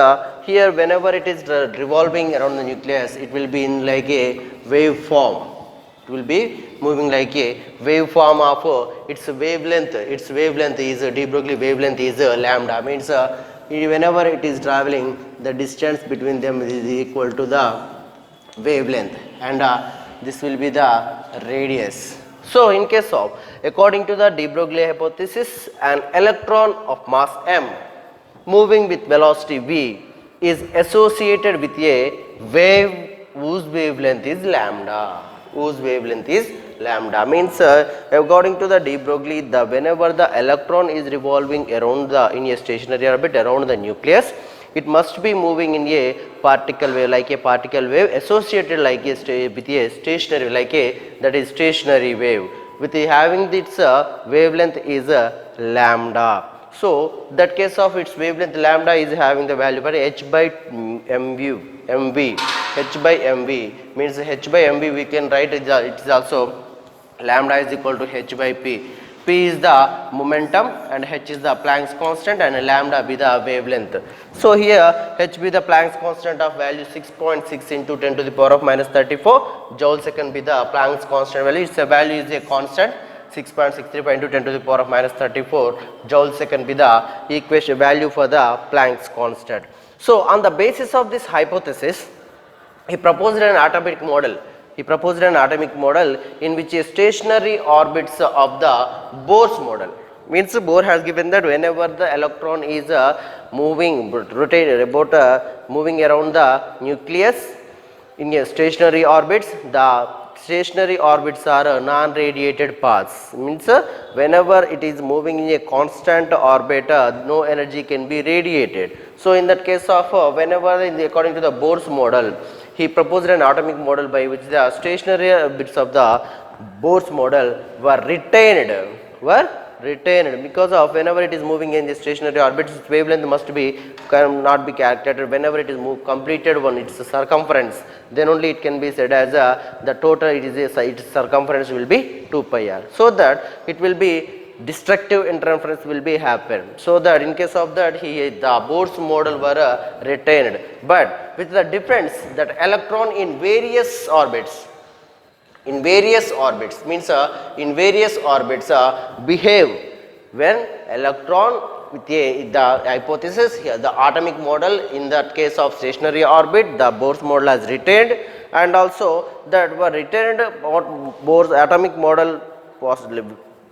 here whenever it is revolving around the nucleus, it will be in like a wave form. It will be moving like a wave form of its wavelength. Its wavelength is de Broglie wavelength is lambda. Means whenever it is traveling, the distance between them is equal to the wavelength, and this will be the radius. So in case of, according to the de Broglie hypothesis, an electron of mass m moving with velocity v is associated with a wave whose wavelength is lambda. Means according to the de Broglie, whenever the electron is revolving around in a stationary orbit around the nucleus, it must be moving in a particle wave, like a particle wave associated like a with a stationary, like a that is stationary wave, with having its wavelength is lambda. So that case of its wavelength lambda is having the value for h by mv. H by mv means h by mv we can write it is also lambda is equal to h by p. P is the momentum and h is the Planck's constant and lambda be the wavelength. So here h be the Planck's constant of value 6.6 into 10 to the power of minus 34 joule second be the Planck's constant value. Its value is a constant 6.635 into 10 to the power of minus 34 joule second be the equation value for the Planck's constant. So on the basis of this hypothesis, he proposed an atomic model. In which a stationary orbits of the Bohr's model. Means Bohr has given that whenever the electron is moving around the nucleus in a stationary orbits, the stationary orbits are non-radiated paths. Means whenever it is moving in a constant orbit, no energy can be radiated. So in that case of whenever according to the Bohr's model, he proposed an atomic model by which the stationary bits of the Bohr's model were retained because of whenever it is moving in the stationary orbit, its wavelength must be cannot be calculated. Whenever it is completed one, its circumference, then only it can be said as the total its circumference will be 2 pi r. So that it will be destructive interference will be happen. So that in case of that the Bohr's model were retained, but with the difference that electron in various orbits means in various orbits behave when electron with the hypothesis here, the atomic model in that case of stationary orbit, the Bohr's model has retained, and also that were retained what Bohr's atomic model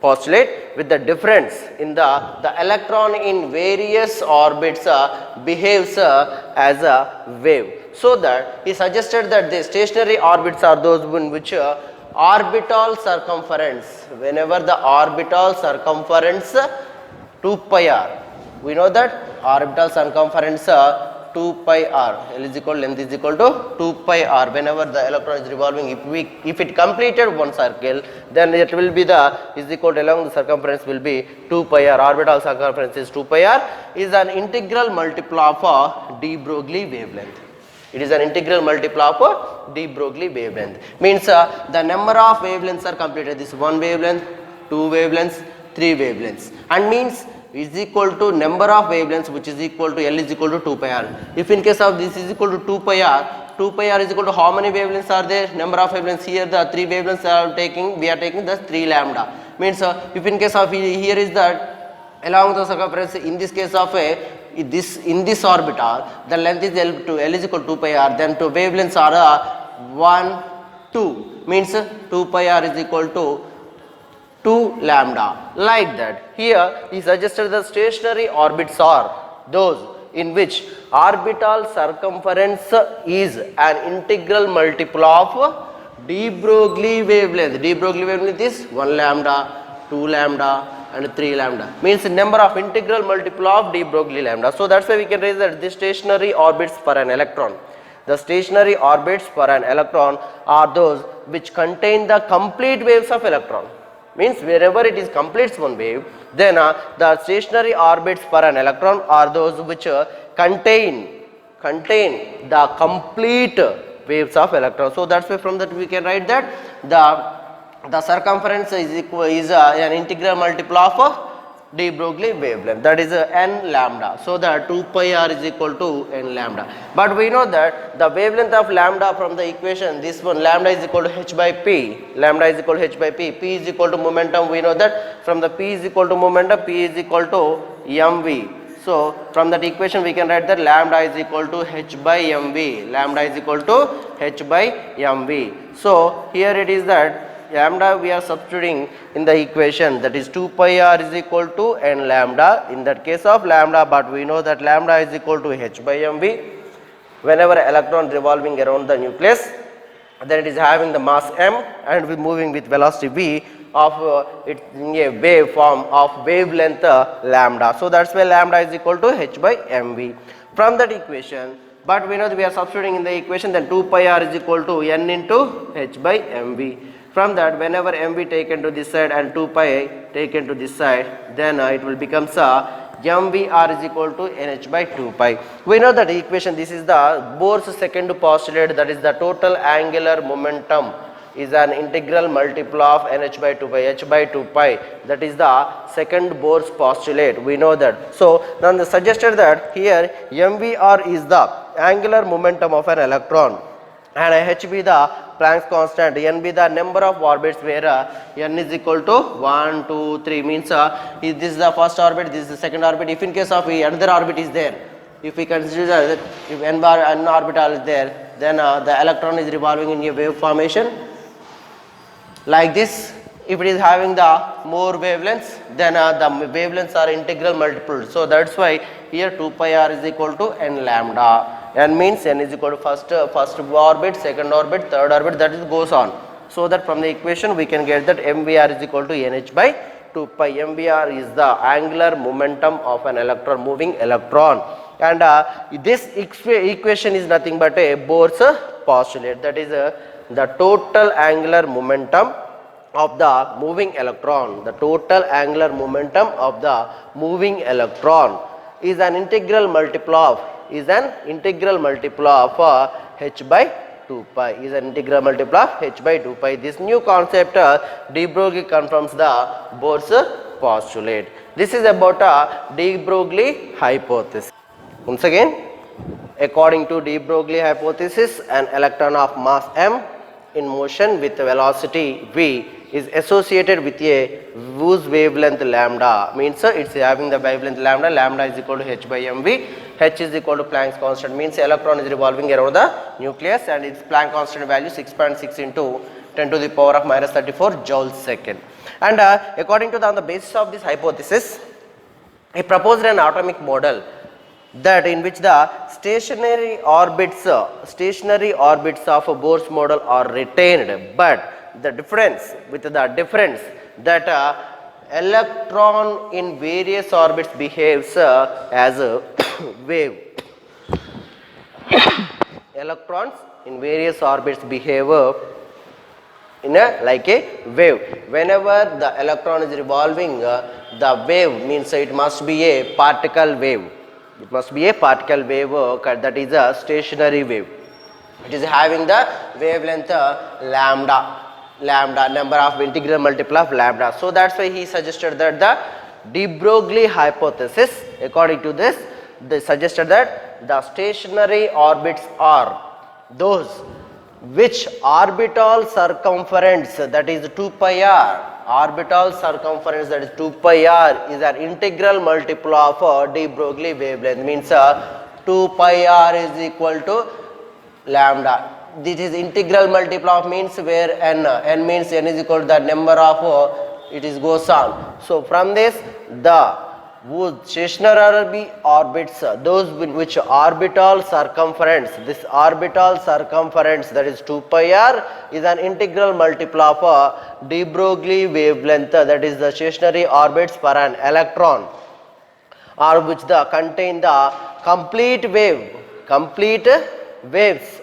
postulate with the difference in the electron in various orbits behaves as a wave. So that he suggested that the stationary orbits are those in which orbital circumference, whenever the orbital circumference 2 pi r, we know that orbital circumference 2 pi r, L is equal, length is equal to 2 pi r. Whenever the electron is revolving, if it completed one circle, then it will be is equal to along the circumference will be 2 pi r. Orbital circumference is 2 pi r is an integral multiple of de Broglie wavelength. It is an integral multiple of de Broglie wavelength. Means the number of wavelengths are completed. This one wavelength, two wavelengths, three wavelengths, and means is equal to number of wavelengths, which is equal to L is equal to 2 pi r. If in case of this is equal to 2 pi r, 2 pi r is equal to how many wavelengths are there? Number of wavelengths. Here the 3 wavelengths are taking, we are taking the 3 lambda. Means if in case of here is that along the circumference, in this case of in this orbital, the length is L is equal to 2 pi r, then two wavelengths are 1, 2, means 2 pi r is equal to 2 lambda, like that. Here he suggested the stationary orbits are those in which orbital circumference is an integral multiple of de Broglie wavelength. De Broglie wavelength is 1 lambda, 2 lambda and 3 lambda, means number of integral multiple of de Broglie lambda. So that's why we can raise that the stationary orbits for an electron. The stationary orbits for an electron are those which contain the complete waves of electron. Means wherever it is completes one wave, then the stationary orbits for an electron are those which contain the complete waves of electron. So that's why from that we can write that the circumference is equal an integral multiple of de Broglie wavelength, that is n lambda. So that 2 pi r is equal to n lambda. But we know that the wavelength of lambda from the equation, this one lambda is equal to h by p, lambda is equal to h by p, p is equal to momentum. We know that from the p is equal to momentum, p is equal to mv. So from that equation we can write that lambda is equal to h by mv, lambda is equal to h by mv. So here it is that lambda we are substituting in the equation, that is 2 pi r is equal to n lambda in that case of lambda, but we know that lambda is equal to h by mv. Whenever electron revolving around the nucleus, then it is having the mass m and we moving with velocity v of it in a wave form of wavelength lambda. So that's why lambda is equal to h by mv. From that equation, but we know that we are substituting in the equation, then 2 pi r is equal to n into h by mv. From that, whenever mv taken to this side and 2 pi taken to this side, then it will become mvr is equal to nh by 2 pi. We know that equation, this is the Bohr's second postulate, that is the total angular momentum is an integral multiple of nh by 2 pi, h by 2 pi, that is the second Bohr's postulate. We know that. So now they suggested that here mvr is the angular momentum of an electron and h be the Planck's constant, n be the number of orbits where n is equal to 1, 2, 3, means this is the first orbit, this is the second orbit. If in case of another orbit is there, if we consider that if n orbital is there, then the electron is revolving in a wave formation like this. If it is having the more wavelengths, then the wavelengths are integral multiples. So that's why here 2 pi r is equal to n lambda. N means n is equal to first orbit, second orbit, third orbit, that is goes on. So that from the equation we can get that mvr is equal to nh by 2 pi. Mvr is the angular momentum of an electron, moving electron, and this equation is nothing but a Bohr's postulate, that is the total angular momentum of the moving electron. The total angular momentum of the moving electron is an integral multiple of h by 2 pi, is an integral multiple of h by 2 pi. This new concept de Broglie confirms the Bohr's postulate. This is about de Broglie hypothesis. Once again, according to de Broglie hypothesis, an electron of mass m in motion with velocity v is associated with a whose wavelength lambda, means it's having the wavelength lambda, lambda is equal to h by mv, h is equal to Planck's constant, means electron is revolving around the nucleus and its Planck constant value 6.6 into 10 to the power of minus 34 joules second. And according to on the basis of this hypothesis, he proposed an atomic model that in which the stationary orbits of Bohr's model are retained, but the difference that electron in various orbits behaves as a wave. Electrons in various orbits behave in like a wave. Whenever the electron is revolving, the wave means it must be a particle wave. It must be a particle wave that is a stationary wave. It is having the wavelength lambda number of integral multiple of lambda. So that's why he suggested that the de Broglie hypothesis, according to this, they suggested that the stationary orbits are those which orbital circumference, that is 2 pi r, orbital circumference, that is 2 pi r, is an integral multiple of de Broglie wavelength, means 2 pi r is equal to lambda. This is integral multiple of means where n means n is equal to the number of it is goes on. So from this, the stationary orbits, those which orbital circumference, this orbital circumference, that is 2 pi r, is an integral multiple of de Broglie wavelength, that is the stationary orbits for an electron, or which contain the complete waves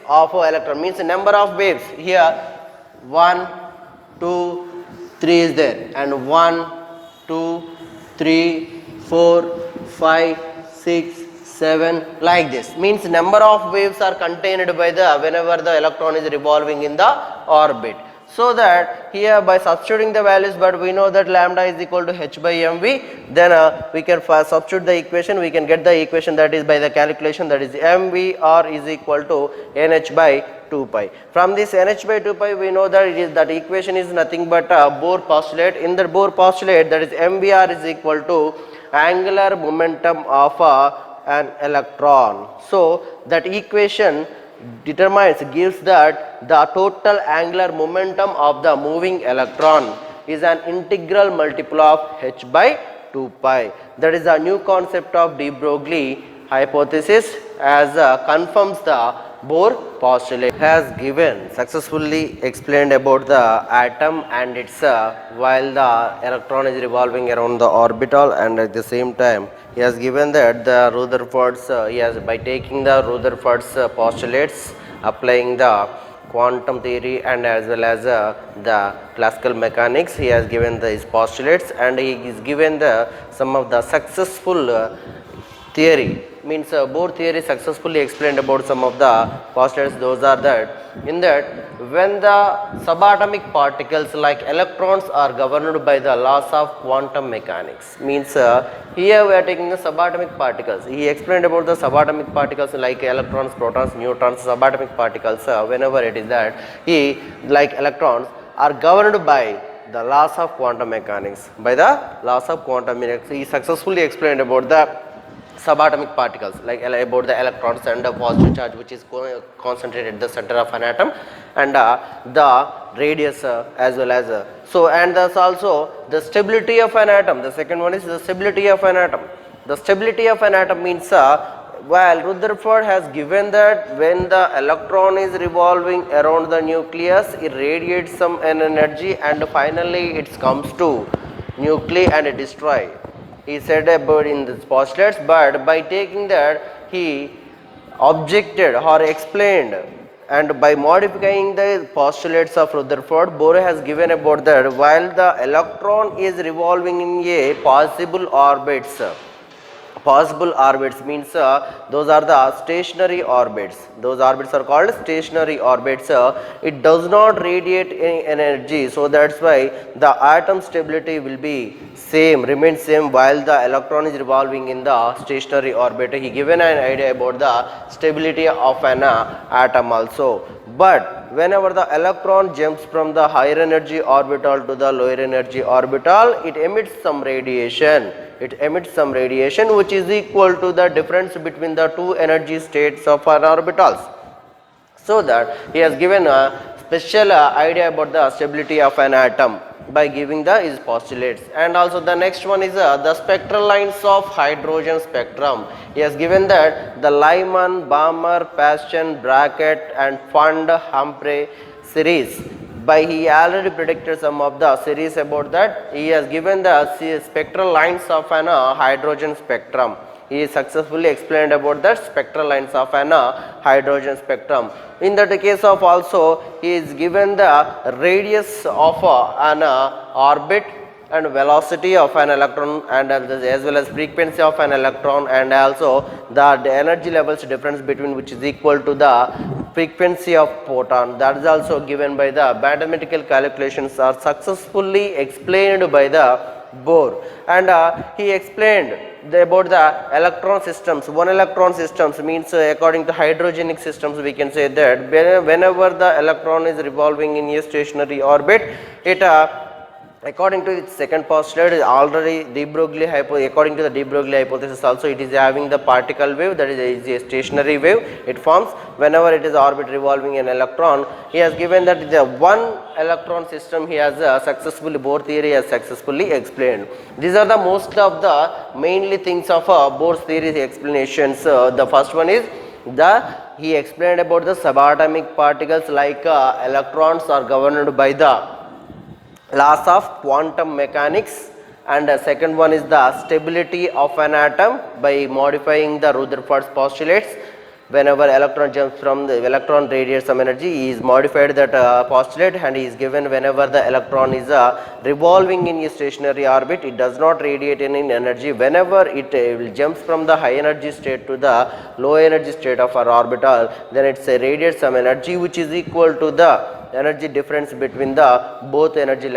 of electron, means number of waves. Here 1, 2, 3 is there, and 1, 2, 3, 4, 5, 6, 7, like this, means number of waves are contained by the whenever the electron is revolving in the orbit. So that here by substituting the values, but we know that lambda is equal to h by mv, then we can substitute the equation, we can get the equation, that is by the calculation, that is mvr is equal to nh by 2 pi. From this nh by 2 pi, we know that it is, that equation is nothing but Bohr postulate. In the Bohr postulate, that is mvr is equal to angular momentum of an electron. So that equation gives that the total angular momentum of the moving electron is an integral multiple of h by 2 pi. That is a new concept of de Broglie hypothesis, as confirms the Bohr postulate. Has given successfully explained about the atom and its while the electron is revolving around the orbital, and at the same time he has given that the Rutherford's by taking the Rutherford's postulates, applying the quantum theory and as well as the classical mechanics, he has given his postulates, and he is given the some of the successful theory, means Bohr theory successfully explained about some of the postulates. Those are that, in that when the subatomic particles like electrons are governed by the laws of quantum mechanics, means here we are taking the subatomic particles. He explained about the subatomic particles like electrons, protons, neutrons, subatomic particles, whenever it is that he like electrons are governed by the laws of quantum mechanics. By the laws of quantum mechanics, he successfully explained about the subatomic particles, like about the electrons and the positive charge which is concentrated at the center of an atom, and the radius as well as so, and thus also the stability of an atom. The second one is the stability of an atom. The stability of an atom means while Rutherford has given that when the electron is revolving around the nucleus, it radiates some energy and finally it comes to nuclei and destroy. He said about in the postulates, but by taking that he objected or explained, and by modifying the postulates of Rutherford, Bohr has given about that while the electron is revolving in a possible orbits means those are the stationary orbits. Those orbits are called stationary orbits. It does not radiate any energy, so that's why the atom stability will be remains same while the electron is revolving in the stationary orbit. He given an idea about the stability of an atom also. But whenever the electron jumps from the higher energy orbital to the lower energy orbital, it emits some radiation. Which is equal to the difference between the two energy states of our orbitals. So that he has given a special idea about the stability of an atom by giving his postulates. And also the next one is the spectral lines of hydrogen spectrum. He has given that the Lyman, Balmer, Paschen, Brackett and Humphrey series. By he already predicted some of the series about that. He has given the spectral lines of an hydrogen spectrum. He successfully explained about the spectral lines of an hydrogen spectrum. In that case of also, he is given the radius of an orbit and velocity of an electron, and as well as frequency of an electron, and also the energy levels difference between which is equal to the frequency of photon. That is also given by the mathematical calculations are successfully explained by the Bohr, and he explained about the electron systems. One electron systems means according to hydrogenic systems we can say that whenever the electron is revolving in a stationary orbit, it according to its second postulate is already de Broglie according to the de Broglie hypothesis also, it is having the particle wave, that is a stationary wave it forms whenever it is orbit revolving an electron. He has given that the one electron system he has successfully, Bohr theory has successfully explained. These are the most of the mainly things of Bohr's theory explanations. The first one is he explained about the subatomic particles like electrons are governed by the laws of quantum mechanics, and second one is the stability of an atom by modifying the Rutherford's postulates. Whenever electron jumps from the electron radiates some energy, he is modified that postulate, and he is given whenever the electron is revolving in a stationary orbit, it does not radiate any energy. Whenever it jumps from the high energy state to the low energy state of our orbital, then it radiates some energy which is equal to the energy difference between the both energy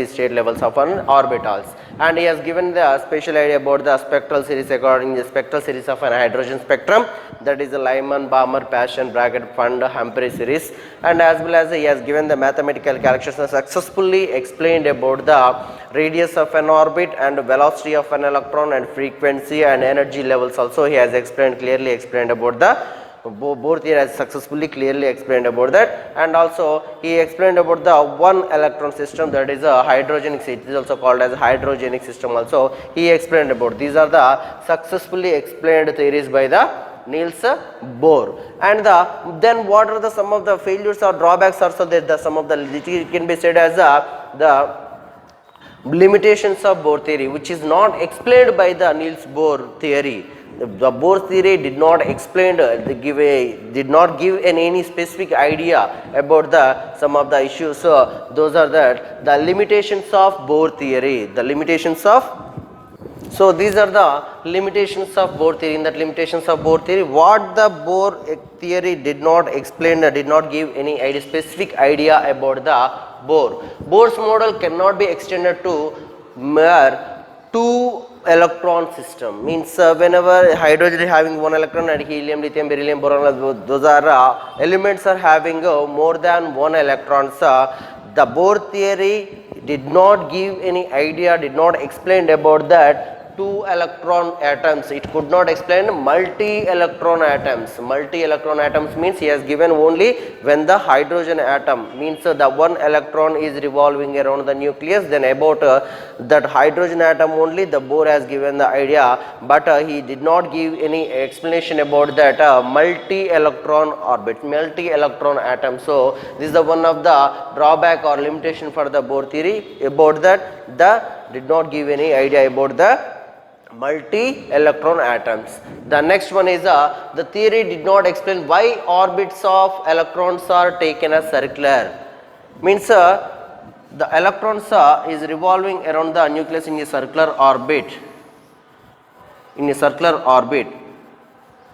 state levels of an orbitals. And he has given the special idea about the spectral series according to the spectral series of an hydrogen spectrum, that is the Lyman, Balmer, Paschen, bracket, Fund, Humphrey series, and as well as he has given the mathematical calculations successfully explained about the radius of an orbit and velocity of an electron and frequency and energy levels also he has clearly explained about the Bohr theory has successfully clearly explained about that. And also he explained about the one electron system, that is a hydrogenic, it is also called as hydrogenic system also he explained about. These are the successfully explained theories by the Niels Bohr. And then what are the some of the failures or drawbacks also, that some of the it can be said as the limitations of Bohr theory which is not explained by the Niels Bohr theory. The Bohr theory did not explain, did not give any specific idea about some of the issues. So those are the limitations of Bohr theory. The limitations of, so these are the limitations of Bohr theory. In that limitations of Bohr theory, what the Bohr theory did not explain, did not give any specific idea about the Bohr. Bohr's model cannot be extended to mere two electron system, means whenever hydrogen is having one electron and helium, lithium, beryllium, boron, those are elements are having more than one electrons. The Bohr theory did not give any idea, did not explain about that two electron atoms. It could not explain multi-electron atoms. Multi-electron atoms means he has given only when the hydrogen atom, means the one electron is revolving around the nucleus, then about that hydrogen atom only the Bohr has given the idea, but he did not give any explanation about that multi-electron orbit, multi-electron atom. So this is the one of the drawback or limitation for the Bohr theory about that, did not give any idea about the multi-electron atoms. The next one is the theory did not explain why orbits of electrons are taken as circular. Means the electrons is revolving around the nucleus in a circular orbit.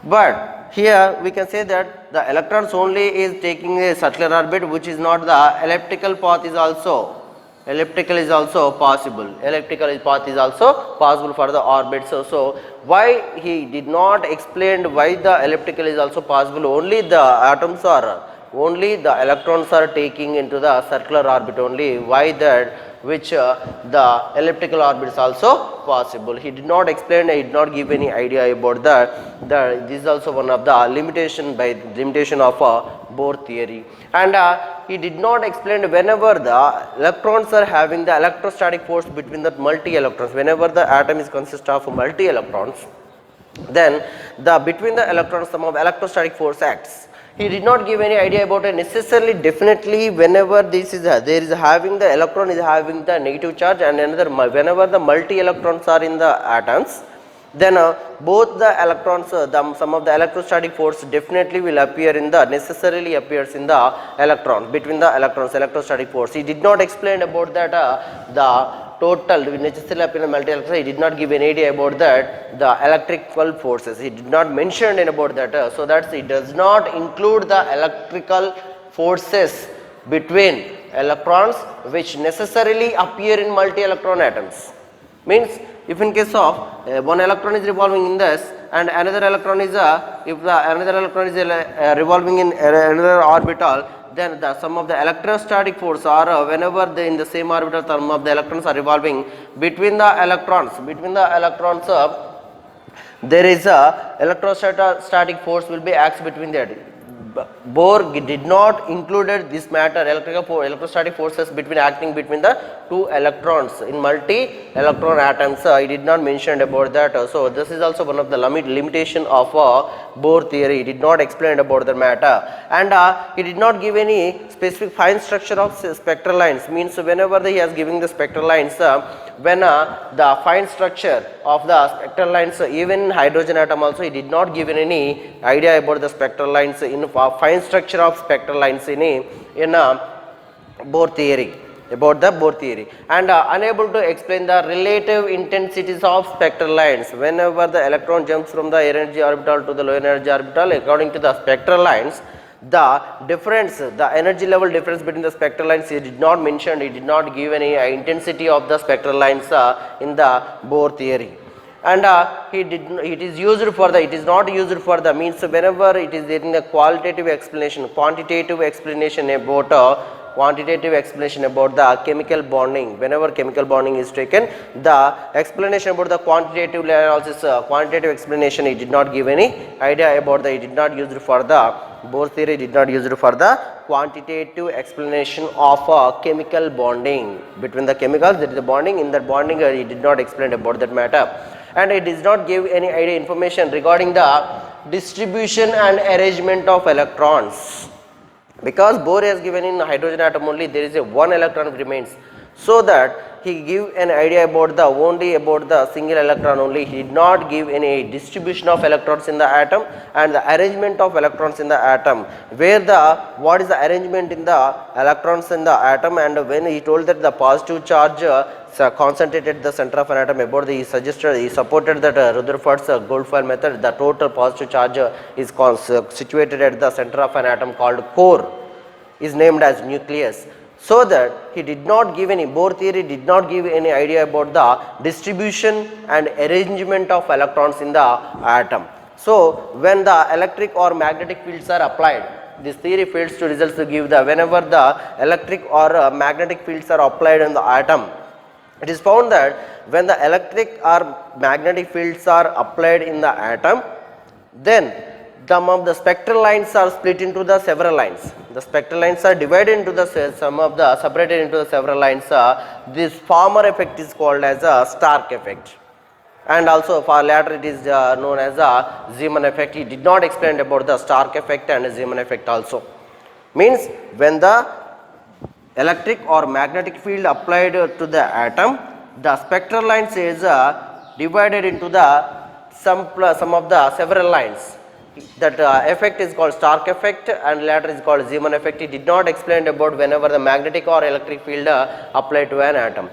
But here we can say that the electrons only is taking a circular orbit, which is not the elliptical path is also. Elliptical is also possible. Elliptical path is also possible for the orbit. So why he did not explain why the elliptical is also possible? Only the atoms are, only the electrons are taking into the circular orbit only. Why that? Which the elliptical orbit is also possible. He did not explain, he did not give any idea about that. This is also one of the limitation of Bohr theory. And he did not explain whenever the electrons are having the electrostatic force between the multi-electrons, whenever the atom is consist of multi-electrons, then between the electrons some of electrostatic force acts. He did not give any idea about it necessarily, definitely whenever this is there is having the electron is having the negative charge, and another whenever the multi-electrons are in the atoms, then both the electrons, some of the electrostatic force definitely will appear in the, necessarily appears in the electron, between the electrons, electrostatic force. He did not explain about that the total necessarily appear in multi-electron. He did not give any idea about that, the electrical forces. He did not mention anything about that. So that it does not include the electrical forces between electrons which necessarily appear in multi-electron atoms. Means if in case of one electron is revolving in this and another electron is another electron is revolving in another orbital, then the sum of the electrostatic force, or whenever they in the same orbital sum of the electrons are revolving between the electrons there is a electrostatic force will be acts between that. Bohr did not included this matter, electrostatic forces acting between the two electrons in multi-electron atoms. He did not mention about that. So this is also one of the limitation of Bohr theory. He did not explain about the matter, and he did not give any specific fine structure of spectral lines. Means whenever he is giving the spectral lines, when the fine structure of the spectral lines, even in hydrogen atom also, he did not give any idea about the spectral lines in fine structure of spectral lines in Bohr theory, about the Bohr theory, and unable to explain the relative intensities of spectral lines. Whenever the electron jumps from the energy orbital to the low energy orbital, according to the spectral lines, the difference, the energy level difference between the spectral lines, he did not mention, he did not give any intensity of the spectral lines in the Bohr theory. And it is not used for the means whenever it is in the quantitative explanation about the chemical bonding. Whenever chemical bonding is taken, the explanation about the quantitative analysis, quantitative explanation, he did not give any idea about he did not use it for the Bohr theory, did not use it for the quantitative explanation of chemical bonding between the chemicals. There is a bonding, in that bonding he did not explain about that matter, and it does not give any idea information regarding the distribution and arrangement of electrons. Because Bohr has given in hydrogen atom only there is a one electron remains, so that he give an idea about the only about the single electron only. He did not give any distribution of electrons in the atom and the arrangement of electrons in the atom, where what is the arrangement in the electrons in the atom, and when he told that the positive charge concentrated the center of an atom, about he supported that Rutherford's Goldfile method, the total positive charge is situated at the center of an atom called core, is named as nucleus. So that he did not give any, Bohr theory did not give any idea about the distribution and arrangement of electrons in the atom. So when the electric or magnetic fields are applied, this theory fails to results to give the, whenever the electric or magnetic fields are applied in the atom, it is found that when the electric or magnetic fields are applied in the atom, then some of the spectral lines are split into the several lines. The spectral lines are divided into the separated into the several lines. This former effect is called as a Stark effect, and also for later it is known as a Zeeman effect. He did not explain about the Stark effect and Zeeman effect also. Means when the electric or magnetic field applied to the atom, the spectral lines is divided into the some of the several lines. That effect is called Stark effect and later is called Zeeman effect. He did not explain about whenever the magnetic or electric field applied to an atom.